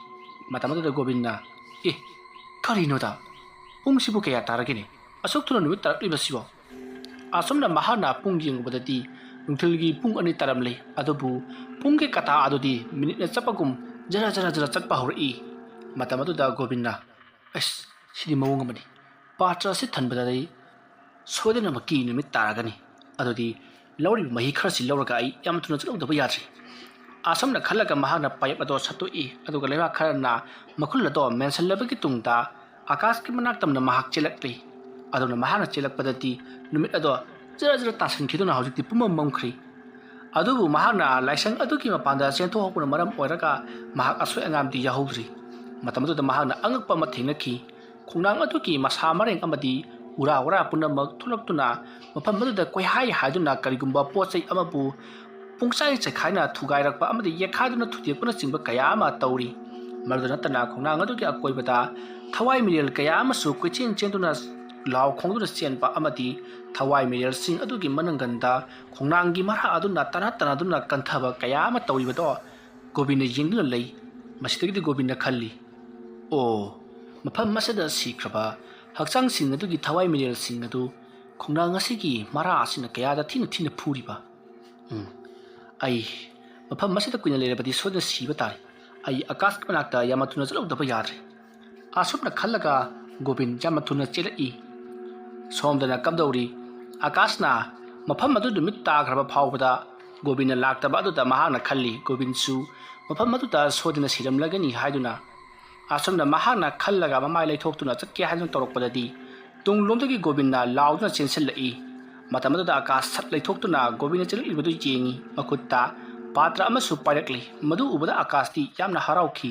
A: मतमदुदा गोविंदना ए करिनोदा पुंगसिबु कया तारगिने असुक थुना नुमित तारक्लिबसिबो आसमना महाना पुंग येंगबदती नुंथलगी पुंग अनि तारमले अदुबु पुंगे कथा अदुदी मिनिट चपगुम जरा जरा जरा चटपा होरई मतमदुदा गोविंदना एस सिदि मवंग अमनि पात्र से थनबदai सोदना मकी नुमित तारगनि अदुदी लौरी मही खरसि लौरगा आई याम थुना चलौदबा याद्रि आसमना खल्लगा महाना पायप अदो सतोई अदुगा लेवा खरना मखुल अदो मेंसलबगी तुंगदा आकाश की मनाक्तमना महाक चेलक्ली अदुना महाना चेलकपदती नुमित अदो जरा जरा तासनखिदुना हौजिक्ति पुमम ममख्री अदुबु महाना लाइसंग अदुकी मपांदा चेंथोहपुना मरम ओइरगा महाक असोय अंगामदि याहौद्रि मतमदुदा महाना अंगकपा अमा थेंगनखि खुंनांग अदुकी मसा मरेंग अमदि उरा उरा पुनमक थुलक्तुना मफम अदुदा कोइहाय हायदुना करिगुंबा पोचै अमबु पुंगसाय चखाइना थुगाइरकपा अमदि येखादुना थुतेकपुना चिंबा कया अमा तौरि मरदु नतना खुंनांग अदुकी अकोइबदा थवाई मिरेल कया अमसु कोइचें चेंदुना लाव खोंदुना चेंपा अमदि थवाई मिरेल सिंग अदुगी मनंगंदा खुंनांगी मरा अदुना तना तनादुना कंथबा कया अमा तौरिबदो गोविंद येंदुना लई मसिदगिदि गोविंद खल्ली ओ मफम मसदा सिख्रबा हक्चांग सिंग अदुगी थवाई मिरेल सिंग अदु खुंनांग असिगी मरा असिना कयादा थिन थिन फुरिबा आई मफम मसदा कुइना लेरबदि सोदना सिबा ताई आई आकाश के मनाक्ता यामथुना चलौदबा याद्रि आसुमना खल्लगा गोविंद यामथुना चेलई सोमदना कमदौरी आकाशना मफम अदु नुमित ताग्रबा फावबदा गोविंद लाक्तबा अदुदा महाना खल्ली गोविंदसु मफम अदुदा सोदना सिरमलगनी हायदुना आसुमना महाना खल्लगा ममाय लैथोक्तुना चक्के हायदुना तौरकपददी तुंगलोमदगी गोविंदना लाउदुना चेंसिल्लई मतमदुदा आकाश सट लैथोक्तुना गोविंद चेललिबदु येंगी मखुत्ता पात्र अमसु पायरक्ली मदु उबदा आकाशती यामना हराउखी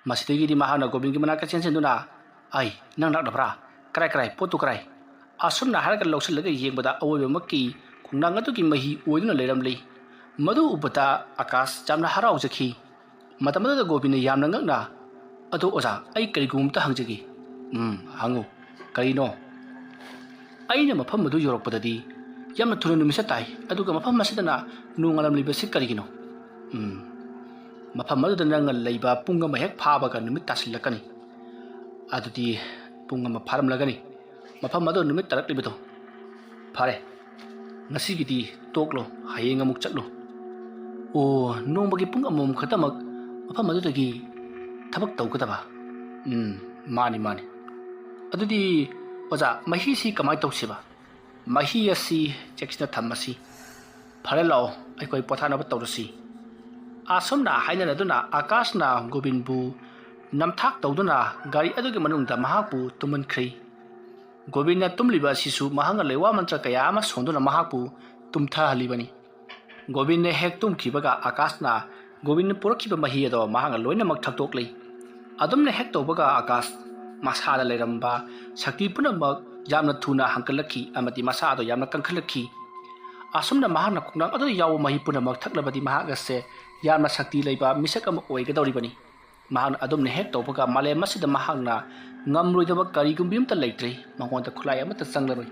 A: मसिदगिदि महाना गोविंद की मनाका चेंसिंदुना आई नंग नाकदबरा कराय कराय पोतु कराय आसुमना हारगा लौसलगा येंबदा अवोयमकी खुंनांग अदुगी मही ओइदुना लेरमलै मदु उबदा आकाश यामना हराउजखी मतमदुदा गोविंद यामना ngakna अदो ओजा आई करिगुमता हंजगी हंगु करिनो अइना मफम मदु योरकपददी यामना थुना नुमिसा ताई अदुगा मफम मसिदना नुंगालम लिबसि करिगिनो मफम मदुदा नंगा लैबा पुंग अमा हेक फाबगा नुमित तासिल्लकनी अदुदी पुंग अमा फारमलगनी मफम मदु नुमित तरक्लिबदो फारे ngasiगidi toklo hayeng amuk chatlo ओ नोंबगी पुंग अमम खतमक ꯃꯐꯝ ꯑꯗꯨꯗꯒꯤ ꯊꯕꯛ ꯇꯧꯒꯗꯕ ꯃꯥꯅꯤ ꯑꯗꯨꯗꯤ ꯑꯣꯖꯥ ꯃꯍꯤꯁꯤ ꯀꯃꯥꯏ ꯇꯧꯁꯤꯕ ꯃꯍꯤ ꯑꯁꯤ ꯆꯦꯛꯁꯤꯟꯅ ꯊꯝꯃꯁꯤ ꯐꯔꯦ ꯂꯥꯛꯑꯣ ꯑꯩꯈꯣꯏ ꯄꯣꯊꯥꯅꯕ ꯇꯧꯔꯁꯤ ꯑꯁꯨꯝꯅ ꯍꯥꯏꯅꯔꯗꯨꯅ ꯑꯀꯥꯁꯅ ꯒꯣꯕꯤꯟꯕꯨ ꯅꯝꯊꯥꯛ ꯇꯧꯗꯨꯅ ꯒꯥꯔꯤ ꯑꯗꯨꯒꯤ ꯃꯅꯨꯡꯗ ꯃꯍꯥꯛꯄꯨ ꯇꯨꯝꯍꯟꯈ꯭ꯔꯦ ꯒꯣꯕꯤꯟꯅ ꯇꯨꯝꯂꯤꯕ ꯑꯁꯤꯁꯨ ꯃꯍꯥꯛꯅ ꯂꯩꯋꯥ ꯃꯟꯇ꯭ꯔ ꯀꯌꯥ ꯑꯃ ꯁꯣꯟꯗꯨꯅ ꯃꯍꯥꯛꯄꯨ ꯇꯨꯝꯊꯍꯜꯂꯤꯕꯅꯤ ꯒꯣꯕꯤꯟꯅ ꯍꯦꯛ ꯇꯨꯝꯈꯤꯕꯒ ꯑꯀꯥꯁꯅ ꯒꯣꯕꯤꯟꯅ ꯄꯨꯔꯛꯈꯤꯕ ꯃꯍꯤ ꯑꯗꯣ ꯃꯍꯥꯛꯅ ꯂꯣꯏꯅꯃꯛ ꯊꯛꯇꯣꯛꯂꯤ ꯑꯗꯨꯝꯅ ꯍꯦꯛ ꯇꯧꯕꯒ ꯑꯀꯥꯁ ꯃꯁꯥꯗ ꯂꯩꯔꯝꯕ ꯁꯛꯇꯤ ꯄꯨꯝꯅꯃꯛ ꯌꯥꯝꯅ ꯊꯨꯅ ꯍꯟꯀꯠꯂꯛꯈꯤ ꯑꯃꯗꯤ ꯃꯁꯥ ꯑꯗꯣ ꯌꯥꯝꯅ ꯀꯟꯈꯠꯂꯛꯈꯤ ꯑꯁꯨꯝꯅ ꯃꯍꯥꯛꯅ ꯈꯣꯡꯅꯥꯡ ꯑꯗꯨꯗ ꯌꯥꯎꯕ ꯃꯍꯤ ꯄꯨꯝꯅꯃꯛ ꯊꯛꯂꯕꯗꯤ ꯃꯍꯥꯛ ꯑꯁꯦ ꯌꯥꯝꯅ ꯁꯛꯇꯤ ꯂꯩꯕ ꯃꯤꯁꯛ ꯑꯃ ꯑꯣꯏꯒꯗꯧꯔꯤꯕꯅꯤ ꯃꯍꯥꯛꯅ ꯑꯗꯨꯝꯅ ꯍꯦꯛ ꯇꯧꯕꯒ ꯃꯥꯂꯦꯝ ꯑꯁꯤꯗ ꯃꯍꯥꯛꯅ ꯉꯝꯂꯣꯏꯗꯕ ꯀꯔꯤꯒꯨꯝꯕ ꯑꯃꯠꯇ ꯂꯩꯇ꯭ꯔꯦ ꯃꯉꯣꯟꯗ ꯈꯨꯠꯂꯥꯏ ꯑꯃꯠꯇ ꯆꯪꯂꯔꯣꯏ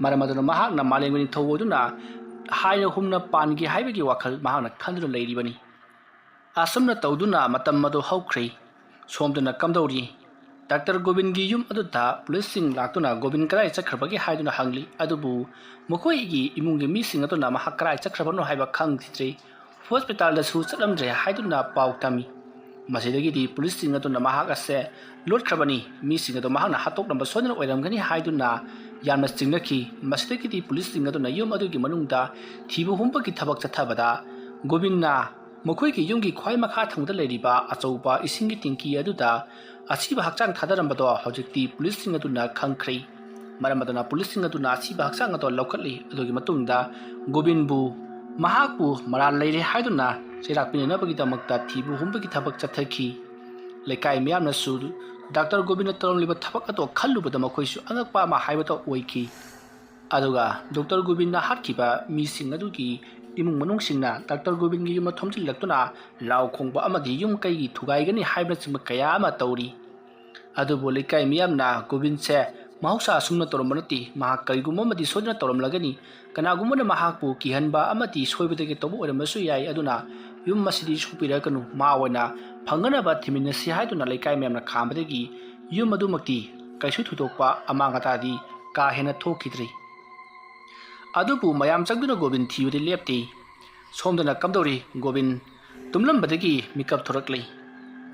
A: ꯃꯔꯝ ꯑꯗꯨꯅ ꯃꯍꯥꯛꯅ ꯃꯥꯂꯦꯝꯒꯤ ꯅꯤꯡꯊꯧ ꯑꯗꯨꯅ ꯍꯥꯏꯅ ꯍꯨꯝꯅ ꯄꯥꯟꯒꯦ ꯍꯥꯏꯕꯒꯤ ꯋꯥꯈꯜ ꯃꯍꯥꯛꯅ ꯈꯟꯗꯨꯅ ꯂꯩꯔꯤꯕꯅꯤ ꯑꯁꯨꯝꯅ ꯇꯧꯗꯨꯅ ꯃꯇꯝ ꯑꯗꯨ ꯍꯧꯈ꯭ꯔꯦ ꯁꯣꯝꯗꯅ ꯀꯝꯗꯧꯔꯤ ꯗꯥꯛꯇꯔ ꯒꯣꯕꯤꯟꯒꯤ ꯌꯨꯝ ꯑꯗꯨꯗ ꯄꯨꯂꯤꯁꯁꯤꯡ ꯂꯥꯛꯇꯨꯅ ꯒꯣꯕꯤꯟ ꯀꯗꯥꯏ ꯆꯠꯈ꯭ꯔꯕꯒꯦ ꯍꯥꯏꯗꯨꯅ ꯍꯪꯂꯤ ꯑꯗꯨꯕꯨ ꯃꯈꯣꯏꯒꯤ ꯏꯃꯨꯡꯒꯤ ꯃꯤꯁꯤꯡ ꯑꯗꯨꯅ ꯃꯍꯥꯛ ꯀꯗꯥꯏ ꯆꯠꯈ꯭ꯔꯕꯅꯣ ꯍꯥꯏꯕ ꯈꯪꯈꯤꯗ꯭ꯔꯦ ꯍꯣꯁꯄꯤꯇꯥꯜꯗꯁꯨ ꯆꯠꯂꯝꯗ꯭ꯔꯦ ꯍꯥꯏꯗꯨꯅ ꯄꯥꯎ ꯇꯝꯃꯤ ꯃꯁꯤꯗꯒꯤꯗꯤ ꯄꯨꯂꯤꯁꯁꯤꯡ ꯑꯗꯨꯅ ꯃꯍꯥꯛ ꯑꯁꯦ ꯂꯣꯠꯈ꯭ꯔꯕꯅꯤ ꯃꯤꯁꯤꯡ ꯑꯗꯨ ꯃꯍꯥꯛꯅ ꯍꯥꯠꯇꯣꯛꯂꯝꯕ ꯁꯣꯏꯗꯅ ꯑꯣꯏꯔꯝꯒꯅꯤ ꯍꯥꯏꯗꯨꯅ ꯌꯥꯝꯅ ꯆꯤꯡꯅꯈꯤ ꯃꯁꯤꯗꯒꯤꯗꯤ ꯄꯨꯂꯤꯁꯁꯤꯡ ꯑꯗꯨꯅ ꯌꯨꯝ ꯑꯗꯨꯒꯤ ꯃꯅꯨꯡꯗ ꯊꯤꯕ ꯍꯨꯝꯕꯒꯤ ꯊꯕꯛ ꯆꯠꯊꯕꯗ ꯒꯣꯕꯤꯟꯅ ꯃꯈꯣꯏꯒꯤ ꯌꯨꯝꯒꯤ ꯈ꯭ꯋꯥꯏ ꯃꯈꯥ ꯊꯪꯕꯗ ꯂꯩꯔꯤꯕ ꯑꯆꯧꯕ ꯏꯁꯤꯡꯒꯤ ꯇꯦꯡꯀꯤ ꯑꯗꯨꯗ ꯑꯁꯤꯕ ꯍꯛꯆꯥꯡ ꯊꯥꯗꯔꯝꯕꯗꯣ ꯍꯧꯖꯤꯛꯇꯤ ꯄꯨꯂꯤꯁꯁꯤꯡ ꯑꯗꯨꯅ ꯈꯪꯈ꯭ꯔꯦ ꯃꯔꯝ ꯑꯗꯨꯅ ꯄꯨꯂꯤꯁꯁꯤꯡ ꯑꯗꯨꯅ ꯑꯁꯤꯕ ꯍꯛꯆꯥꯡ ꯑꯗꯨ ꯂꯧꯈꯠꯂꯤ ꯑꯗꯨꯒꯤ ꯃꯇꯨꯡꯗ ꯒꯣꯕꯤꯟꯕꯨ ꯃꯍꯥꯛꯄꯨ ꯃꯔꯥꯜ ꯂꯩꯔꯦ ꯍꯥꯏꯗꯨꯅ ꯆꯩꯔꯥꯛ ꯄꯤꯅꯅꯕꯒꯤꯗꯃꯛꯇ ꯊꯤꯕ ꯍꯨꯝꯕꯒꯤ ꯊꯕꯛ ꯆꯠꯊꯈꯤ ꯂꯩꯀꯥꯏ ꯃꯤꯌꯥꯝꯅꯁꯨ ꯗꯥꯛꯇꯔ ꯒꯣꯕꯤꯟꯅ ꯇꯧꯔꯝꯂꯤꯕ ꯊꯕꯛ ꯑꯗꯨ ꯈꯜꯂꯨꯕꯗ ꯃꯈꯣꯏꯁꯨ ꯑꯉꯛꯄ ꯑꯃ ꯍꯥꯏꯕꯗꯣ ꯑꯣꯏꯈꯤ ꯑꯗꯨꯒ ꯗꯣꯛꯇꯔ ꯒꯣꯕꯤꯟꯅ ꯍꯥꯠꯈꯤꯕ ꯃꯤꯁꯤꯡ ꯑꯗꯨꯒꯤ ꯏꯃꯨꯡ ꯃꯅꯨꯡꯁꯤꯡꯅ ꯗꯥꯛꯇꯔ ꯒꯣꯕꯤꯟꯒꯤ ꯌꯨꯝꯗ ꯊꯣꯝꯖꯤꯜꯂꯛꯇꯨꯅ ꯂꯥꯎ ꯈꯣꯡꯕ ꯑꯃꯗꯤ ꯌꯨꯝ ꯀꯩꯒꯤ ꯊꯨꯒꯥꯏꯒꯅꯤ ꯍꯥꯏꯕꯅꯆꯤꯡꯕ ꯀꯌా ꯑꯃ ꯇꯧꯔꯤ ꯑꯗꯨꯕꯨ ꯂꯩꯀꯥꯏ ꯃꯤꯌꯥꯝꯅ ꯒꯣꯕꯤꯟꯁꯦ ꯃꯍꯧꯁꯥ ꯑꯁꯨꯝꯅ ꯇꯧꯔꯝꯕ ꯅꯠꯇꯦ ꯃꯍꯥꯛ ꯀꯔꯤꯒꯨꯝꯕ ꯑꯃꯗꯤ ꯁꯣꯏꯗꯅ ꯇꯧꯔꯝꯂꯒꯅꯤ ꯀꯅꯥꯒꯨꯝꯕꯅ ꯃꯍꯥꯛꯄꯨ ꯀꯤꯍꯟꯕ ꯑꯃꯗꯤ ꯁꯣꯏꯕꯗꯒꯤ ꯇꯧꯕ ꯑꯣꯏꯔꯝꯕꯁꯨ ꯌꯥꯏ ꯑꯗꯨꯅ ꯌꯨꯝ ꯑꯁꯤꯗꯤ ꯁꯣꯛꯄꯤꯔꯛꯀꯅꯨ ꯃꯥ ꯑꯣꯏꯅ ꯐꯪꯒꯅꯕ ꯊꯤꯃꯤꯟꯅꯁꯤ ꯍꯥꯏꯗꯨꯅ ꯂꯩꯀꯥꯏ ꯃꯌꯥꯝꯅ ꯈꯥꯝꯕꯗꯒꯤ ꯌꯨꯝ ꯑꯗꯨꯃꯛꯇꯤ ꯀꯩꯁꯨ ꯊꯣꯏꯗꯣꯛꯄ ꯑꯃꯥꯡ ꯑꯇꯥꯗꯤ ꯀꯥ ꯍꯦꯟꯅ ꯊꯣꯛꯈꯤꯗ꯭ꯔꯤ ꯑꯗꯨꯕꯨ ꯃꯌꯥꯝ ꯆꯪꯗꯨꯅ ꯒꯣꯕꯤꯟ ꯊꯤꯕꯗꯤ ꯂꯦꯞꯇꯦ ꯁꯣꯝꯗꯅ ꯀꯝꯗꯧꯔꯤ ꯒꯣꯕꯤꯟ ꯇꯨꯝꯂꯝꯕꯗꯒꯤ ꯃꯤꯀꯞ ꯊꯣꯔꯛꯂꯤ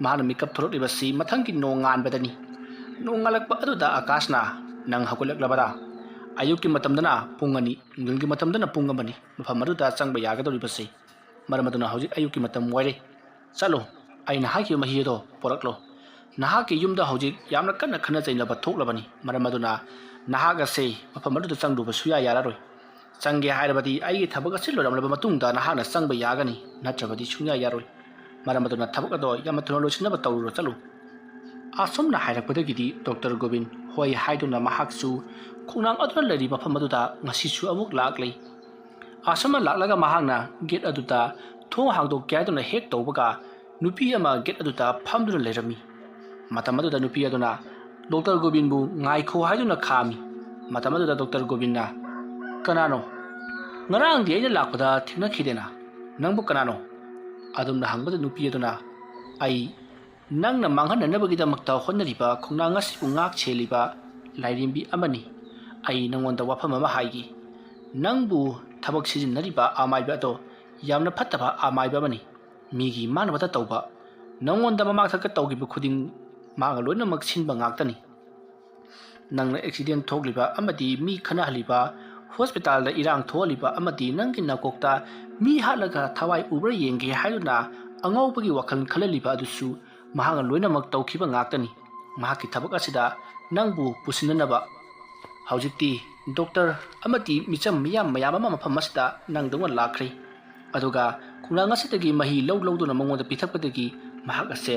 A: ꯃꯍꯥꯛꯅ ꯃꯤꯀꯞ ꯊꯣꯔꯛꯂꯤꯕꯁꯤ ꯃꯊꯪꯒꯤ ꯅꯣꯡ ꯉꯥꯟꯕꯗꯅꯤ ꯅꯣꯡ ꯉꯥꯜꯂꯛꯄ ꯑꯗꯨꯗ ꯑꯀꯥꯁꯅ ꯅꯪ ꯍꯧꯒꯠꯂꯛꯂꯕꯔꯥ ꯑꯌꯨꯛꯀꯤ ꯃꯇꯝꯗꯅ ꯄꯨꯡ 2 ꯅꯨꯡꯊꯤꯜꯒꯤ ꯃꯇꯝꯗꯅ ꯄꯨꯡ 1 ꯃꯐꯝ ꯑꯗꯨꯗ ꯆꯪꯕ ꯌꯥꯒꯗꯧꯔꯤꯕꯁꯤ ꯃꯔꯝ ꯑꯗꯨꯅ ꯍꯧꯖꯤꯛ ꯑꯌꯨꯛꯀꯤ ꯃꯇꯝ ꯑꯣꯏꯔꯦ ꯆꯠꯂꯣ ꯑꯩꯅ ꯍꯥꯏꯈꯤꯕ ꯃꯍꯤ ꯑꯗꯣ ꯄꯣꯔꯛꯂꯣ ꯅꯍꯥꯛꯀꯤ ꯌꯨꯝꯗ ꯍꯧꯖꯤꯛ ꯌꯥꯝꯅ ꯀꯟꯅ ꯈꯟꯅ ꯆꯩꯅꯕ ꯊꯣꯛꯂꯕꯅꯤ ꯃꯔꯝ ꯑꯗꯨꯅ ꯅꯍꯥꯛ ꯑꯁꯦ ꯃꯐꯝ ꯑꯗꯨꯗ ꯆꯪꯂꯨꯕ ꯁꯨꯡꯌꯥ ꯌꯥꯔꯔꯣꯏ ꯆꯪꯒꯦ ꯍꯥꯏꯔꯕꯗꯤ ꯑꯩꯒꯤ ꯊꯕꯛ ꯑꯁꯤ ꯂꯣꯏꯔꯝꯂꯕ ꯃꯇꯨꯡꯗ ꯅꯍꯥꯛꯅ ꯆꯪꯕ ꯌꯥꯒꯅꯤ ꯅꯠꯇ꯭ꯔꯕꯗꯤ ꯁꯨꯡꯌꯥ ꯌꯥꯔꯣꯏ ꯃꯔꯝ ꯑꯗꯨꯅ ꯊꯕꯛ ꯑꯗꯣ ꯌꯥꯝꯅ ꯊꯨꯅ ꯂꯣꯏꯁꯤꯟꯅꯕ ꯇꯧꯔꯨꯔꯣ ꯆꯠꯂꯨ ꯑꯁꯨꯝꯅ ꯍꯥꯏꯔꯛꯄꯗꯒꯤꯗꯤ ꯗꯣꯛꯇꯔ ꯒꯣꯕꯤꯟ ꯍꯣꯏ ꯍꯥꯏꯗꯨꯅ ꯃꯍꯥꯛꯁꯨ ꯈꯣꯡꯅꯥꯡ ꯑꯗꯨꯅ ꯂꯩꯔꯤꯕ ꯃꯐꯝ ꯑꯗꯨꯗ ꯉꯁꯤꯁꯨ ꯑꯃꯨꯛ ꯂꯥꯛꯂꯤ ꯑꯁꯨꯝꯅ ꯂꯥꯛꯂꯒ ꯃꯍꯥꯛꯅ ꯒꯦꯠ ꯑꯗꯨꯗ ꯊꯣꯡ ꯍꯥꯡꯗꯣꯛꯀꯦ ꯍꯥꯏꯗꯨꯅ ꯍꯦꯛ ꯇꯧꯕꯒ ꯅꯨꯄꯤ ꯑꯃ ꯒꯦꯠ ꯑꯗꯨꯗ ꯐꯝꯗꯨꯅ ꯂꯩꯔꯝꯃꯤ ꯃꯇꯝ ꯑꯗꯨꯗ ꯅꯨꯄꯤ ꯑꯗꯨꯅ ꯗꯣꯛꯇꯔ ꯒꯣꯕꯤꯟꯕꯨ ꯉꯥꯏꯈꯣ ꯍꯥꯏꯗꯨꯅ ꯈꯥꯝꯃꯤ ꯃꯇꯝ ꯑꯗꯨꯗ ꯗꯣꯛꯇꯔ ꯒꯣꯕꯤꯟꯅ ꯀꯅꯥꯅꯣ ꯉꯔꯥꯡꯗꯤ ꯑꯩꯅ ꯂꯥꯛꯄꯗ ꯊꯦꯡꯅꯈꯤꯗꯦꯅ ꯅꯪꯕꯨ ꯀꯅꯥꯅꯣ ꯑꯗꯨꯝꯅ ꯍꯪꯕꯗ ꯅꯨꯄꯤ ꯑꯗꯨꯅ ꯑꯩ ꯅꯪꯅ ꯃꯥꯡꯍꯟꯅꯅꯕꯒꯤꯗꯃꯛꯇ ꯍꯣꯠꯅꯔꯤꯕ ꯈꯣꯡꯅꯥꯡ ꯑꯁꯤꯕꯨ ꯉꯥꯛ ꯁꯦꯜꯂꯤꯕ ꯂꯥꯏꯔꯦꯝꯕꯤ ꯑꯃꯅꯤ ꯑꯩ ꯅꯪꯉꯣꯟꯗ ꯋꯥꯐꯝ ꯑꯃ ꯍꯥꯏꯒꯦ ꯅꯪꯕꯨ ꯊꯕꯛ ꯁꯤꯖꯤꯟꯅꯔꯤꯕ ꯑꯃꯥꯏꯕ ꯑꯗꯣ ꯌꯥꯝꯅ ꯐꯠꯇꯕ ꯑꯃꯥꯏꯕ ꯑꯃꯅꯤ ꯃꯤꯒꯤ ꯃꯥꯟꯅꯕꯇ ꯇꯧꯕ ꯅꯪꯉꯣꯟꯗ ꯃꯃꯥꯡꯊꯛꯇ ꯇꯧꯈꯤꯕ ꯈꯨꯗꯤꯡ ꯃꯥꯒ ꯂꯣꯏꯅꯃꯛ ꯁꯤꯟꯕ ꯉꯥꯛꯇꯅꯤ ꯅꯪꯅ ꯑꯦꯛꯁꯤꯗꯦꯟ ꯊꯣꯛꯂꯤꯕ ꯑꯃꯗꯤ ꯃꯤ ꯈꯠꯅꯍꯜꯂꯤꯕ ꯍꯣꯁꯄꯤꯇꯥꯜꯗ ꯏꯔꯥꯡ ꯊꯣꯛꯍꯜꯂꯤꯕ ꯑꯃꯗꯤ ꯅꯪꯒꯤ ꯅꯀꯣꯛꯇ ꯃꯤ ꯍꯥꯠꯂꯒ ꯊꯋꯥꯏ ꯎꯕ꯭ꯔꯥ ꯌꯦꯡꯒꯦ ꯍꯥꯏꯗꯨꯅ ꯑꯉꯧꯕꯒꯤ ꯋꯥꯈꯜ ꯈꯜꯍꯜꯂꯤꯕ ꯑꯗꯨꯁꯨ ꯃꯍꯥꯛꯅ ꯂꯣꯏꯅꯃꯛ ꯇꯧꯈꯤꯕ ꯉꯥꯛꯇꯅꯤ ꯃꯍꯥꯛꯀꯤ ꯊꯕꯛ ꯑꯁꯤꯗ ꯅꯪꯕꯨ ꯄꯨꯁꯤꯟꯅꯅꯕ ꯍꯧꯖꯤꯛꯇꯤ ꯗꯣꯛꯇꯔ ꯑꯃꯗꯤ ꯃꯤꯆꯝ ꯃꯌꯥꯝ ꯑꯃ ꯃꯐꯝ ꯑꯁꯤꯗ ꯅꯪꯗꯧꯅ ꯂꯥꯛꯈ꯭ꯔꯦ ꯑꯗꯨꯒ ꯈꯣꯡꯅꯥꯡ ꯑꯁꯤꯗꯒꯤ ꯃꯍꯤ ꯂꯧꯗꯨꯅ ꯃꯉꯣꯟꯗ ꯄꯤꯊꯛꯄꯗꯒꯤ ꯃꯍꯥꯛ ꯑꯁꯦ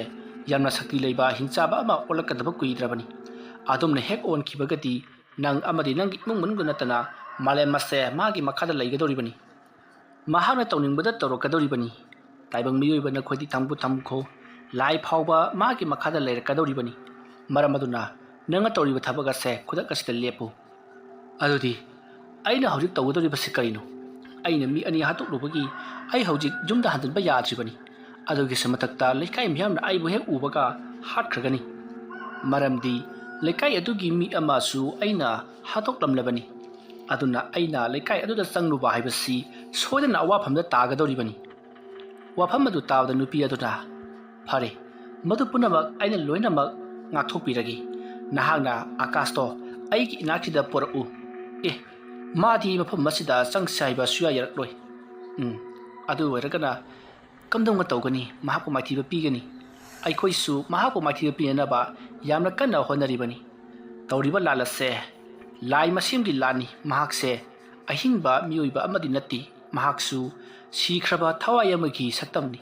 A: ꯌꯥꯝꯅ ꯁꯛꯇꯤ ꯂꯩꯕ ꯍꯤꯡꯆꯥꯕ ꯑꯃ ꯑꯣꯜꯂꯛꯀꯗꯕ ꯀꯨꯏꯗ꯭ꯔꯕꯅꯤ ꯑꯗꯨꯝꯅ ꯍꯦꯛ ꯑꯣꯟꯈꯤꯕꯒꯗꯤ ꯅꯪ ꯑꯃꯗꯤ ꯅꯪꯒꯤ ꯏꯃꯨꯡ ꯃꯅꯨꯡꯗ ꯅꯠꯇꯅ ꯃꯥꯂꯦꯝ ꯑꯁꯦ ꯃꯥꯒꯤ ꯃꯈꯥꯗ ꯂꯩꯒꯗꯧꯔꯤꯕꯅꯤ ꯃꯍꯥꯛꯅ ꯇꯧꯅꯤꯡꯕꯗ ꯇꯧꯔꯛꯀꯗꯧꯔꯤꯕꯅꯤ ꯇꯥꯏꯕꯪ ꯃꯤꯑꯣꯏꯕ ꯅꯈꯣꯏꯗꯤ ꯊꯝꯈꯣ ꯂꯥꯏ ꯐꯥꯎꯕ ꯃꯥꯒꯤ ꯃꯈꯥꯗ ꯂꯩꯔꯛꯀꯗꯧꯔꯤꯕꯅꯤ ꯃꯔꯝ ꯑꯗꯨꯅ ꯅꯪꯅ ꯇꯧꯔꯤꯕ ꯊꯕꯛ ꯑꯁꯦ ꯈꯨꯗꯛ ꯑꯁꯤꯗ ꯂꯦꯞꯄꯨ ꯑꯗꯨꯗꯤ ꯑꯩꯅ ꯍꯧꯖꯤꯛ ꯇꯧꯒꯗꯧꯔꯤꯕꯁꯤ ꯀꯔꯤꯅꯣ ꯑꯩꯅ ꯃꯤ 2 ꯍꯥꯠꯇꯣꯛꯂꯨꯕꯒꯤ ꯑꯩ ꯍꯧꯖꯤꯛ ꯌꯨꯝꯗ ꯍꯟꯖꯤꯟꯕ ꯌꯥꯗ꯭ꯔꯤꯕꯅꯤ ꯑꯗꯨꯒꯤꯁꯨ ꯃꯊꯛꯇ ꯂꯩꯀꯥꯏ ꯃꯤꯌꯥꯝꯅ ꯑꯩꯕꯨ ꯍꯦꯛ ꯎꯕꯒ ꯍꯥꯠꯈ꯭ꯔꯒꯅꯤ ꯃꯔꯝꯗꯤ ꯂꯩꯀꯥꯏ ꯑꯗꯨꯒꯤ ꯃꯤ ꯑꯃꯁꯨ ꯑꯩꯅ ꯍꯥꯠꯇꯣꯛꯂꯝꯂꯕꯅꯤ ꯑꯗꯨꯅ ꯑꯩꯅ ꯂꯩꯀꯥꯏ ꯑꯗꯨꯗ ꯆꯪꯂꯨꯕ ꯍꯥꯏꯕꯁꯤ ꯁꯣꯏꯗꯅ ꯑꯋꯥꯐꯝꯗ ꯇꯥꯒꯗꯧꯔꯤꯕꯅꯤ ꯋꯥꯐꯝ ꯑꯗꯨ ꯇꯥꯕꯗ ꯅꯨꯄꯤ ꯑꯗꯨꯅ ꯐꯔꯦ ꯃꯗꯨ ꯄꯨꯝꯅꯃꯛ ꯑꯩꯅ ꯂꯣꯏꯅꯃꯛ ꯉꯥꯛꯊꯣꯛꯄꯤꯔꯒꯦ ꯅꯍꯥꯛꯅ ꯑꯀꯥꯁꯇꯣ ꯑꯩꯒꯤ ꯏꯅꯥꯛꯁꯤꯗ ꯄꯨꯔꯛꯎ ꯃꯥꯗꯤ ꯃꯐꯝ ꯑꯁꯤꯗ ꯆꯪꯁꯤ ꯍꯥꯏꯕ ꯁꯨꯌꯥ ꯌꯥꯔꯛꯂꯣꯏ ꯑꯗꯨ ꯑꯣꯏꯔꯒꯅ ꯀꯝꯗꯧꯅ ꯇꯧꯒꯅꯤ ꯃꯍꯥꯛꯄꯨ ꯃꯥꯏꯊꯤꯕ ꯄꯤꯒꯅꯤ ꯑꯩꯈꯣꯏꯁꯨ ꯃꯍꯥꯛꯄꯨ ꯃꯥꯏꯊꯤꯕ ꯄꯤꯅꯅꯕ ꯌꯥꯝꯅ ꯀꯟꯅ ꯍꯣꯠꯅꯔꯤꯕꯅꯤ ꯇꯧꯔꯤꯕ ꯂꯥꯟ ꯑꯁꯦ ꯂꯥꯏ ꯃꯁꯦꯝꯒꯤ ꯂꯥꯟꯅꯤ ꯃꯍꯥꯛꯁꯦ ꯑꯍꯤꯡꯕ ꯃꯤꯑꯣꯏꯕ ꯑꯃꯗꯤ ꯅꯠꯇꯦ ꯃꯍꯥꯛꯁꯨ ꯁꯤꯈ꯭ꯔꯕ ꯊꯋꯥꯏ ꯑꯃꯒꯤ ꯁꯛꯇꯝꯅꯤ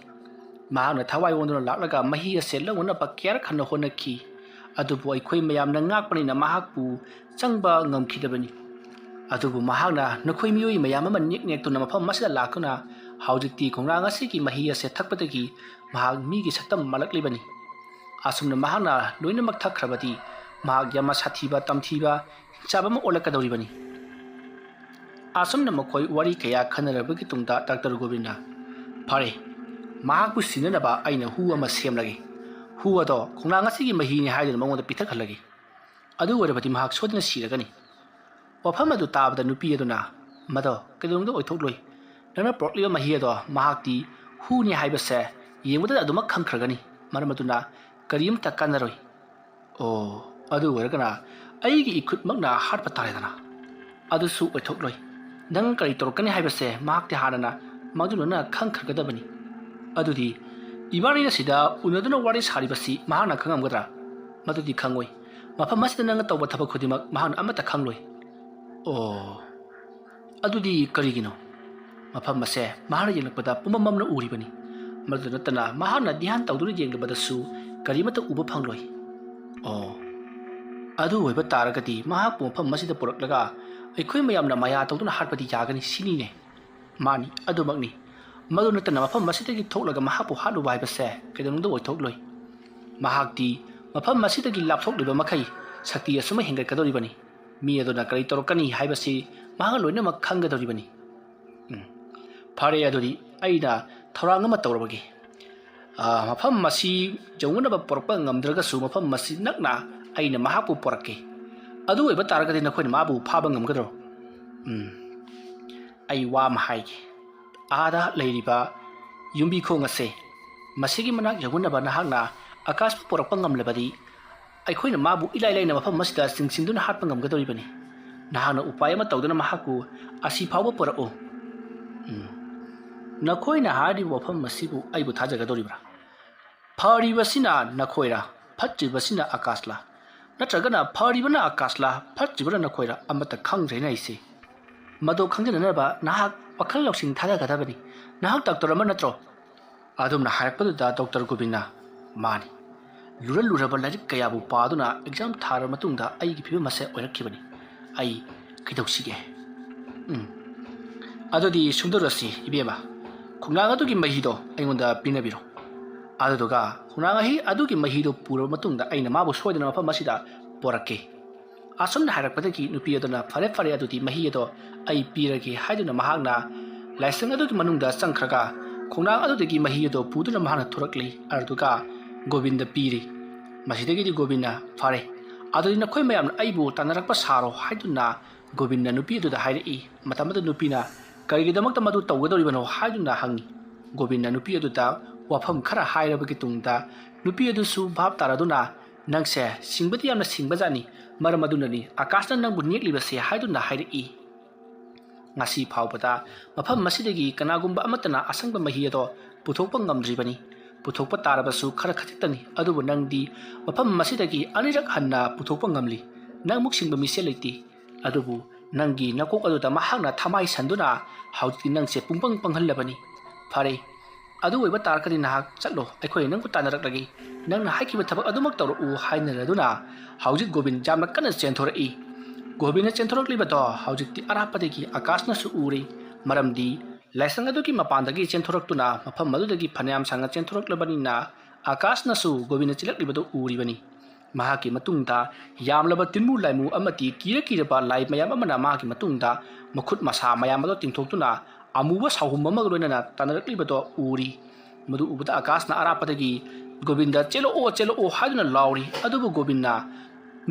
A: ꯃꯍꯥꯛꯅ ꯊꯋꯥꯏ ꯑꯣꯟꯗꯨꯅ ꯂꯥꯛꯂꯒ ꯃꯍꯤ ꯑꯁꯦ ꯂꯧꯅꯅꯕ ꯀꯌꯥꯔꯛ ꯍꯟꯅ ꯍꯣꯠꯅꯈꯤ ꯑꯗꯨꯕꯨ ꯑꯩꯈꯣꯏ ꯃꯌꯥꯝꯅ ꯉꯥꯛꯄꯅꯤꯅ ꯃꯍꯥꯛꯄꯨ ꯆꯪꯕ ꯉꯝꯈꯤꯗꯕꯅꯤ ꯑꯗꯨꯕꯨ ꯃꯍꯥꯛꯅ ꯅꯈꯣꯏ ꯃꯤꯑꯣꯏ ꯃꯌꯥꯝ ꯑꯃ ꯅꯦꯛ ꯅꯦꯛꯇꯨꯅ ꯃꯐꯝ ꯑꯁꯤꯗ ꯂꯥꯛꯇꯨꯅ ꯍꯧꯖꯤꯛꯇꯤ ꯈꯣꯡꯅꯥꯡ ꯑꯁꯤꯒꯤ ꯃꯍꯤ ꯑꯁꯦ ꯊꯛꯄꯗꯒꯤ ꯃꯍꯥꯛ ꯃꯤꯒꯤ ꯁꯛꯇꯝ ꯃꯥꯜꯂꯛꯂꯤꯕꯅꯤ ꯑꯁꯨꯝꯅ ꯃꯍꯥꯛꯅ ꯂꯣꯏꯅꯃꯛ ꯊꯛꯈ꯭ꯔꯕꯗꯤ ꯃꯍꯥꯛ ꯌꯥꯝꯅ ꯁꯥꯊꯤꯕ ꯇꯝꯊꯤꯕ ꯍꯤꯡꯆꯥꯕ ꯑꯃ ꯑꯣꯜꯂꯛꯀꯗꯧꯔꯤꯕꯅꯤ ꯑꯁꯨꯝꯅ ꯃꯈꯣꯏ ꯋꯥꯔꯤ ꯀꯌꯥ ꯈꯟꯅꯔꯕꯒꯤ ꯇꯨꯡꯗ ꯗꯥꯛꯇꯔ ꯒꯣꯕꯤꯟꯗ ꯐꯔꯦ ꯃꯍꯥꯛꯄꯨ ꯁꯤꯅꯅꯕ ꯑꯩꯅ ꯍꯨ ꯑꯃ ꯁꯦꯝꯂꯒꯦ ꯍꯨ ꯑꯗꯣ ꯈꯣꯡꯅꯥꯡ ꯑꯁꯤꯒꯤ ꯃꯍꯤꯅꯤ ꯍꯥꯏꯗꯨꯅ ꯃꯉꯣꯟꯗ ꯄꯤꯊꯛꯍꯜꯂꯒꯦ ꯑꯗꯨ ꯑꯣꯏꯔꯕꯗꯤ ꯃꯍꯥꯛ ꯁꯣꯏꯗꯅ ꯁꯤꯔꯒꯅꯤ ꯋꯥꯐꯝ ꯑꯗꯨ ꯇꯥꯕꯗ ꯅꯨꯄꯤ ꯑꯗꯨꯅ ꯃꯗꯣ ꯀꯩꯗꯧꯅꯨꯡꯗ ꯑꯣꯏꯊꯣꯛꯂꯣꯏ ꯅꯪꯅ ꯄꯨꯔꯛꯂꯤꯕ ꯃꯍꯤ ꯑꯗꯣ ꯃꯍꯥꯛꯇꯤ ꯍꯨꯅꯤ ꯍꯥꯏꯕꯁꯦ ꯌꯦꯡꯕꯗ ꯑꯗꯨꯃꯛ ꯈꯪꯈ꯭ꯔꯒꯅꯤ ꯃꯔꯝ ꯑꯗꯨꯅ ꯀꯔꯤꯝꯇ ꯀꯥꯟꯅꯔꯣꯏ ꯑꯗꯨ ꯑꯣꯏꯔꯒꯅ ꯑꯩꯒꯤ ꯏꯈꯨꯠꯃꯛꯅ ꯍꯥꯠꯄ ꯇꯥꯔꯦꯗꯅ ꯑꯗꯨꯁꯨ ꯑꯣꯏꯊꯣꯛꯂꯣꯏ ꯅꯪ ꯀꯔꯤ ꯇꯧꯔꯛꯀꯅꯤ ꯍꯥꯏꯕꯁꯦ ꯃꯍꯥꯛꯇꯤ ꯍꯥꯟꯅꯅ ꯃꯥꯡꯖꯧꯅꯅ ꯈꯪꯈ꯭ꯔꯒꯗꯕꯅꯤ ꯑꯗꯨꯗꯤ ꯏꯕꯥꯅꯤꯅ ꯁꯤꯗ ꯎꯅꯗꯨꯅ ꯋꯥꯔꯤ ꯁꯥꯔꯤꯕꯁꯤ ꯃꯍꯥꯛꯅ ꯈꯪꯉꯝꯒꯗ꯭ꯔꯥ ꯃꯗꯨꯗꯤ ꯈꯪꯉꯣꯏ ꯃꯐꯝ ꯑꯁꯤꯗ ꯅꯪꯅ ꯇꯧꯕ ꯊꯕꯛ ꯈꯨꯗꯤꯡꯃꯛ ꯃꯍꯥꯛꯅ ꯑꯃꯠꯇ ꯈꯪꯂꯣꯏ ꯑꯗꯨꯗꯤ ꯀꯔꯤꯒꯤꯅꯣ ꯃꯐꯝ ꯑꯁꯦ ꯃꯍꯥꯛꯅ ꯌꯦꯡꯂꯛꯄꯗ ꯄꯨꯝꯃꯝꯅ ꯎꯔꯤꯕꯅꯤ ꯃꯗꯨ ꯅꯠꯇꯅ ꯃꯍꯥꯛꯅ ꯙ꯭ꯌꯥꯟ ꯇꯧꯗꯨꯅ ꯌꯦꯡꯂꯕꯗꯁꯨ ꯀꯔꯤꯃꯠꯇ ꯎꯕ ꯐꯪꯂꯣꯏ ꯑꯗꯨ ꯑꯣꯏꯕ ꯇꯥꯔꯒꯗꯤ ꯃꯍꯥꯛꯄꯨ ꯃꯐꯝ ꯑꯁꯤꯗ ꯄꯨꯔꯛꯂꯒ ꯑꯩꯈꯣꯏ ꯃꯌꯥꯝꯅ ꯃꯌꯥ ꯇꯧꯗꯨꯅ ꯍꯥꯠꯄꯗꯤ ꯌꯥꯒꯅꯤ ꯁꯤꯅꯤꯅꯦ ꯃꯥꯅꯤ ꯑꯗꯨꯃꯛꯅꯤ ꯃꯗꯨ ꯅꯠꯇꯅ ꯃꯐꯝ ꯑꯁꯤꯗꯒꯤ ꯊꯣꯛꯂꯒ ꯃꯍꯥꯛꯄꯨ ꯍꯥꯠꯂꯨꯕ ꯍꯥꯏꯕꯁꯦ ꯀꯩꯗꯧꯅꯨꯡꯗ ꯑꯣꯏꯊꯣꯛꯂꯣꯏ ꯃꯍꯥꯛꯇꯤ ꯃꯐꯝ ꯑꯁꯤꯗꯒꯤ ꯂꯥꯞꯊꯣꯛꯂꯤꯕ ꯃꯈꯩ ꯁꯛꯇꯤ ꯑꯁꯨꯝ ꯍꯦꯟꯒꯠꯀꯗꯧꯔꯤꯕꯅꯤ ꯃꯤ ꯑꯗꯨꯅ ꯀꯔꯤ ꯇꯧꯔꯛꯀꯅꯤ ꯍꯥꯏꯕꯁꯤ ꯃꯍꯥꯛꯅ ꯂꯣꯏꯅꯃꯛ ꯈꯪꯒꯗꯧꯔꯤꯕꯅꯤ ꯐꯔꯦ ꯑꯗꯨꯗꯤ ꯑꯩꯅ ꯊꯧꯔꯥꯡ ꯑꯃ ꯇꯧꯔꯕꯒꯦ ꯃꯐꯝ ꯑꯁꯤ ꯌꯧꯅꯅꯕ ꯄꯨꯔꯛꯄ ꯉꯝꯗ꯭ꯔꯒꯁꯨ ꯃꯐꯝ ꯑꯁꯤ ꯅꯛꯅ ꯑꯩꯅ ꯃꯍꯥꯛꯄꯨ ꯄꯨꯔꯛꯀꯦ ꯑꯗꯨ ꯑꯣꯏꯕ ꯇꯥꯔꯒꯗꯤ ꯅꯈꯣꯏꯅ ꯃꯥꯕꯨ ꯐꯥꯕ ꯉꯝꯒꯗ꯭ꯔꯣ ꯑꯩ ꯋꯥ ꯑꯃ ꯍꯥꯏꯒꯦ ꯑꯥꯗ ꯂꯩꯔꯤꯕ ꯌꯨꯝꯕꯤꯈꯣꯡ ꯑꯁꯦ ꯃꯁꯤꯒꯤ ꯃꯅꯥꯛ ꯌꯧꯅꯅꯕ ꯅꯍꯥꯛꯅ ꯑꯀꯥꯁꯄꯨ ꯄꯨꯔꯛꯄ ꯉꯝꯂꯕꯗꯤ ꯑꯩꯈꯣꯏꯅ ꯃꯥꯕꯨ ꯏꯂꯥꯏ ꯂꯥꯏꯅ ꯃꯐꯝ ꯑꯁꯤꯗ ꯆꯤꯡꯁꯤꯟꯗꯨꯅ ꯍꯥꯠꯄ ꯉꯝꯒꯗꯧꯔꯤꯕꯅꯤ ꯅꯍꯥꯛꯅ ꯎꯄꯥꯏ ꯑꯃ ꯇꯧꯗꯨꯅ ꯃꯍꯥꯛꯄꯨ ꯑꯁꯤ ꯐꯥꯎꯕ ꯄꯨꯔꯛꯎ ꯅꯈꯣꯏꯅ ꯍꯥꯏꯔꯤꯕ ꯋꯥꯐꯝ ꯑꯁꯤꯕꯨ ꯑꯩꯕꯨ ꯊꯥꯖꯒꯗꯧꯔꯤꯕ꯭ꯔꯥ ꯐꯔꯤꯕꯁꯤꯅ ꯅꯈꯣꯏꯔꯥ ꯐꯠꯇ꯭ꯔꯤꯕꯁꯤꯅ ꯑꯀꯥꯁꯂꯥ ꯅꯠꯇ꯭ꯔꯒꯅ ꯐꯔꯤꯕꯅ ꯑꯀꯥꯁꯂꯥ ꯐꯠꯇ꯭ꯔꯤꯕꯅ ꯅꯈꯣꯏꯔꯥ ꯑꯃꯠꯇ ꯈꯪꯗ꯭ꯔꯦꯅ ꯑꯩꯁꯦ ꯃꯗꯨ ꯈꯪꯖꯅꯅꯕ ꯅꯍꯥꯛ ꯋꯥꯈꯜ ꯂꯧꯁꯤꯡ ꯊꯥꯗꯒꯗꯕꯅꯤ ꯅꯍꯥꯛ ꯗꯣꯛꯇꯔ ꯑꯃ ꯅꯠꯇ꯭ꯔꯣ ꯑꯗꯨꯝꯅ ꯍꯥꯏꯔꯛꯄꯗꯨꯗ ꯗꯣꯛꯇꯔ ꯒꯣꯕꯤꯟꯗ ꯃꯥꯅꯤ ꯂꯨꯔꯕ ꯂꯥꯏꯔꯤꯛ ꯀꯌꯥꯕꯨ ꯄꯥꯗꯨꯅ ꯑꯦꯛꯖꯥꯝ ꯊꯥꯔꯕ ꯃꯇꯨꯡꯗ ꯑꯩꯒꯤ ꯐꯤꯕꯝ ꯑꯁꯦ ꯑꯣꯏꯔꯛꯈꯤꯕꯅꯤ ꯑꯩ ꯀꯩꯗꯧꯁꯤꯒꯦ ꯑꯗꯨꯗꯤ ꯁꯨꯝꯗꯧꯔꯁꯤ ꯏꯕꯦꯝꯃ ꯈꯣꯡꯅꯥꯡ ꯑꯗꯨꯒꯤ ꯃꯍꯤꯗꯣ ꯑꯩꯉꯣꯟꯗ ꯄꯤꯅꯕꯤꯔꯣ ꯑꯗꯨꯗꯨꯒ ꯈꯣꯡꯅꯥꯡ ꯑꯗꯨꯒꯤ ꯃꯍꯤꯗꯣ ꯄꯨꯔꯕ ꯃꯇꯨꯡꯗ ꯑꯩꯅ ꯃꯥꯕꯨ ꯁꯣꯏꯗꯅ ꯃꯐꯝ ꯑꯁꯤꯗ ꯄꯣꯔꯛꯀꯦ ꯑꯁꯨꯝꯅ ꯍꯥꯏꯔꯛꯄꯗꯒꯤ ꯅꯨꯄꯤ ꯑꯗꯨꯅ ꯐꯔꯦ ꯑꯗꯨꯗꯤ ꯃꯍꯤ ꯑꯗꯣ ꯑꯩ ꯄꯤꯔꯒꯦ ꯍꯥꯏꯗꯨꯅ ꯃꯍꯥꯛꯅ ꯂꯥꯏꯁꯪ ꯑꯗꯨꯒꯤ ꯃꯅꯨꯡꯗ ꯆꯪꯈ꯭ꯔꯒ ꯈꯣꯡꯅꯥꯡ ꯑꯗꯨꯗꯒꯤ ꯃꯍꯤ ꯑꯗꯣ ꯄꯨꯗꯨꯅ ꯃꯍꯥꯛꯅ ꯊꯣꯔꯛꯂꯤ ꯑꯗꯨꯒ ꯒꯣꯕꯤꯟꯗ ꯄꯤꯔꯤ ꯃꯁꯤꯗꯒꯤꯗꯤ ꯒꯣꯕꯤꯟꯗ ꯐꯔꯦ ꯑꯗꯨꯗꯤ ꯅꯈꯣꯏ ꯃꯌꯥꯝꯅ ꯑꯩꯕꯨ ꯇꯥꯟꯅꯔꯛꯄ ꯁꯥꯔꯣ ꯍꯥꯏꯗꯨꯅ ꯒꯣꯕꯤꯟꯗ ꯅꯨꯄꯤ ꯑꯗꯨꯗ ꯍꯥꯏꯔꯛꯏ ꯃꯇꯝ ꯑꯗꯨ ꯅꯨꯄꯤꯅ ꯀꯔꯤꯒꯤꯗꯃꯛꯇ ꯃꯗꯨ ꯇꯧꯒꯗꯧꯔꯤꯕꯅꯣ ꯍꯥꯏꯗꯨꯅ ꯍꯪꯉꯤ ꯒꯣꯕꯤꯟꯗ ꯅꯨꯄꯤ ꯑꯗꯨꯗ ꯋꯥꯐꯝ ꯈꯔ ꯍꯥꯏꯔꯕꯒꯤ ꯇꯨꯡꯗ ꯅꯨꯄꯤ ꯑꯗꯨꯁꯨ ꯚꯥꯞ ꯇꯥꯔꯗꯨꯅ ꯅꯪꯁꯦ ꯁꯤꯡꯕꯗꯤ ꯌꯥꯝꯅ ꯁꯤꯡꯕꯖꯥꯠꯅꯤ ꯃꯔꯝ ꯑꯗꯨꯅꯅꯤ ꯑꯀꯥꯁꯅ ꯅꯪꯕꯨ ꯅꯦꯛꯂꯤꯕꯁꯦ ꯍꯥꯏꯗꯨꯅ ꯍꯥꯏꯔꯛꯏ ꯉꯁꯤ ꯐꯥꯎꯕꯗ ꯃꯐꯝ ꯑꯁꯤꯗꯒꯤ ꯀꯅꯥꯒꯨꯝꯕ ꯑꯃꯠꯇꯅ ꯑꯁꯪꯕ ꯃꯍꯤ ꯑꯗꯣ ꯄꯨꯊꯣꯛꯄ ꯉꯝꯗ꯭ꯔꯤꯕꯅꯤ ꯄꯨꯊꯣꯛꯄ ꯇꯥꯔꯕꯁꯨ ꯈꯔ ꯈꯖꯤꯛꯇꯅꯤ ꯑꯗꯨꯕꯨ ꯅꯪꯗꯤ ꯃꯐꯝ ꯑꯁꯤꯗꯒꯤ ꯑꯅꯤꯔꯛ ꯍꯟꯅ ꯄꯨꯊꯣꯛꯄ ꯉꯝꯂꯤ ꯅꯪꯃꯨꯛ ꯁꯤꯡꯕ ꯃꯤꯁꯦ ꯂꯩꯇꯦ ꯑꯗꯨꯕꯨ ꯅꯪꯒꯤ ꯅꯀꯣꯛ ꯑꯗꯨꯗ ꯃꯍꯥꯛꯅ ꯊꯃꯥꯏ ꯁꯟꯗꯨꯅ ꯍꯧꯖꯤꯛꯇꯤ ꯅꯪꯁꯦ ꯄꯨꯡꯄꯪ ꯄꯪꯍꯜꯂꯕꯅꯤ ꯐꯔꯦ ꯑꯗꯨ ꯑꯣꯏꯕ ꯇꯥꯔꯒꯗꯤ ꯅꯍꯥꯛ ꯆꯠꯂꯣ ꯑꯩꯈꯣꯏ ꯅꯪꯕꯨ ꯇꯥꯟꯅꯔꯛꯂꯒꯦ ꯅꯪꯅ ꯍꯥꯏꯈꯤꯕ ꯊꯕꯛ ꯑꯗꯨꯃꯛ ꯇꯧꯔꯛꯎ ꯍꯥꯏꯅꯔꯗꯨꯅ ꯍꯧꯖꯤꯛ ꯒꯣꯕꯤꯟ ꯌꯥꯝꯅ ꯀꯟꯅ ꯆꯦꯟꯊꯣꯔꯛꯏ ꯒꯣꯕꯤꯟꯅ ꯆꯦꯟꯊꯣꯔꯛꯂꯤꯕꯗꯣ ꯍꯧꯖꯤꯛꯇꯤ ꯑꯔꯥꯞꯄꯗꯒꯤ ꯑꯀꯥꯁꯅꯁꯨ ꯎꯔꯤ ꯃꯔꯝꯗꯤ ꯂꯥꯏꯁꯪ ꯑꯗꯨꯒꯤ ꯃꯄꯥꯟꯗꯒꯤ ꯆꯦꯟꯊꯣꯔꯛꯇꯨꯅ ꯃꯐꯝ ꯑꯗꯨꯗꯒꯤ ꯐꯅꯌꯥꯝ ꯁꯥꯡꯅ ꯆꯦꯟꯊꯣꯔꯛꯂꯕꯅꯤꯅ ꯑꯀꯥꯁꯅꯁꯨ ꯒꯣꯕꯤꯟꯅ ꯆꯤꯜꯂꯛꯂꯤꯕꯗꯨ ꯎꯔꯤꯕꯅꯤ ꯃꯍꯥꯛꯀꯤ ꯃꯇꯨꯡꯗ ꯌꯥꯝꯂꯕ ꯇꯤꯟꯃꯨ ꯂꯥꯏꯃꯨ ꯑꯃꯗꯤ ꯀꯤꯔꯕ ꯂꯥꯏ ꯃꯌꯥꯝ ꯑꯃꯅ ꯃꯍꯥꯛꯀꯤ ꯃꯇꯨꯡꯗ ꯃꯈꯨꯠ ꯃꯁꯥ ꯃꯌꯥꯝ ꯑꯗꯨ ꯇꯤꯡꯊꯣꯛꯇꯨꯅ ꯑꯃꯨꯕ ꯁꯥꯎꯍꯨꯝ ꯑꯃꯒ ꯂꯣꯏꯅꯅ ꯇꯥꯟꯅꯔꯛꯂꯤꯕꯗꯣ ꯎꯔꯤ ꯃꯗꯨ ꯎꯕꯗ ꯑꯀꯥꯁꯅ ꯑꯔꯥꯞꯄꯗꯒꯤ ꯒꯣꯕꯤꯟꯗ ꯆꯦꯜꯂꯛꯑꯣ ꯍꯥꯏꯗꯨꯅ ꯂꯥꯎꯔꯤ ꯑꯗꯨꯕꯨ ꯒꯣꯕꯤꯟꯅ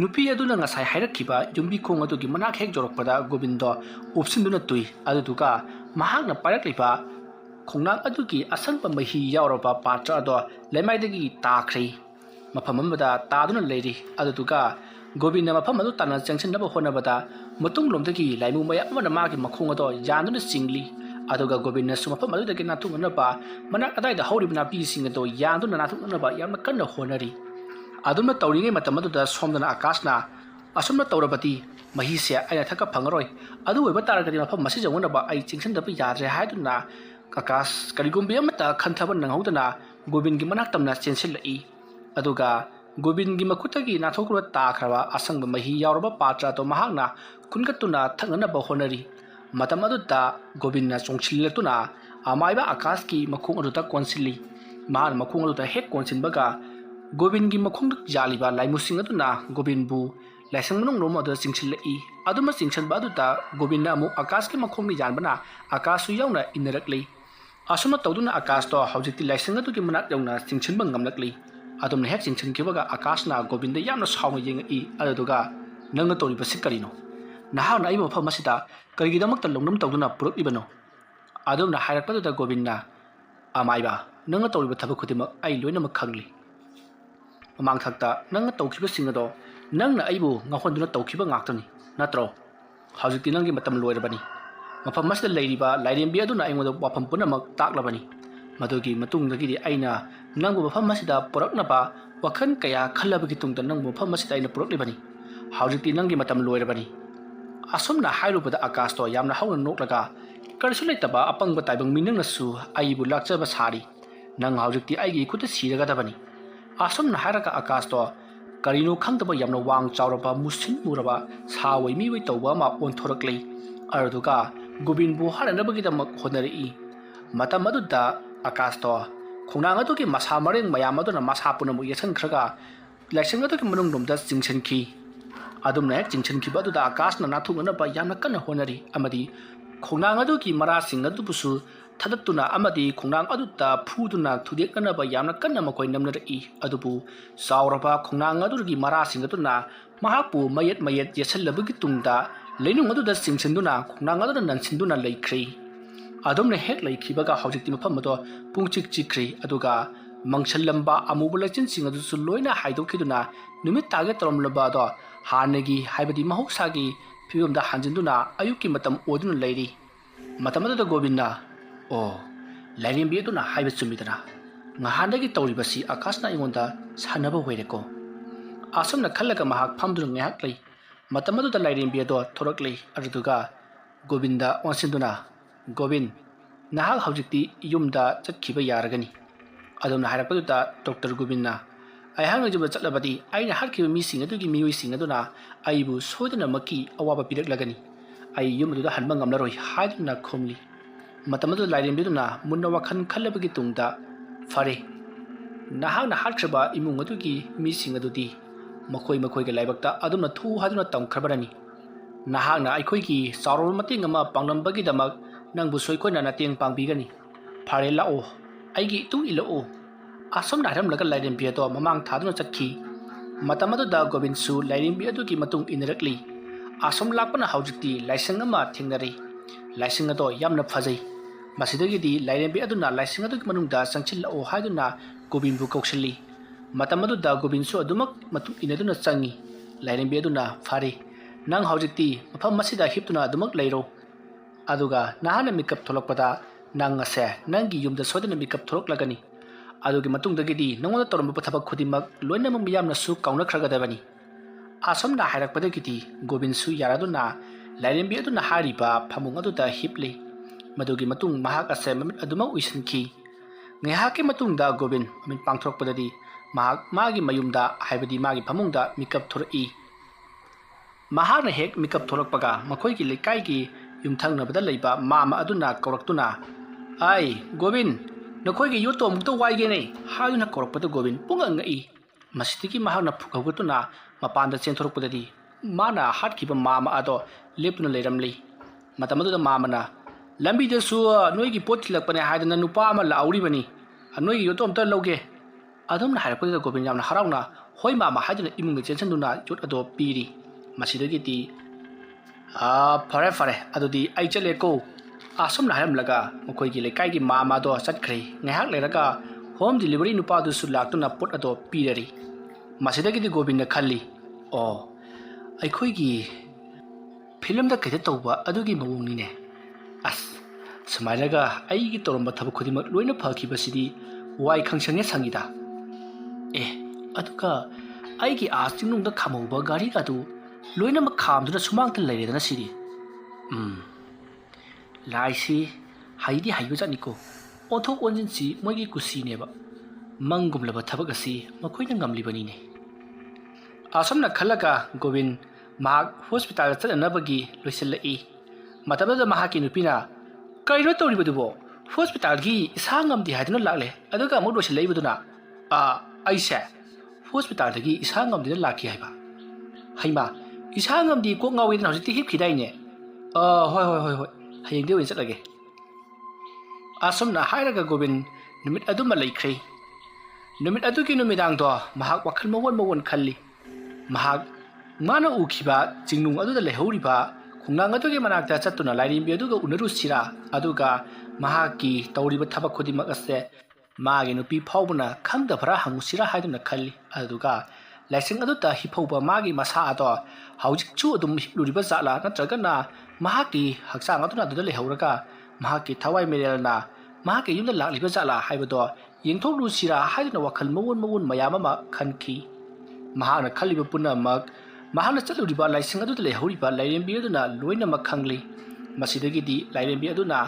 A: ꯅꯨꯄꯤ ꯑꯗꯨꯅ ꯉꯁꯥꯏ ꯍꯥꯏꯔꯛꯈꯤꯕ ꯌꯨꯝꯕꯤꯈꯣꯡ ꯑꯗꯨꯒꯤ ꯃꯅꯥꯛ ꯍꯦꯛ ꯌꯧꯔꯛꯄꯗ ꯒꯣꯕꯤꯟꯗꯣ ꯎꯞꯁꯤꯟꯗꯨꯅ ꯇꯨꯏ ꯑꯗꯨꯗꯨꯒ ꯃꯍꯥꯛꯅ ꯄꯥꯏꯔꯛꯂꯤꯕ khongnang adugi asangpa mahi yauraba patra ado lemaidagi takhri mafam amada taduna leiri adutuga Gobinna mafam adu tana jangchinaba honabada matung lomdagi laimu maya amana magi makhong ado yanduna singli aduga Gobinna su mafam adu dagi natunganaba manak adaida hauribna pi sing ado yanduna natunganaba yamna kanna honari adumna tawringe matam aduda somdana akashna asumna tawrabati mahi se aina thaka phangaroi adu weba taragadi mafam masi jangonaba ai chingchandaba yadre haiduna akash karigumbi amata khanthaba nanghaudana Gobingi manak tamna chensilai aduga Gobingi makutagi nathokra takraba asangba mahi yauraba patra to mahakna kunkatuna thanganaba honari matam aduda Gobinna chongchillatuna amaiba akaski makhung aduta konsili mahar makhung aduta hek konsinbaga Gobingi makhung jaliba laimusing aduna Gobinbu laisang manung rom adu chingchilai aduma chingchanba aduta Gobinna amu akaski makhungni janbana akasu yauna inarakli asuma tawduna akash to haujiti laisang adugi manak yauna chingchanba ngamlakli adumna hek chingchankibaga akashna Gobinda yamna sawnga yengai aduga nangna toriba sikkarino nahana ai mafam masida karigidamakta longnam tawduna puruk ibano adumna hairakpaduda Gobinna amaiba nangna toriba thabak khudimak ai loina makhangli mamang thakta nangna tawkhiba singado nangna aibu ngahonduna tawkhiba ngaktani natro haujiti nangi matam loirabani mafam masida leiriba lairembi aduna aingoda wafam punamak taklabani madugi matungdagidi aina nangbu mafam masida puraknaba wakhan kaya khallabagi tungda nangbu mafam masida aina puraklibani haujiti nangi matam loirabani asomna hairubada akash to yamna hauna noklaga karsu leitaba apangba taibang minangnasu aibu lakchaba sari nang haujiti aigi khuta siraga dabani asomna hairaka akash to karino khangtaba yamna wang chawraba musin muraba sawai miwai tawba ma onthoraklei arduga Gobinbu haranabagi damak honari matam aduda akash to khongnang adugi masa mareng mayam aduna masa punamu yesankhraga laisang adugi manung lomda chingchanki adumna hek chingchankiba aduda akashna nathunganaba yamna kanna honari amadi khongnang adugi marasing adubusu thadattuna amadi khongnang aduta phuduna thudeknaba yamna kanna makoi namnari adubu sawraba khongnang adugi marasing aduna mahakpu mayet yesallabagi tungda leinung aduda chingchanduna khongnang aduna nansinduna leikhri adumna hek leikibaga haujikti mafam ado pungchik chikri aduga mangshallamba amubula chinsing adusu loina haidokiduna numit tage toromlaba do hanagi haibadi mahoksagi phibamda hanjinduna ayuki matam oduna leiri matam ado Gobinna o lairembi aduna haiba chumidana ngahandagi tawribasi akashna ingonda sanaba hoireko asomna khallaga mahak phamduna ngahak lei matam ado lairembi ado thoraklei aduga Gobinda wansinduna Gobin nahak haujikti yumda chatkhiba yaragani adumna hairappaduta Dr. Gobinna aihang ajuba chatlabadi aina harkiba mising adugi miwi sing aduna aibu soidana maki awaba piraklagani ai yumududa hanba ngamlaroi haiduna khomli matamadu lairembiduna munna wakhan khallabagi tungda fare nahakna harkhaba imung adugi mising adudi makoi ga laibakta adumna thu haduna tamkhrabarani nahakna aikhoigi chawrol mating ama panglambagi damak nangbu soikoina nateng pangbigani fare lao aigi tu ilao asomna haramlaga lairembi ado mamang thaduna chakhi matamadu da Gobinsu lairembi adugi matung inarakli asom lakpana haujikti laisang ama thingnari laisang ado yamna phajai masidagidi lairembi aduna laisang adugi manungda changchilao haiduna Gobinbu kauksilli matamadu da Gobinsu adumak matung inaduna changi lairembi aduna fare nang haujikti mafam masida hiptuna adumak leiro aduga nahana mikap tholakpada nang ase nangi yumda sodana mikap tholoklagani adugi matungdagidi nangona toromba pathabak khudimak loina mamiyamna su kauna khragadabani asomna hairakpadagidi Gobinsu yaraduna lairembi aduna hariba phamung aduda hipli madugi matung mahak ase mamit aduma uisanki ngehake matungda Gobin amin pangthokpadadi mahak magi mayumda haibadi magi phamungda mikap thorai mahakna hek mikap tholakpaga makhoigi lekai yumthangnabada leiba mama aduna koraktuna ai Gobin nakhoigi yoto mukta waigene hayuna korakpada Gobin pungangai masitiki mahakna phukawgatuna mapanda chenthorokpadadi mana hatkiba mama ado leptuna leiramli matamadu mamana lambi da su noigi pothilakpane haidana nupa ama lauribani noigi yoto amta lauge adumna harakpada Gobin yamna harauna hoi mama haidana imunga chenchanduna yot ado piri masidagiti fare adudi ai chale ko ꯑꯁꯨꯝꯅ ꯍꯥꯏꯔꯝꯂꯒ ꯃꯈꯣꯏꯒꯤ ꯂꯩꯀꯥꯏꯒꯤ ꯃꯥꯃꯥꯗꯣ ꯆꯠꯈ꯭ꯔꯦ ꯉꯥꯏꯍꯥꯛ ꯂꯩꯔꯒ home delivery ꯅꯨꯄꯥꯗꯨꯁꯨ ꯂꯥꯛꯇꯨꯅ ꯄꯣꯠ ꯑꯗꯣ ꯄꯤꯔꯔꯤ ꯃꯁꯤꯗꯒꯤꯗꯤ ꯒꯣꯕꯤꯟꯗ ꯈꯜꯂꯤ ꯑꯣ ꯑꯩꯈꯣꯏꯒꯤ ꯐꯤꯂꯝꯗ ꯀꯩꯗ ꯇꯧꯕ ꯑꯗꯨꯒꯤ ꯃꯑꯣꯡꯅꯤꯅꯦ ꯑꯁ ꯁꯨꯃꯥꯏꯅꯒ ꯑꯩꯒꯤ ꯇꯧꯔꯝꯕ ꯊꯕꯛ ꯈꯨꯗꯤꯡꯃꯛ ꯂꯣꯏꯅ ꯐꯈꯤꯕꯁꯤꯗꯤ ꯋꯥꯏ ꯈꯪꯁꯪꯉꯦ ꯁꯪꯉꯤꯗ ꯑꯦ ꯑꯗꯨꯒ ꯑꯩꯒꯤ ꯆꯤꯡꯅꯨꯡꯗ ꯈꯥꯝꯍꯧꯕ ꯒꯥꯔꯤꯒꯗꯨ ꯂꯣꯏꯅꯃꯛ ꯈꯥꯝꯗꯨꯅ ꯁꯨꯃꯥꯡꯗ ꯂꯩꯔꯦꯗꯅ ꯁꯤꯗꯤ ꯂꯥꯏꯁꯤ ꯍꯩꯗꯤ ꯍꯩꯕꯖꯥꯠꯅꯤꯀꯣ ꯑꯣꯟꯊꯣꯛ ꯑꯣꯟꯖꯤꯟꯁꯤ ꯃꯣꯏꯒꯤ ꯀꯨꯁꯤꯅꯦꯕ ꯃꯪꯒꯨꯝꯂꯕ ꯊꯕꯛ ꯑꯁꯤ ꯃꯈꯣꯏꯅ ꯉꯝꯂꯤꯕꯅꯤꯅꯦ ꯑꯁꯨꯝꯅ ꯈꯜꯂꯒ ꯒꯣꯕꯤꯟ ꯃꯍꯥꯛ ꯍꯣꯁꯄꯤꯇꯥꯜꯗ ꯆꯠꯅꯅꯕꯒꯤ ꯂꯣꯏꯁꯤꯜꯂꯛꯏ ꯃꯇꯝꯗꯨꯗ ꯃꯍꯥꯛꯀꯤ ꯅꯨꯄꯤꯅ ꯀꯔꯤꯅꯣ ꯇꯧꯔꯤꯕꯗꯨꯕꯣ ꯍꯣꯁꯄꯤꯇꯥꯜꯒꯤ ꯏꯁꯥ ꯉꯝꯗꯦ ꯍꯥꯏꯗꯨꯅ ꯂꯥꯛꯂꯦ ꯑꯗꯨꯒ ꯑꯃꯨꯛ ꯂꯣꯏꯁꯤꯜꯂꯛꯏꯕꯗꯨꯅ ꯑꯩꯁꯦ ꯍꯣꯁꯄꯤꯇꯥꯜꯗꯒꯤ ꯏꯁꯥ ꯉꯝꯗꯦꯅ ꯂꯥꯛꯈꯤ ꯍꯥꯏꯕ ꯍꯩꯃꯥ ꯏꯁꯥ ꯉꯝꯗꯦ ꯀꯣꯛ ꯉꯥꯎꯋꯦꯗꯅ ꯍꯧꯖꯤꯛꯇꯤ ꯍꯤꯞꯈꯤꯗꯥꯏꯅꯦ ꯍꯣꯏ ꯍꯌꯦꯡꯗꯤ ꯑꯣꯏꯅ ꯆꯠꯂꯒꯦ ꯑꯁꯨꯝꯅ ꯍꯥꯏꯔꯒ ꯒꯣꯕꯤꯟ ꯅꯨꯃꯤꯠ ꯑꯗꯨꯃ ꯂꯩꯈ꯭ꯔꯦ ꯅꯨꯃꯤꯠ ꯑꯗꯨꯒꯤ ꯅꯨꯃꯤꯗꯥꯡꯗꯣ ꯃꯍꯥꯛ ꯋꯥꯈꯜ ꯃꯋꯣꯟ ꯈꯜꯂꯤ ꯃꯍꯥꯛ ꯃꯥꯅ ꯎꯈꯤꯕ ꯆꯤꯡꯅꯨꯡ ꯑꯗꯨꯗ ꯂꯩꯍꯧꯔꯤꯕ ꯈꯣꯡꯅꯥꯡ ꯑꯗꯨꯒꯤ ꯃꯅꯥꯛꯇ ꯆꯠꯇꯨꯅ ꯂꯥꯏꯔꯦꯝꯕꯤ ꯑꯗꯨꯒ ꯎꯅꯔꯨꯁꯤꯔꯥ ꯑꯗꯨꯒ ꯃꯍꯥꯛꯀꯤ ꯇꯧꯔꯤꯕ ꯊꯕꯛ ꯈꯨꯗꯤꯡꯃꯛ ꯑꯁꯦ ꯃꯥꯒꯤ ꯅꯨꯄꯤ ꯐꯥꯎꯕꯅ ꯈꯪꯗꯕ꯭ꯔꯥ ꯍꯪꯉꯨꯁꯤꯔꯥ ꯍꯥꯏꯗꯨꯅ ꯈꯜꯂꯤ ꯑꯗꯨꯒ ꯂꯥꯏꯁꯪ ꯑꯗꯨꯗ ꯍꯤꯞꯍꯧꯕ ꯃꯥꯒꯤ ꯃꯁꯥ ꯑꯗꯣ ꯍꯧꯖꯤꯛꯁꯨ ꯑꯗꯨꯝ ꯍꯤꯞꯂꯨꯔꯤꯕ ꯖꯥꯠꯂꯥ ꯅꯠꯇ꯭ꯔꯒꯅ ꯃꯍꯥꯛꯀꯤ ꯍꯛꯆꯥꯡ ꯑꯗꯨꯅ ꯑꯗꯨꯗ ꯂꯩꯍꯧꯔꯒ ꯃꯍꯥꯛꯀꯤ ꯊꯋꯥꯏ ꯃꯦꯔꯦꯜꯅ ꯃꯍꯥꯛꯀꯤ ꯌꯨꯝꯗ ꯂꯥꯛꯂꯤꯕ ꯖꯥꯠꯂꯥ ꯍꯥꯏꯕꯗꯣ ꯌꯦꯡꯊꯣꯛꯂꯨꯁꯤꯔꯥ ꯍꯥꯏꯗꯨꯅ ꯋꯥꯈꯜ ꯃꯋꯣꯟ ꯃꯌꯥꯝ ꯑꯃ ꯈꯟꯈꯤ ꯃꯍꯥꯛꯅ ꯈꯜꯂꯤꯕ ꯄꯨꯝꯅꯃꯛ ꯃꯍꯥꯛꯅ ꯆꯠꯂꯨꯔꯤꯕ ꯂꯥꯏꯁꯪ ꯑꯗꯨꯗ ꯂꯩꯍꯧꯔꯤꯕ ꯂꯥꯏꯔꯦꯝꯕꯤ ꯑꯗꯨꯅ ꯂꯣꯏꯅꯃꯛ ꯈꯪꯂꯤ ꯃꯁꯤꯗꯒꯤꯗꯤ ꯂꯥꯏꯔꯦꯝꯕꯤ ꯑꯗꯨꯅ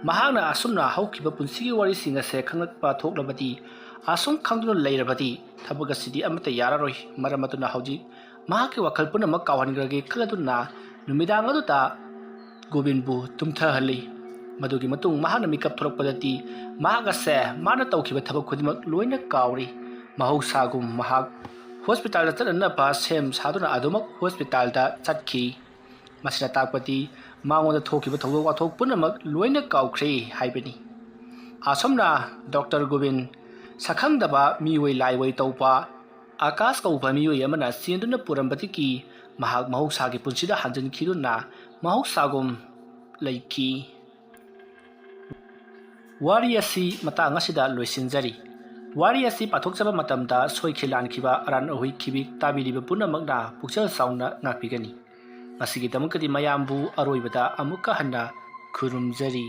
A: ꯃꯍꯥꯛꯅ ꯑꯁꯨꯝꯅ ꯍꯧꯈꯤꯕ ꯄꯨꯟꯁꯤꯒꯤ ꯋꯥꯔꯤꯁꯤꯡ ꯑꯁꯦ ꯈꯪꯂꯛꯄ ꯊꯣꯛꯂꯕꯗꯤ ꯑꯁꯨꯝ ꯈꯪꯗꯨꯅ ꯂꯩꯔꯕꯗꯤ ꯊꯕꯛ ꯑꯁꯤꯗꯤ ꯑꯃꯠꯇ ꯌꯥꯔꯔꯣꯏ ꯃꯔꯝ ꯑꯗꯨꯅ ꯍꯧꯖꯤꯛ ꯃꯍꯥꯛꯀꯤ ꯋꯥꯈꯜ ꯄꯨꯝꯅꯃꯛ ꯀꯥꯎꯍꯟꯈ꯭ꯔꯒꯦ ꯈꯜꯂꯗꯨꯅ ꯅꯨꯃꯤꯗꯥꯡ ꯑꯗꯨꯗ ꯒꯣꯕꯤꯟꯕꯨ ꯇꯨꯝꯊꯍꯜꯂꯤ ꯃꯗꯨꯒꯤ ꯃꯇꯨꯡ ꯃꯍꯥꯛꯅ ꯃꯤꯀꯞ ꯊꯣꯛꯂꯛꯄꯗꯗꯤ ꯃꯍꯥꯛ ꯑꯁꯦ ꯃꯥꯅ ꯇꯧꯈꯤꯕ ꯊꯕꯛ ꯈꯨꯗꯤꯡꯃꯛ ꯂꯣꯏꯅ ꯀꯥꯎꯔꯤ ꯃꯍꯧꯁꯥꯒꯨꯝ ꯃꯍꯥꯛ ꯍꯣꯁꯄꯤꯇꯥꯜꯗ ꯆꯠꯅꯅꯕ ꯁꯦꯝ ꯁꯥꯗꯨꯅ ꯑꯗꯨꯃꯛ ꯍꯣꯁꯄꯤꯇꯥꯜꯗ ꯆꯠꯈꯤ ꯃꯁꯤꯅ ꯇꯥꯛꯄꯗꯤ ꯃꯉꯣꯟꯗ ꯊꯣꯛꯈꯤꯕ ꯊꯧꯗꯣꯛ ꯋꯥꯊꯣꯛ ꯄꯨꯝꯅꯃꯛ ꯂꯣꯏꯅ ꯀꯥꯎꯈ꯭ꯔꯦ ꯍꯥꯏꯕꯅꯤ ꯑꯁꯨꯝꯅ ꯗꯣꯛꯇꯔ ꯒꯣꯕꯤꯟ ꯁꯛꯈꯪꯗꯕ ꯃꯤꯑꯣꯏ ꯂꯥꯏꯑꯣꯏ ꯇꯧꯕ ꯑꯀꯥꯁ ꯀꯧꯕ ꯃꯤꯑꯣꯏ ꯑꯃꯅ ꯆꯦꯟꯗꯨꯅ ꯄꯨꯔꯝꯕꯗꯒꯤ ꯃꯍꯥꯛ ꯃꯍꯧꯁꯥꯒꯤ ꯄꯨꯟꯁꯤꯗ ꯍꯟꯖꯤꯟꯈꯤꯗꯨꯅ ꯃꯍꯧꯁꯥꯒꯨꯝ ꯂꯩꯈꯤ ꯋꯥꯔꯤ ꯑꯁꯤ ꯃꯇꯥꯡ ꯑꯁꯤꯗ ꯂꯣꯏꯁꯤꯟꯖꯔꯤ ꯋꯥꯔꯤ ꯑꯁꯤ ꯄꯥꯊꯣꯛꯆꯕ ꯃꯇꯝꯗ ꯁꯣꯏꯈꯤ ꯂꯥꯟꯈꯤꯕ ꯑꯔꯥꯟ ꯑꯍꯣꯏ ꯈꯤꯕꯤ ꯇꯥꯕꯤꯔꯤꯕ ꯄꯨꯝꯅꯃꯛꯅ ꯄꯨꯛꯆꯦꯜ ꯆꯥꯎꯅ ꯉꯥꯛꯄꯤꯒꯅꯤ ꯉꯁꯤꯒꯤꯗꯃꯛꯇꯗꯤ ꯃꯌꯥꯝꯕꯨ ꯑꯔꯣꯏꯕꯗ ꯑꯃꯨꯛꯀ ꯍꯟꯅ ꯈꯨꯔꯨꯝꯖꯔꯤ